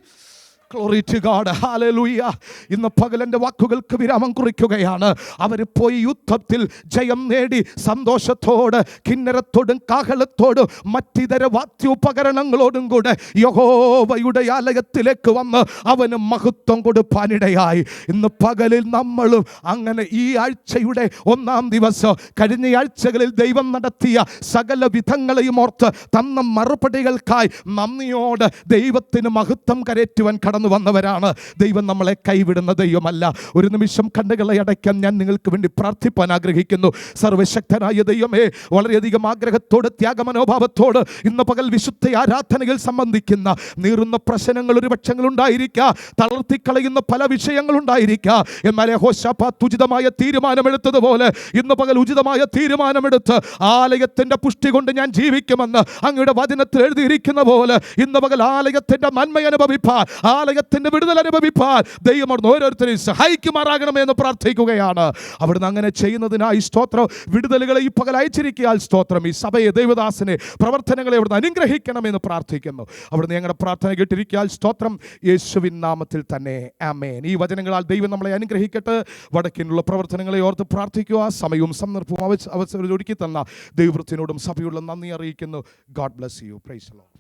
Glory to God. Hallelujah. ഇന്ന് പകലന്റെ വാക്കുകൾക്ക് വിരാമം കുറിക്കുകയാണ്. അവർ പോയി യുദ്ധത്തിൽ ജയം നേടി സന്തോഷത്തോട് കിന്നരത്തോടും കാഹളത്തോടും മറ്റിതര വാദ്യോപകരണങ്ങളോടും കൂടെ യഹോവയുടെ ആലയത്തിലേക്ക് വന്ന് അവന് മഹത്വം കൊടുപ്പാനിടയായി. ഇന്ന് പകലിൽ നമ്മളും അങ്ങനെ ഈ ആഴ്ചയുടെ 1-ാം ദിവസം കഴിഞ്ഞ ആഴ്ചകളിൽ ദൈവം നടത്തിയ സകല വിധങ്ങളെയും ഓർത്ത് തന്ന മറുപടികൾക്കായി നന്ദിയോട് ദൈവത്തിന് മഹത്വം കരേറ്റുവാൻ കടന്നു വന്നവരാണ്. ദൈവം നമ്മളെ കൈവിടുന്ന ദൈവമല്ല. ഒരു നിമിഷം കണ്ണുകളെ അടയ്ക്കാൻ ഞാൻ നിങ്ങൾക്ക് വേണ്ടി പ്രാർത്ഥിപ്പാൻ ആഗ്രഹിക്കുന്നു. സർവശക്തനായ ദൈവമേ, വളരെയധികം ആഗ്രഹത്തോട് ത്യാഗമനോഭാവത്തോട് ഇന്ന് പകൽ വിശുദ്ധ ആരാധനയിൽ സംബന്ധിക്കുന്ന നീറുന്ന പ്രശ്നങ്ങൾ ഒരു പക്ഷങ്ങളുണ്ടായിരിക്കാം, തളർത്തിക്കളയുന്ന പല വിഷയങ്ങളുണ്ടായിരിക്കാം. എന്നാൽ യഹോശാഫാത്ത് ഉചിതമായ തീരുമാനമെടുത്തതുപോലെ ഇന്ന് പകൽ ഉചിതമായ തീരുമാനമെടുത്ത് ആലയത്തിന്റെ പുഷ്ടി കൊണ്ട് ഞാൻ ജീവിക്കുമെന്ന് അങ്ങയുടെ വചനത്തിൽ എഴുതിയിരിക്കുന്ന പോലെ ഇന്ന് പകൽ ആലയത്തിന്റെ നന്മ അനുഭവിപ്പാൻ, ആലയത്തിന്റെ വിടുതൽ അനുഭവിപ്പാൻ ദൈവം അവിടുന്ന് ഓരോരുത്തരെയും സഹായിക്കുമാറാകണമെന്ന് പ്രാർത്ഥിക്കുകയാണ്. അവിടുന്ന് അങ്ങനെ ചെയ്യുന്നതിനായി സ്തോത്രം. വിടുതലുകളെ ഈ പകൽ അയച്ചിരിക്കാൻ സ്തോത്രം. ഈ സഭയെ, ദൈവദാസനെ, പ്രവർത്തനങ്ങളെ അവിടുന്ന് അനുഗ്രഹിക്കണമെന്ന് പ്രാർത്ഥിക്കുന്നു. അവിടുന്ന് ഞങ്ങളുടെ പ്രാർത്ഥന കേട്ടിരിക്കാൻ സ്തോത്രം. യേശുവിൻ നാമത്തിൽ തന്നെ ആമേൻ. ഈ വചനങ്ങളാൽ ദൈവം നമ്മളെ അനുഗ്രഹിക്കട്ടെ. വടക്കിനുള്ള പ്രവർത്തനങ്ങളെ ഓർത്ത് പ്രാർത്ഥിക്കുക. സമയവും സന്ദർഭവും അവസരം ഒരുക്കി തന്ന ദൈവവൃത്തിനോടും സഭയോടും നന്ദി അറിയിക്കുന്നു. God bless you. Praise the Lord.